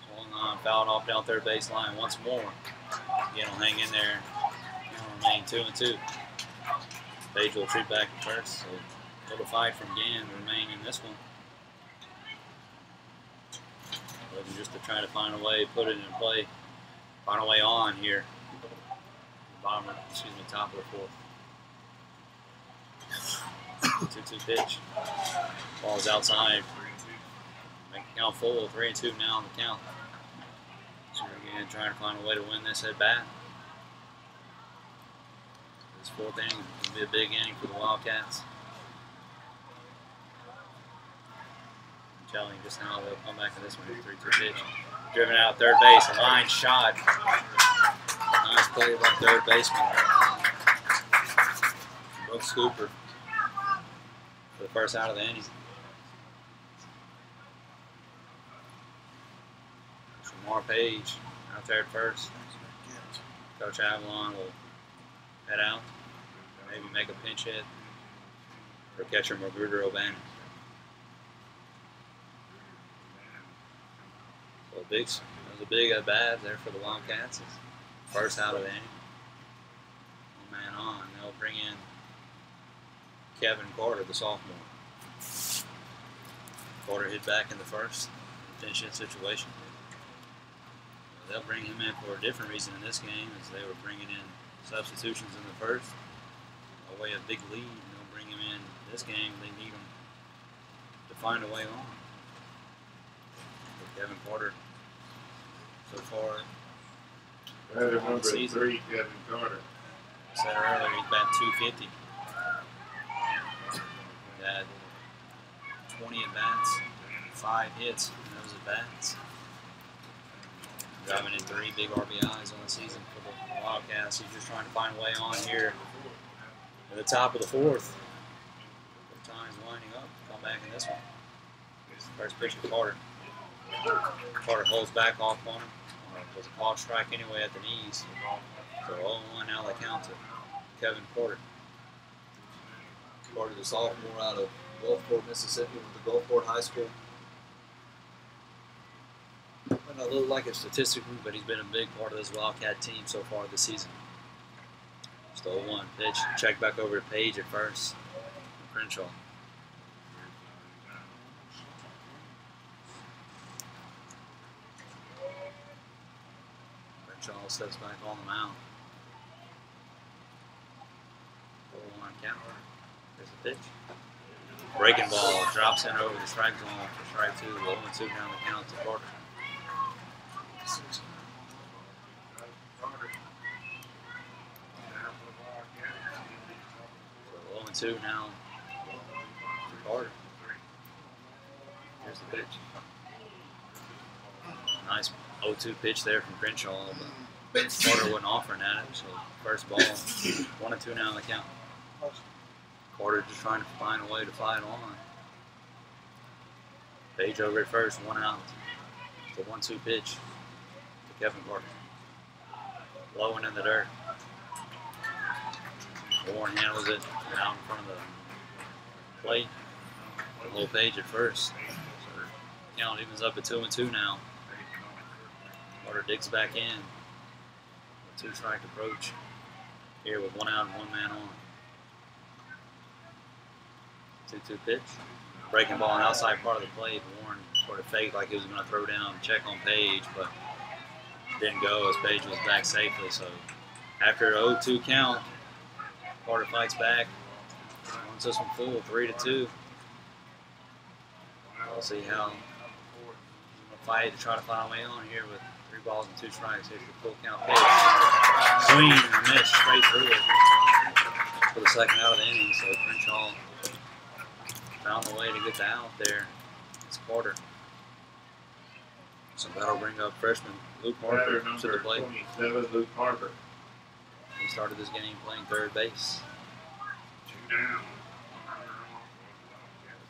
Swung on, fouled off down third base line once more. Again, will hang in there. He'll remain 2-2. Page will treat back at first. So a little fight from Gann to remain in this one. Looking just to try to find a way, put it in play, find a way on here. Bottom, top of the 4th. 2-2 pitch. Ball's outside. Make the count full. 3-2 now on the count. So again, trying to find a way to win this at bat. This 4th inning will be a big inning for the Wildcats. I'm telling you just how they'll come back to this one. 3-2 pitch. Driven out third base. A line shot. Nice play by third baseman. Brooks Cooper for the first out of the inning. Shamar Page out there at first. Coach Avalon will head out. Maybe make a pinch hit for catcher Magruder O'Bannon. So that was a big at bat there for the Wildcats. First out of the inning. 1 man on. They'll bring in Kevin Carter, the sophomore. Carter hit back in the first. Pinch hit situation. They'll bring him in for a different reason in this game, as they were bringing in substitutions in the first. A way of big lead. And they'll bring him in this game. They need him to find a way on. For Kevin Carter, so far. number 3, Kevin Carter. I said earlier, he's batting 250. He had 20 at-bats, 5 hits in those at-bats. Driving in 3 big RBIs on the season for the Wildcats. He's just trying to find a way on here at the top of the 4th. back in this one. First pitch to Carter. Carter holds back off on him. It was a called strike anyway at the knees. So 0-1 now they count to Kevin Carter. Carter, the sophomore out of Gulfport, Mississippi, with the Gulfport High School. Might not look like it statistically, but he's been a big part of this Wildcat team so far this season. Just 0-1 pitch. Check back over to Page at first. Crenshaw. Crenshaw steps back on the mound. 0-1 count. There's the pitch. Breaking ball, drops in over the strike zone for strike 2. 0-2 down the count to Carter. 0-2 now to Carter. Here's the pitch. Nice 0-2 pitch there from Crenshaw, but Carter wasn't offering at it, so first ball, 1-2 now in the count. Carter just trying to find a way to fight on. Page over at first, 1 out. It's a 1-2 pitch to Kevin Carter. Low and in the dirt. Warren handles it out in front of the plate. Low Page at first. So count evens up at 2-2 now. Carter digs back in. 2-strike approach here with 1 out and 1 man on. 2-2 pitch. Breaking ball on the outside part of the plate. Warren sort of faked like he was going to throw down, check on Page, but didn't go as Page was back safely. So after an 0-2 count, Carter fights back. Runs this one full, 3-2. We'll see how he's going to fight to try to find a way on here with 3 balls and 2 strikes. Here's the full count pitch. Swing and miss straight through it for the second out of the inning. So Crenshaw found a way to get the out there. It's Carter. So that'll bring up freshman Luke Harper to the plate. 27, Luke Harper. He started this game playing third base. 2 down.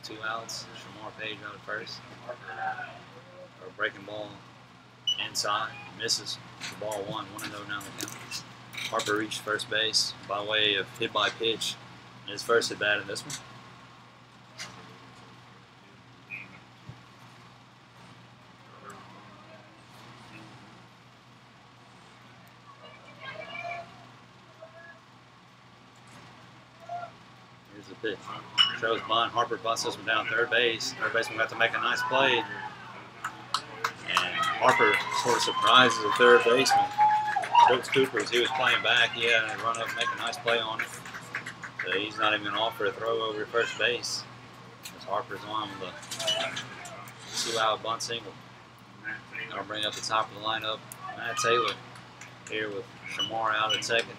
2 outs. Shamar Page out at first. A breaking ball inside. Misses. The ball 1-0 now the count. Harper reached first base by way of hit by pitch in his first at bat in this one. Here's the pitch. Shows bunt. Harper busts this one down third base. Third baseman got to make a nice play. And Harper sort of surprises the third baseman. Brooks Cooper, as he was playing back, he had to run up and make a nice play on it. So he's not even going to offer a throw over at first base. As Harper's on with a 2-out bunt single. Going to bring up the top of the lineup, Matt Taylor here with Shamar out at second.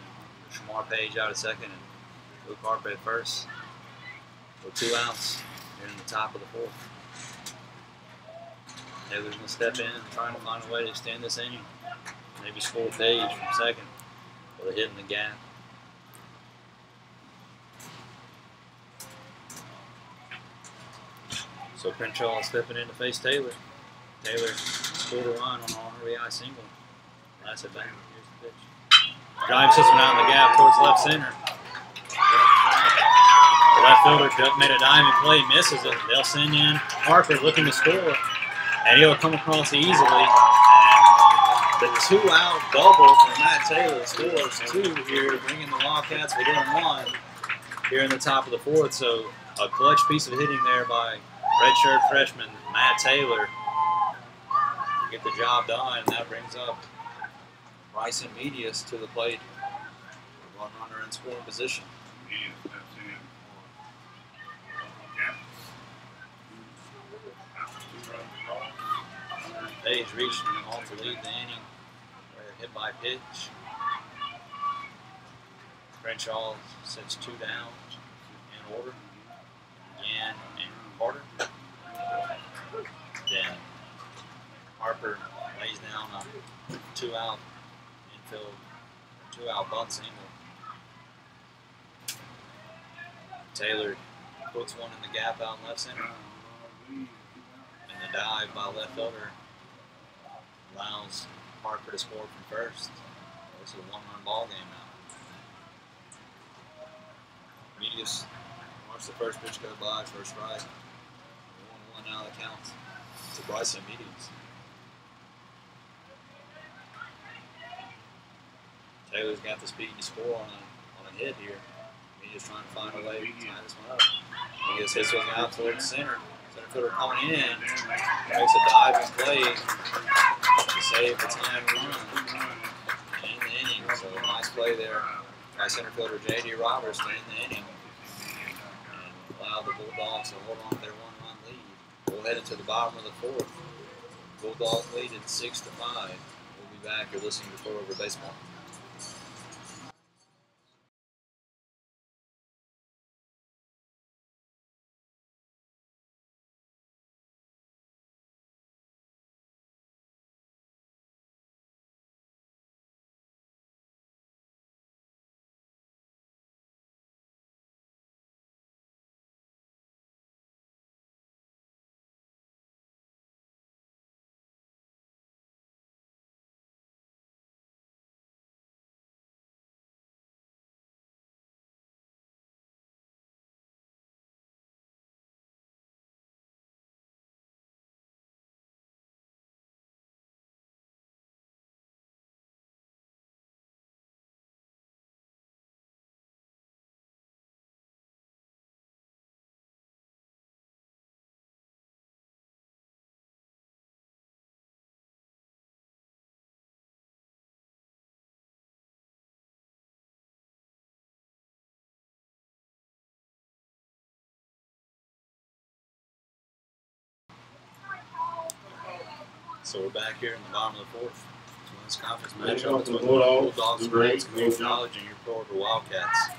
Shamar Page out at second, and Luke Harper at first. With 2 outs here in the top of the 4th. Taylor's going to step in, trying to find a way to extend this inning. Maybe score Page from second with a hit in the gap. So Crenshaw stepping in to face Taylor. Taylor scored a run on an RBI single. Last at bat. Here's the pitch. Drives this one out in the gap towards left center. The left fielder made a diving play, misses it. They'll send in Harper looking to score, and he'll come across easily. And the 2-out double from Matt Taylor scores 2 here, bringing the Wildcats within 1 here in the top of the 4th. So a clutch piece of hitting there by redshirt freshman Matt Taylor to get the job done, and that brings up Bryson Medius to the plate. One runner in scoring position. Page reached on to lead the inning. Hit by pitch. Crenshaw sets 2 down in order. Again, and Carter. Then Harper lays down a 2-out infield, 2-out bunt single. Taylor puts one in the gap out in left center. And the dive by left fielder allows Parker to score from first. It's a one-run ball game now. Medius, watch the first pitch go by, first strike. 1-1 now that counts to Bryson Medius. Taylor's got the speed to score on a hit here. Medius trying to find a way to tie this one up. Medius hits one out towards center. Center fielder coming in. Makes a diving play to save the tying run in the inning. So a nice play there by center fielder J.D. Roberts to end the inning and allow the Bulldogs to hold on to their one-run lead. We'll head into the bottom of the fourth. Bulldogs lead at 6-5. We'll be back. You're listening to 4 Over Baseball. So we're back here in the bottom of the fourth. So this conference matchup between the Bulldogs and Coach College and your Pro River Wildcats.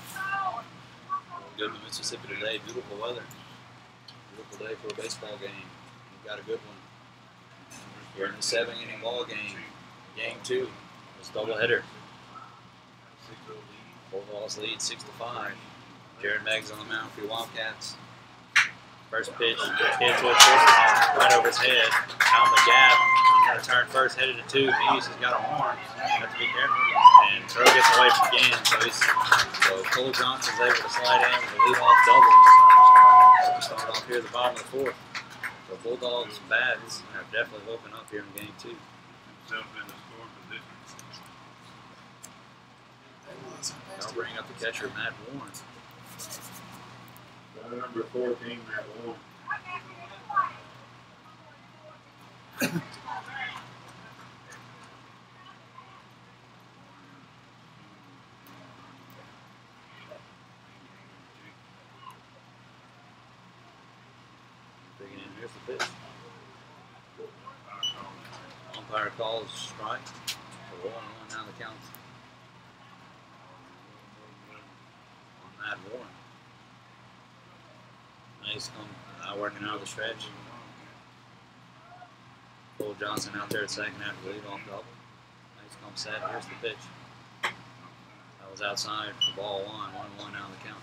Good to Mississippi today. Beautiful weather. Beautiful day for a baseball game. We've got a good one. We're in the 7-inning ball game. Game 2. It's doubleheader. Bulldogs lead 6-5. Jared Meggs on the mound for your Wildcats. First pitch, hit to a shortstop, right over his head, down the gap. He's going to turn first, headed to 2. Medius has got a horn. You have to be careful. And throw gets away from again. So Cole Johnson's able to slide in with a leadoff double. So we start off here at the bottom of the fourth. The Bulldogs' bats have definitely woken up here in game 2. I'll bring up the catcher, Matt Warren. Number 14, Matt Warren. Bringing in, here's the pitch. Umpire calls strike. So 1-1 now the count on Matt Warren. Nice come working out of the stretch. Cole Johnson out there at second after the leadoff double. Nice come set. Here's the pitch. That was outside for ball 1. 1-1 now the count.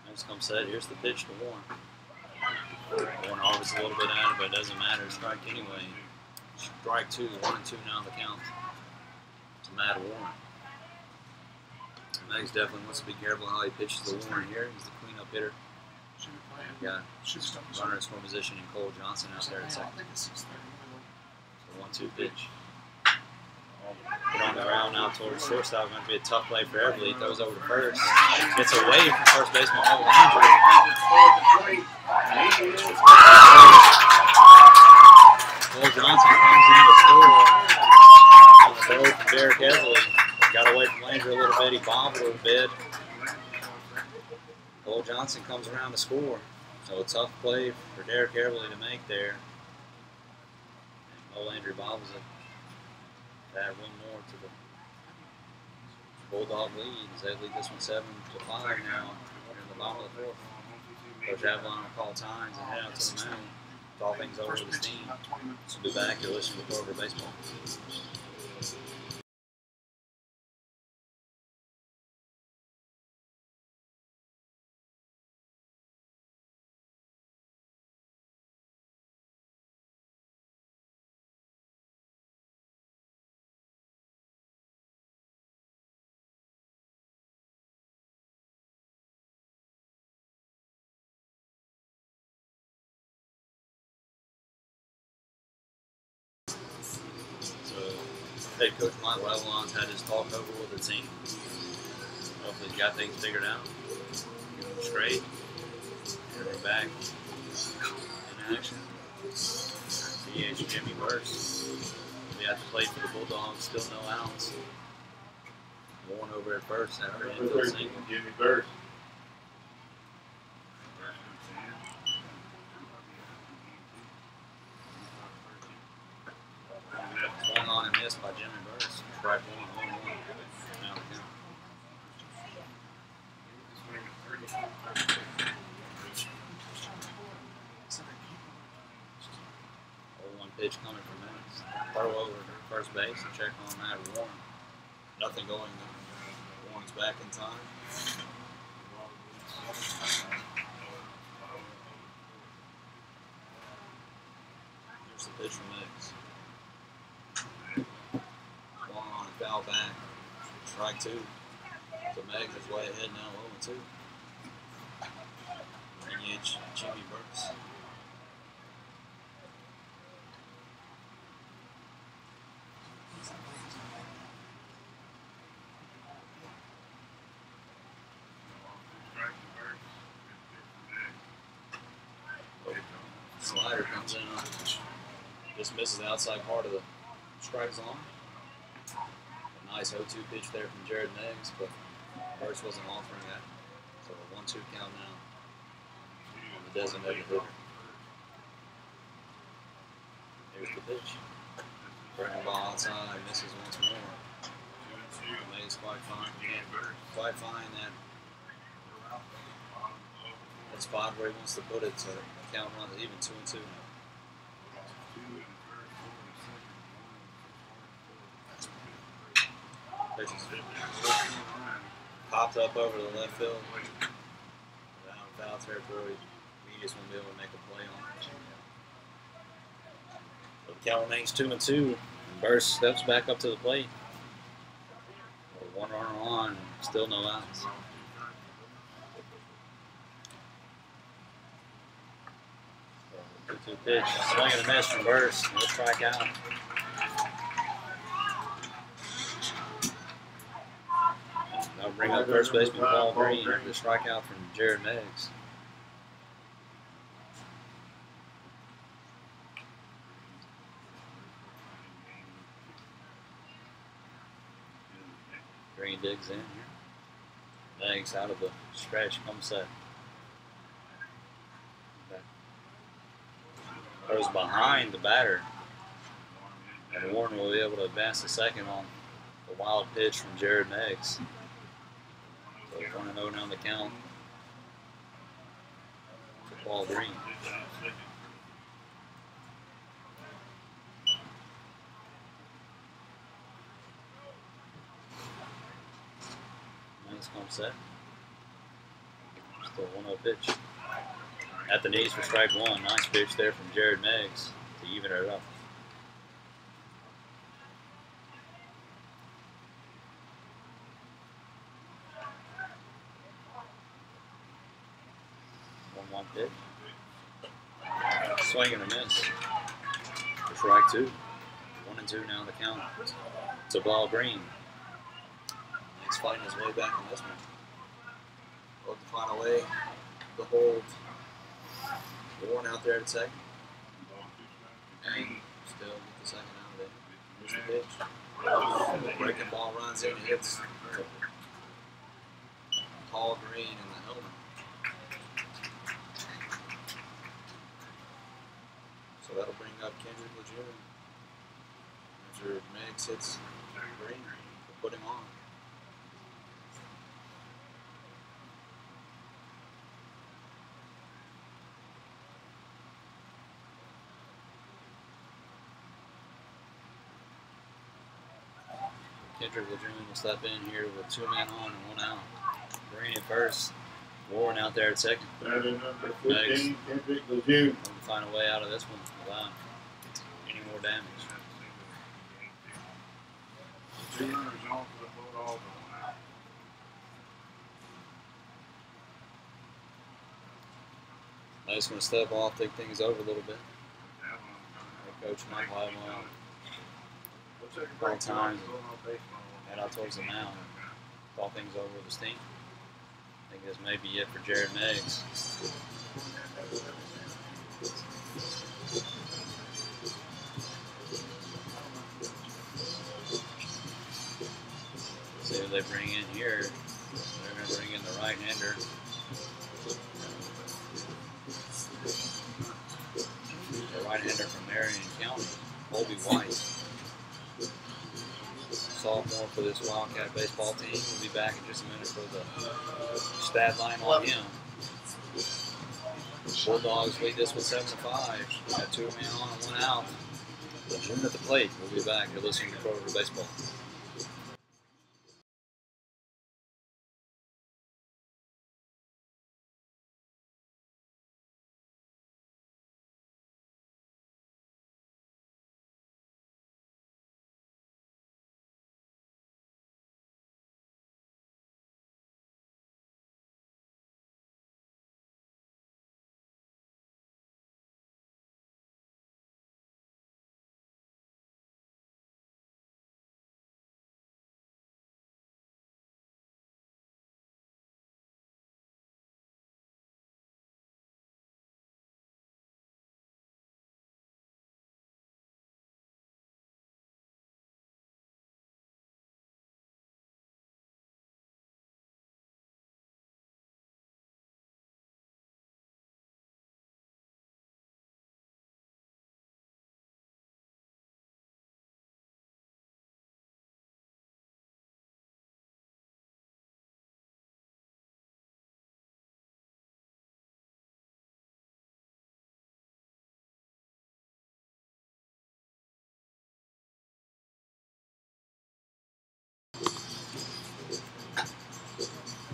Nice come set. Here's the pitch to Warren. Warren obviously a little bit out of it, but it doesn't matter. Strike anyway. Strike 2. 1-2 now the count. To Matt Warren. Meggs definitely wants to be careful how he pitches to Warren here. He's the cleanup hitter. Got runner in scoring position in Cole Johnson out there at second. So 1-2 pitch. Put on the ground now towards shortstop. Going to be a tough play for Everly. Throws over to first. Gets away from first baseman Holmes. Cole Johnson comes in to score on the throw from Derek Everly. Got away from Landry a little bit. He bobbled a little bit. Cole Johnson comes around to score. So a tough play for Derek Everly to make there. And Landry bobbles it. Add one more to the Bulldog lead as they lead this one 7-5 now. We're in the bottom of the fourth. Coach Avalon will call times and head out to the mound. Talk things over with his team. We'll be back. You're listening to Clover Baseball. Head coach Mike Avalon's had his talk over with the team. Hopefully he's got things figured out. Get them straight. Get them back in action. DH Jimmy Burst. We have to play for the Bulldogs. Still no outs. Warren over at first after an infield single. Jimmy Burst. Swung on and missed by Jimmy Burst. Strike one, home one. Now the count. 0-1 pitch coming from Max. Throw over to first base and check on that Warren. Nothing going though. Warren's back in time. Here's the pitch from Max. Swung on and foul back. Strike two. So Megs is way ahead now, 0-2. Lineage Jimmy Burks. Slider comes in, just misses the outside part of the strike zone. A nice 0-2 pitch there from Jared Meggs, but Burks wasn't offering that. So a 1-2 count now on the designated hitter. Here's the pitch. Breaking ball outside, misses once more. Meggs quite fine. Quite fine that spot where he wants to put it, so the count runs even 2-2 now. Pitches popped up over the left field. Down in foul territory. He just won't be able to make a play on it. So the count remains 2-2. And Burst steps back up to the plate. One runner on, still no outs. 2-2 pitch. Swing and a miss from Burst. No strikeout. That'll bring up first baseman Paul Green after the strikeout from Jared Meggs. Green digs in here. Meggs out of the stretch, comes set. Throws behind the batter. And Warren will be able to advance to second on the wild pitch from Jared Meggs. So 1-0 now on the count for Paul Green. Meggs comes set. Still 1-0 pitch. At the knees for strike one. Nice pitch there from Jared Meggs to even it up. One pitch. Swing and a miss for strike two. 1-2 now on the count. It's a ball Green. He's fighting his way back in this one. Looking to find a way to hold Warren out there at second. And still get the second out of it. Here's the pitch. Breaking ball runs in, hits Paul Green in the helmet. So that'll bring up Kendrick Lejeune. After Meggs hits Green, we'll put him on. Kendrick Lejeune will step in here with 2 men on and 1 out. Green at first. Warren out there at second. Batting number 15, Kendrick Lejeune. Looking to find a way out of this one without any more damage. 2 runners on for the Bulldogs and 1 out. I just want to step off, take things over a little bit. Coach Michael had one all time, head out towards the mound, thought things over with his team. I think this may be it for Jared Meggs. See who they bring in here. They're going to bring in the right-hander. The right-hander from Marion County, Colby White. Sophomore for this Wildcat baseball team. We'll be back in just a minute for the stat line on him. Bulldogs lead this with 7-5. Got 2 men on and 1 out. Lejeune at the plate. We'll be back. You're listening to Pro River Baseball.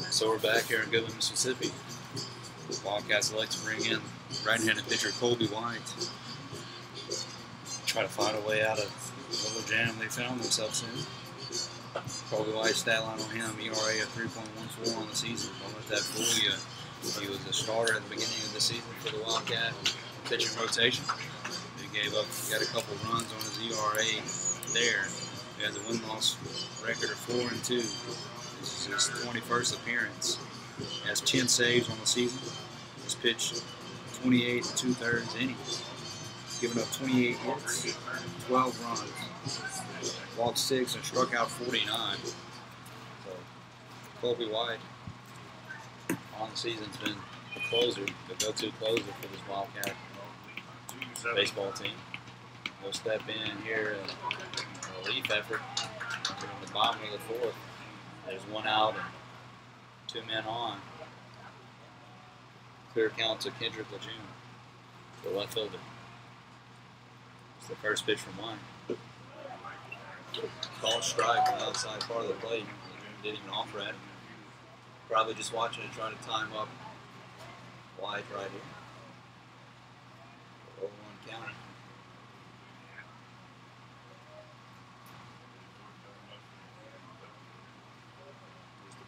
So we're back here in Goodland, Mississippi. Wildcats like to bring in right-handed pitcher Colby White. Try to find a way out of the little jam they found themselves in. Colby White's stat line on him, ERA of 3.14 on the season. Don't let that fool you. He was a starter at the beginning of the season for the Wildcat pitching rotation. He got a couple runs on his ERA there. He has a win-loss record of 4-2. This is his 21st appearance. He has 10 saves on the season. He's pitched 28 2/3 innings. Given up 28 hits, 12 runs, walked 6, and struck out 49. So Colby White on the season's been the closer, the go-to closer for this Wildcat baseball team. He'll step in here in a relief effort during the bottom of the 4th. There's 1 out and 2 men on. Clear count to Kendrick Lejeune, the left fielder. It's the first pitch from White. Call strike on the outside part of the plate. Lejeune didn't even offer at it. Probably just watching it, trying to time up White right here. 0-1 counter.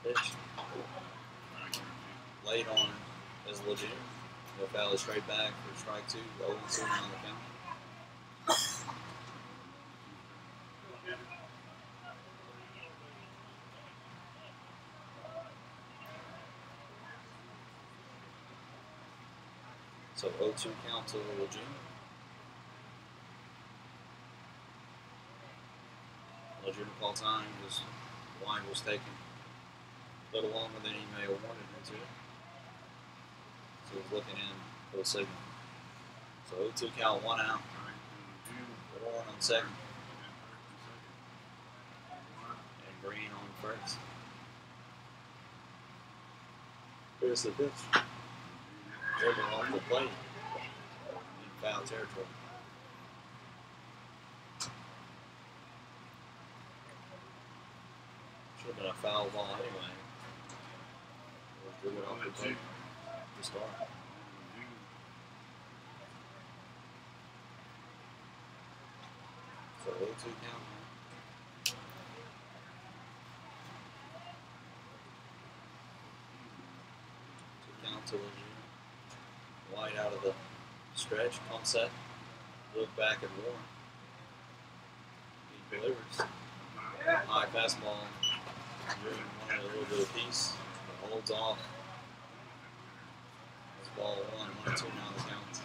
Pitch. Late on is Lejeune. He'll foul it straight back for strike 2. 0-2 on the count. So 0-2 count to Lejeune. Lejeune call time was White was taken a little longer than he may have wanted him to. So he's looking in for the signal. So 0-2 count, 1 out. Warren on second. And Green on first. Here's the pitch. Dribbling off the plate in foul territory. Should have been a foul ball anyway. Drew it off the plate to start. So 0-2 count. 2 count to Lejeune. White out of the stretch, pump set. Look back at Warren. He delivers. High fastball. Drew wanted a little bit of peace, but holds off. It's ball 1-2 now the count.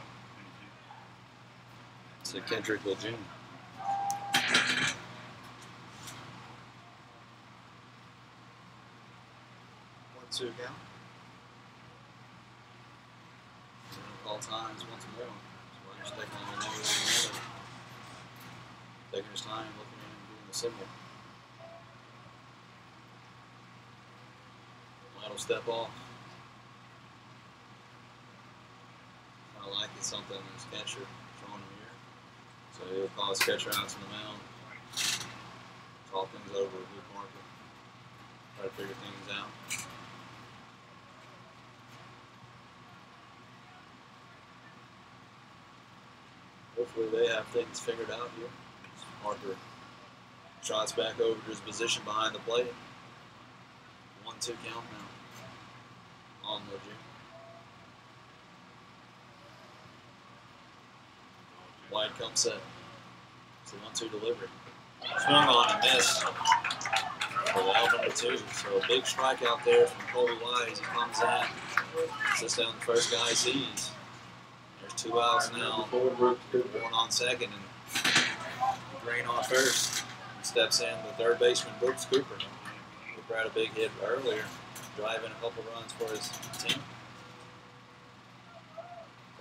To Kendrick Lejeune. 1-2 count. Call times once more. So we're just taking on another. Taking his time, looking at him, doing the symbol. That'll step off. Kind of like it's something his catcher showing him here. So he'll call his catcher out to the mound. Talk things over with Luke Marker. Try to figure things out. Hopefully they have things figured out here. Marker shots back over to his position behind the plate. 1-2 count now on Lejeune. Wide comes set. It's a 1-2 delivery. Swung on and missed for the out number 2. So a big strikeout there from Colby White as he comes in. Sits down the first guy he sees. There's 2 outs now. One on second and Green on first. He steps in the third baseman, Brooks Cooper. Cooper had a big hit earlier, driving a couple runs for his team.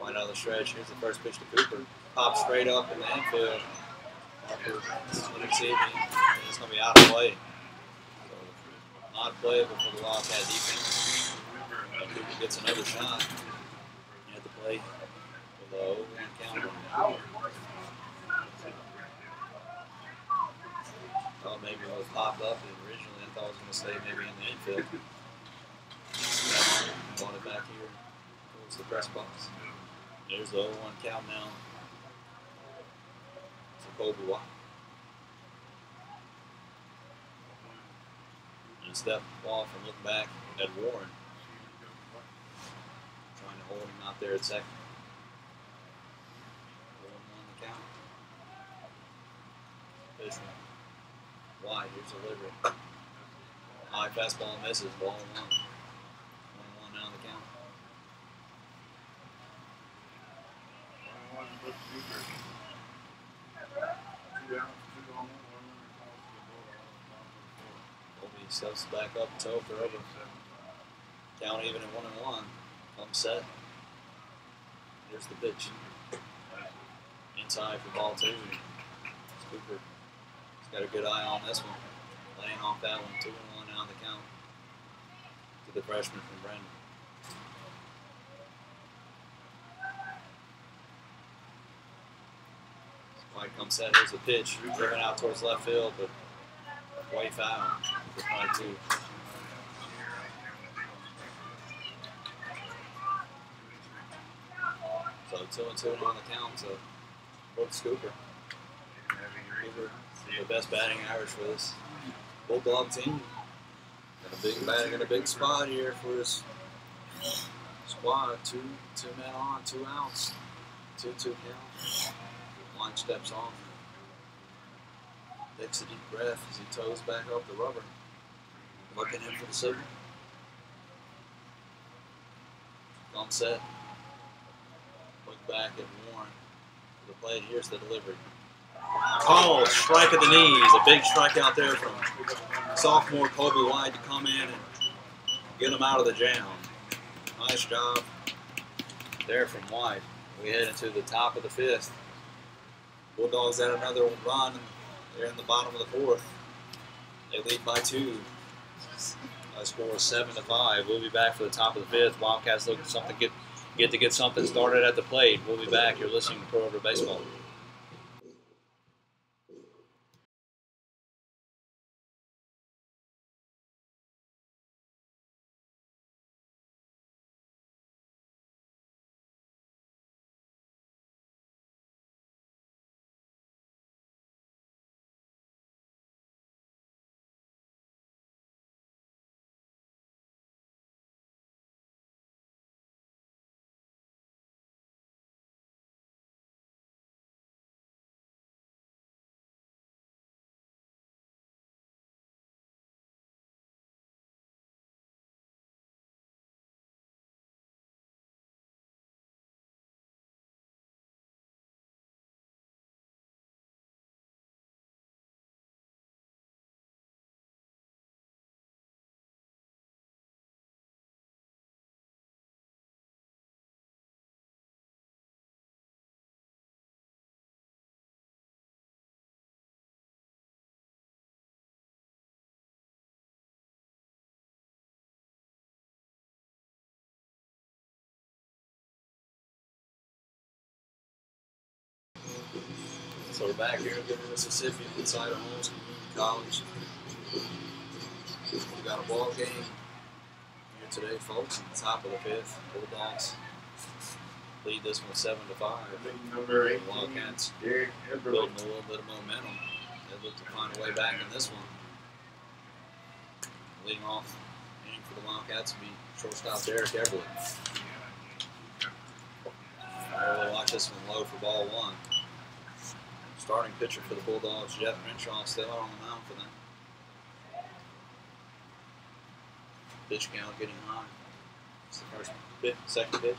Wide out of the stretch. Here's the first pitch to Cooper. Pops straight up in the infield. Marker receiving. It's going to be out of play. So, not playable for the Wildcat defense. Cooper gets another shot at the plate with a 0-1 count. Thought maybe it was popped up originally. I thought it was going to stay maybe in the infield. Brought it back here towards the press box. There's the 0-1 count now. To Colby White. And step off and look back at Warren. Trying to hold him out there at second. 0-1 the count. Pitch White, here's a delivery. High fastball misses, ball 1. 1-1 now the count. Colby steps back up toe for over. Count even at 1-1. Come set. Here's the pitch. Inside for ball 2. Cooper. Got a good eye on this one. Laying off that one. 2-1 now the count to the freshman from Brandon. White comes set. Here's the pitch. Driven out towards left field, but way foul for strike 2. So 2-2 on the count to Brooks Cooper. Cooper, the best batting average for this Bulldog team. Got a big batting in a big spot here for his squad. Two men on, 2 outs. 2-2 count. Line steps on. Takes a deep breath as he toes back up the rubber. Looking in for the signal. Thumb set. Look back at Warren. For the plate, here's the delivery. Called, strike at the knees. A big strikeout there from sophomore Colby White to come in and get him out of the jam. Nice job there from White. We head into the top of the 5th. Bulldogs had another run. They're in the bottom of the 4th. They lead by 2. Our score is 7-5. We'll be back for the top of the 5th. Wildcats looking something get something started at the plate. We'll be back. You're listening to Pro River Baseball. So we're back here in Good Mississippi inside of Holmes Community College. We got a ball game here today, folks. At the top of the fifth, Bulldogs lead this one 7-5. Number 18, Wildcats Derek building a little bit of momentum. They look to find a way back in this one. Leading off inning for the Wildcats will be shortstop Derek Everly. Everly watch this one low for ball one. Starting pitcher for the Bulldogs, Jeff Crenshaw, still out on the mound for them. Pitch count getting high. It's the first pitch, second pitch.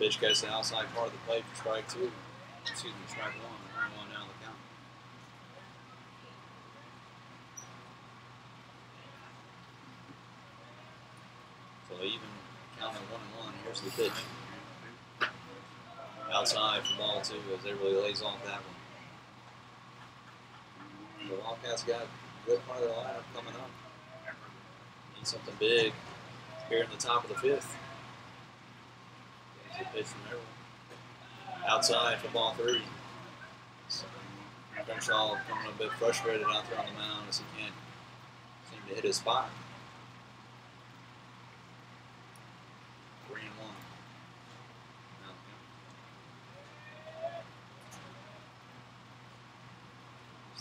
Pitch goes to the outside part of the plate for strike two. Excuse me, strike one. 1-1 now the count. So even count at 1-1. Here's the pitch. Outside for ball two as everybody lays off that one. The Wildcats got a good part of the lineup coming up. Need something big here in the top of the fifth. There's the pitch from everyone. Outside for ball three. Crenshaw coming a bit frustrated out there on the mound as he can't seem to hit his spot. 3-1.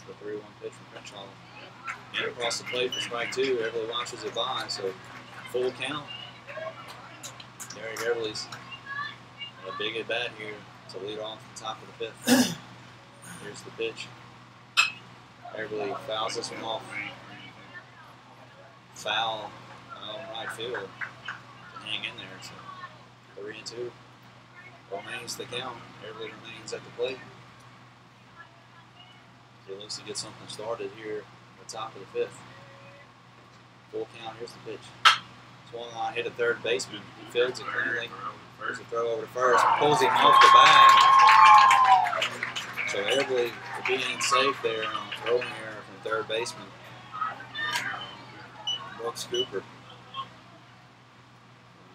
The 3-1 pitch from Crenshaw. And across the plate for strike two. Everly watches it by, so full count. Derek Everly's got a big at bat here to lead off the top of the fifth. Here's the pitch. Everly fouls this one off. Foul right field to hang in there. So 3-2. Remains the count. Everly remains at the plate. He looks to get something started here at the top of the fifth. Full count, here's the pitch. Swung on, hit a third baseman. He fields it cleanly. There's a throw over to first. Pulls him off the bag. So Everly being safe there on throwing error from third baseman. Brooks Cooper.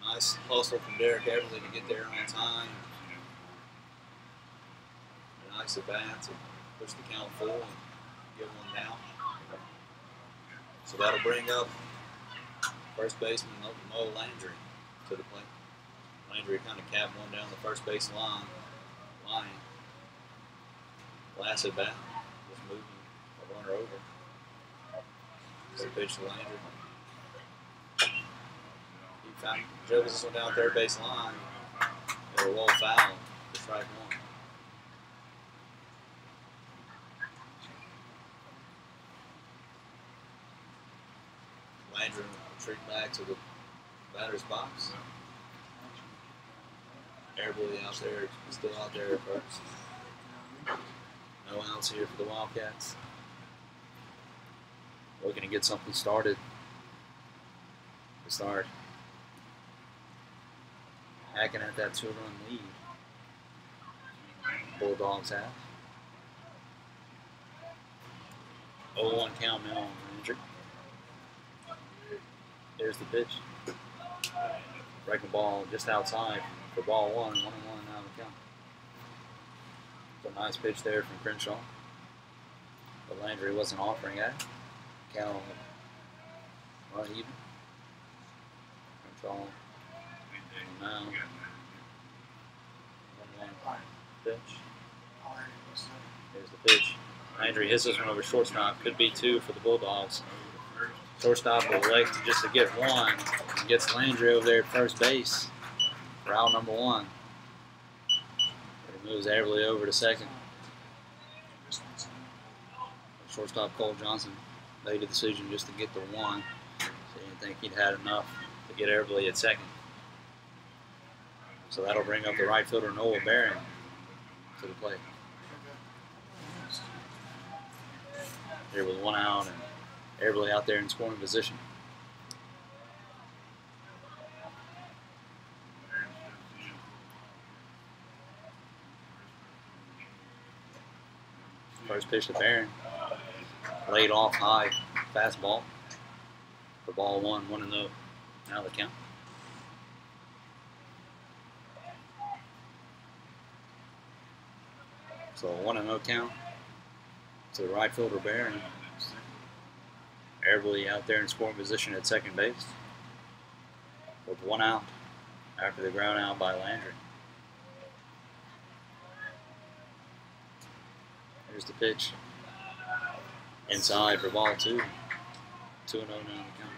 Nice hustle from Derek Everly to get there on time. Nice at bat to push the count full and get one down. So that'll bring up first baseman Mo Landry to the plate. Landry kind of capped one down the first base line. Last at bat, just moving a runner over. So pitch to Landry. He dribbles this one down third base line. It'll roll foul for strike one. Landry will retreat back to the batter's box. Everly out there, still out there at first. No outs here for the Wildcats. Looking to get something started to start hacking at that 2-run lead. Bulldogs have. 0-1 count now on Landry. There's the pitch. Breaking ball just outside for ball one. 1-1 now the count. It's a nice pitch there from Crenshaw. But Landry wasn't offering that. Count right even. Crenshaw. Now. 1-1 pitch. There's the pitch. Landry hits this one over shortstop. Could be two for the Bulldogs. Shortstop will elect just to get one. And gets Landry over there at first base for out number one. He moves Everly over to second. Shortstop Cole Johnson made a decision just to get the one. So he didn't think he'd had enough to get Everly at second. So that'll bring up the right fielder Noah Barron to the plate. Here with one out and Everly out there in scoring position. First pitch to Barron. Laid off high fastball for ball one, 1-0. Now the count. So a 1-0 count to the right fielder Barron. Everly out there in scoring position at second base with 1 out after the ground out by Landry. Here's the pitch. Inside for ball 2. 2-0 now in the count.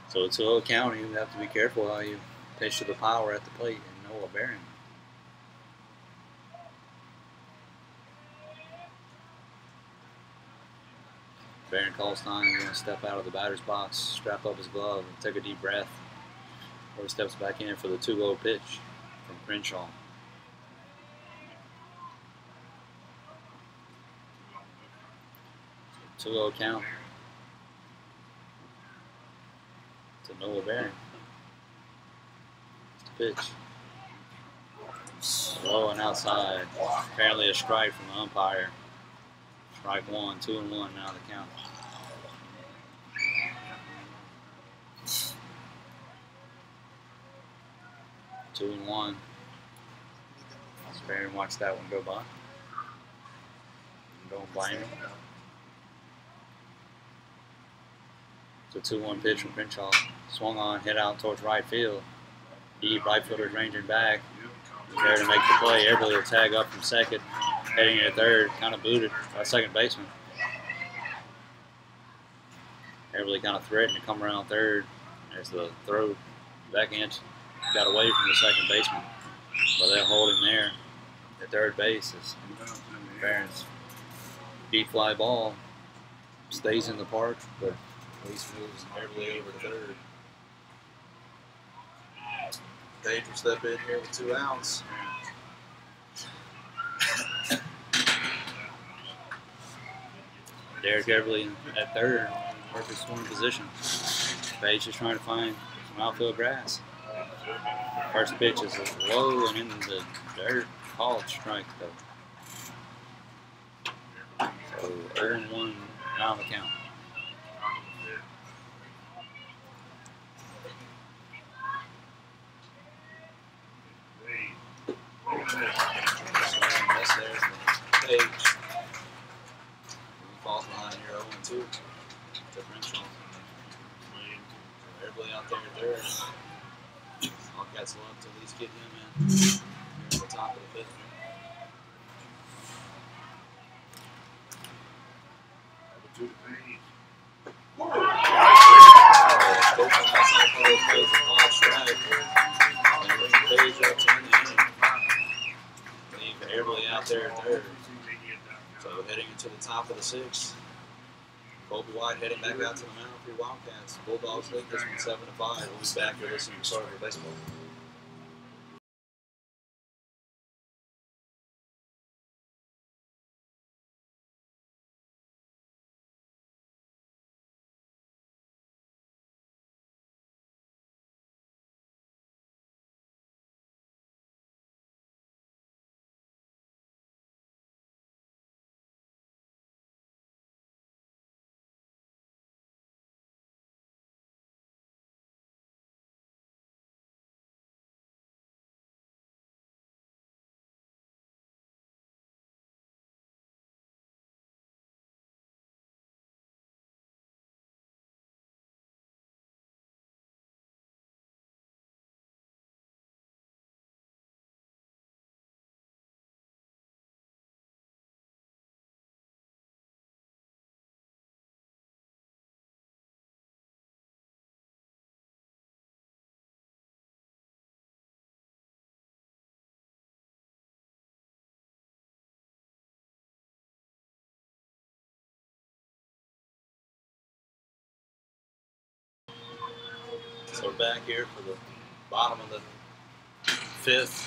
So it's a 2-0 count. You have to be careful how you pitch to the power at the plate and Noah Barron. Barron calls time. He's going to step out of the batter's box, strap up his glove, and take a deep breath before he steps back in for the 2-0 pitch from Crenshaw. So 2-0 count to Noah Barron. Pitch. Low and outside. Apparently a strike from the umpire. Strike 1, 2-1 now the count. Two and 1. Barron watched that one go by. Don't blame him. It's a 2-1 pitch from Crenshaw. Swung on, hit out towards right field. Deep right fielder's ranging back. He's there to make the play. Everly will tag up from second, heading into third. Kind of booted by second baseman. Everly kind of threatened to come around third as the throw back in got away from the second baseman. But they'll hold him there at third base as Barron's deep fly ball stays in the park, but At least moves Everly over to third. Page will step in here with 2 outs. Derek Everly at third, perfect scoring position. Page is trying to find some outfield grass. First pitch is low and in the dirt. Called strike though. So 0-1 now on the count. That's there for Page. He falls behind here 0-2 to Crenshaw. Everybody out there at third. Wildcats will have to at least get him in here at the top of the 5th. To the page. Page up to the inning. Leave Everly out there at third. So heading into the top of the 6th. Colby White heading back out to the mound for your Wildcats. Bulldogs lead this one 7-5. We'll be back here listening to Starter Baseball. So we're back here for the bottom of the 5th.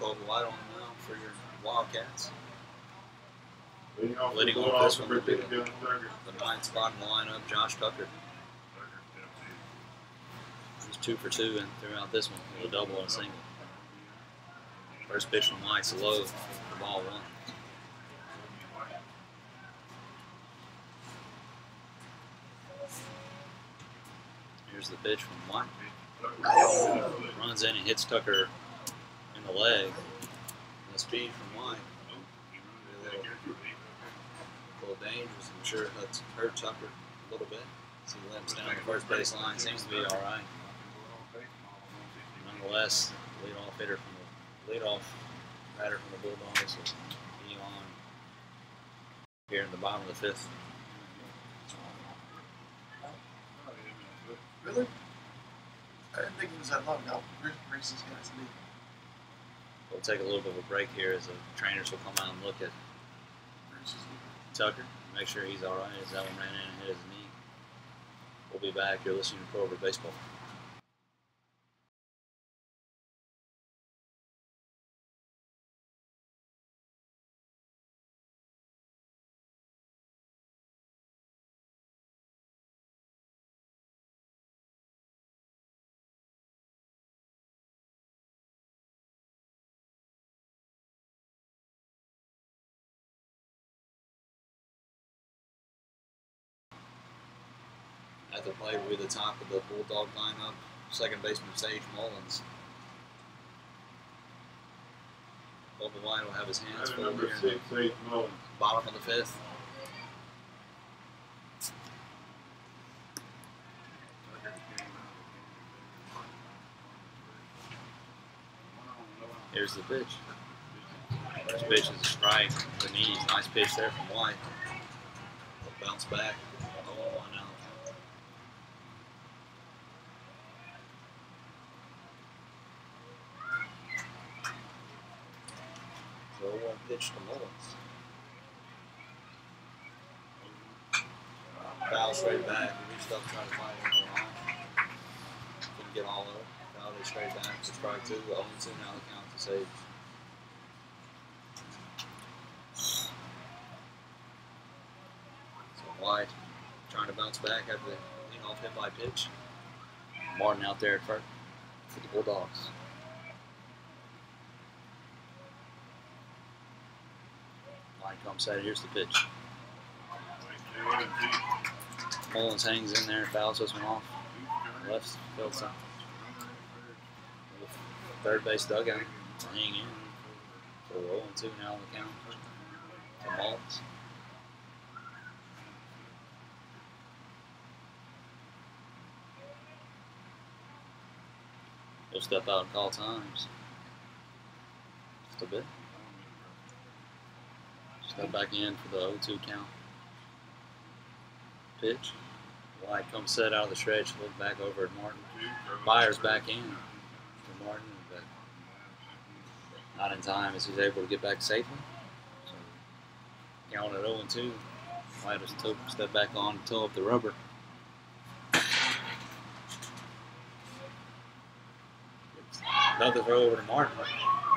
Colby White on the mound for your Wildcats. Leading off this one will be the 9th spot in the lineup, Josh Tucker. He's 2 for 2 and throughout this one with a double and a single. First pitch from White's low for ball 1. Here's the pitch from White. Runs in and hits Tucker in the leg. The speed from White. A little dangerous. I'm sure that's hurt Tucker a little bit. So he let him stand on the first base line. Seems to be all right. Nonetheless, leadoff hitter from the leadoff batter from the Bulldogs will be on here in the bottom of the fifth. Really? I didn't think it was that long. Now, race these guys to me. We'll take a little bit of a break here as the trainers will come out and look at Tucker, make sure he's all right as that one ran in and hit his knee. We'll be back. You're listening to Pro Over Baseball. At the plate will be the top of the Bulldog lineup, second baseman Sage Mullins. Bubba White will have his hands full here in the bottom of the fifth. Here's the pitch. First pitch is a strike. The knees. Nice pitch there from White. Bounce back. 0-1 now. So 0-1 pitch to Mullins. Foul straight back. He reached up trying to find him on the line. Couldn't get all up. Fouled it straight back. So strike 2. 0-2 now the count to Sage. White trying to bounce back after the lead-off hit by pitch. Martin out there at first for the Bulldogs. White comes set. Here's the pitch. Mullins hangs in there and fouls this one off. Left field side. Third base dugout to hang in. So 0-2 now on the count to Mullins. He'll step out and call times. Just a bit. Step back in for the 0-2 count. Pitch. White comes set out of the stretch. Look back over at Martin. Fires back in to Martin, but not in time as he's able to get back safely. So count at 0-2. White was step back on and toe up the rubber. Another throw over to Martin.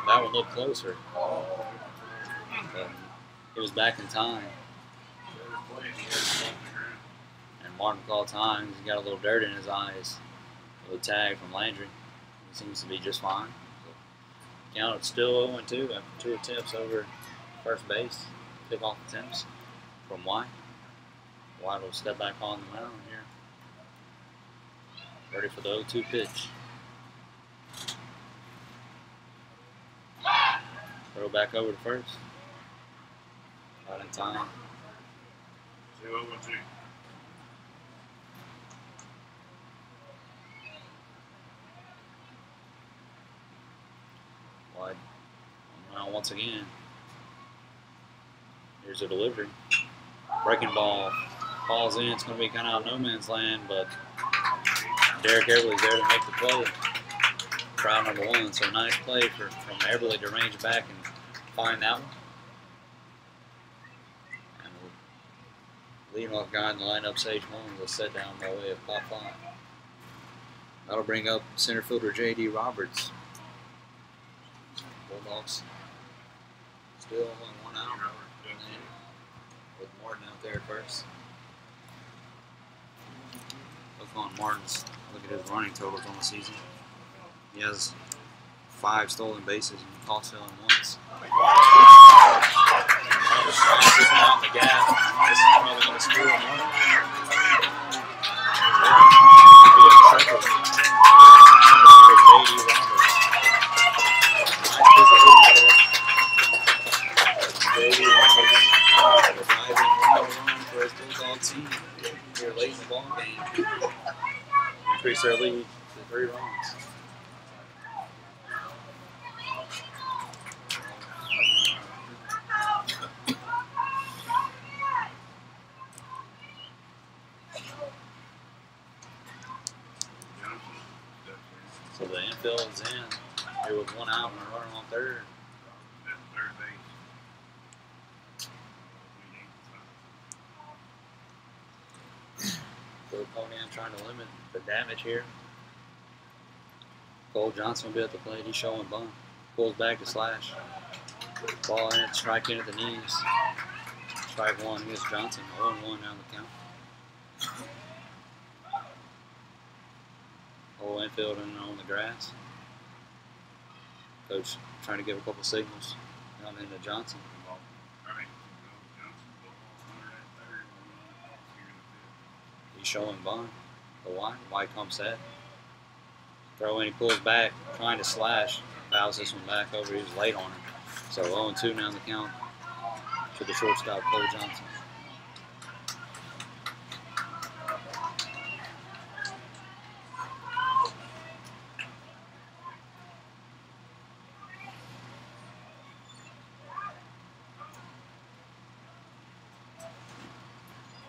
That one looked closer. But he was back in time. And Martin called time. He got a little dirt in his eyes. A little tag from Landry. He seems to be just fine. So, count it's still 0-2 after 2 attempts over first base. Pick off attempts from White. White will step back on the mound here. Ready for the 0-2 pitch. Throw back over to first. Right in time. 0-2. Wide. Now once again. Here's a delivery. Breaking ball. Falls in. It's going to be kind of out no man's land, but Derek Everly's there to make the play. Crowd number 1. So nice play from Everly to range back and find that one. And the leading off guy in the lineup, Sage Holmes, will set down by way of pop 5. That'll bring up center fielder J.D. Roberts. Bulldogs still only 1 out. With Martin out there at first. Look on Martin's. Look at his running totals on the season. He has 5 stolen bases and caught stealing once. This one out in the gap. This is probably going to score one. Be a their lead to 3 runs. So the infield is in here with 1 out and a runner on third. So Pony in trying to limit the damage here. Cole Johnson will be at the plate. He's showing bunt. Pulls back to slash. Ball in it, strike in at the knees. Strike 1 against Johnson. 0-1 down the count. Whole infield in on the grass. Coach trying to give a couple signals down into Johnson. He's showing bunt. The White comes set. Throw in, he pulls back, trying to slash. Fouls this one back over. He was late on it. So 0-2 now in the count to the shortstop, Cole Johnson.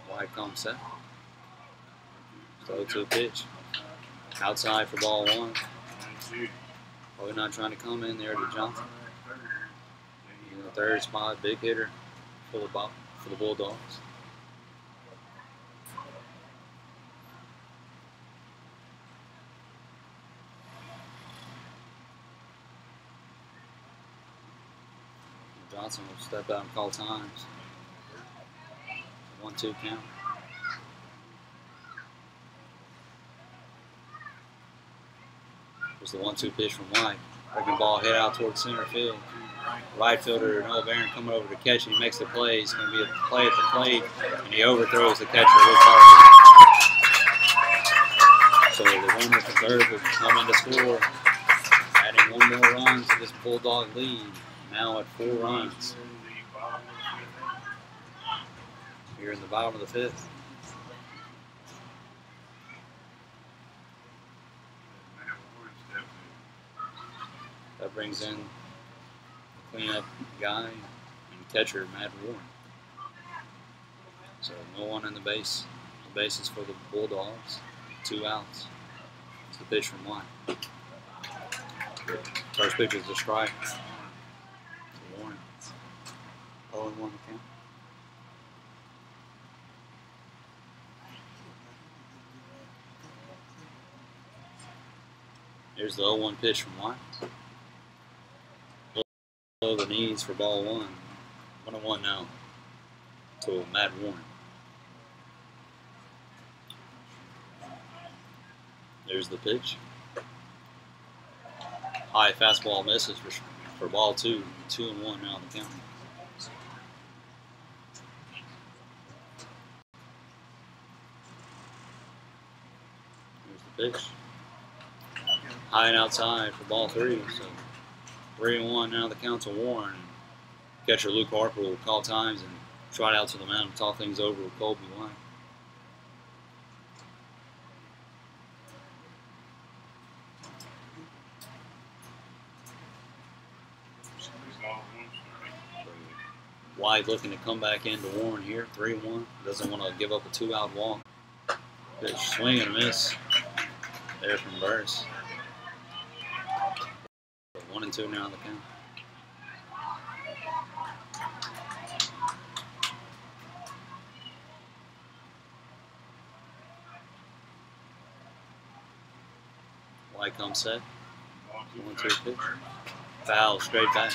White comes set. Throw to a pitch. Outside for ball 1. Probably not trying to come in there to Johnson. In the third spot, big hitter for the Bulldogs. Johnson will step out and call times. 1-2 count. Was the 1-2 pitch from White. Breaking ball hit out towards center field. Right fielder Noah Barron coming over to catch it. He makes the play. It's going to be a play at the plate, and he overthrows the catcher. So the runner from third will come in to score, adding 1 more run to this Bulldog lead. Now at 4 runs. Here in the bottom of the 5th. That brings in the cleanup guy and catcher, Matt Warren. So no one in the base. The bases for the Bulldogs. 2 outs. It's the pitch from White. First pitch is a strike. To Warren. 0-1 the count. Here's the 0-1 pitch from White. Below the knees for ball 1. 1-1 now to Matt Warren. There's the pitch. High fastball misses for ball 2. 2-1 now in the count. There's the pitch. High and outside for ball 3. So 3-1 now the count to Warren. Catcher Luke Harper will call times and trot out to the mound and talk things over with Colby White. White looking to come back into Warren here. 3-1. Doesn't want to give up a 2-out walk. Pitch swing and a miss there from Burris. 1-2 now on the count. White comes set. 1-2 pitch. Foul straight back.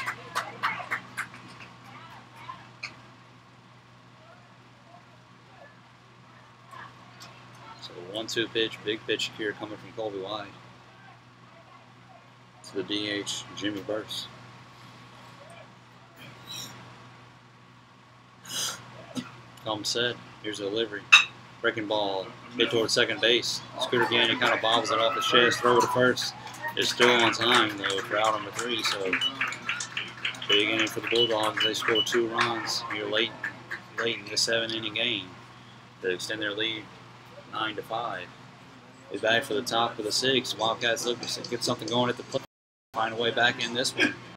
So 1-2 pitch, big pitch here coming from Colby White. To the DH, Jimmy Burse. Come set. Here's the delivery. Breaking ball. Hit towards second base. Scooter Gandy kind of bobbles it off his chest. Throw it to first. It's still on time, though, for out number 3. So, big inning for the Bulldogs. They scored 2 runs here late in the 7-inning game to extend their lead 9-5. He's back for the top of the 6th. Wildcats look to get something going at the plate. Find a way back in this one.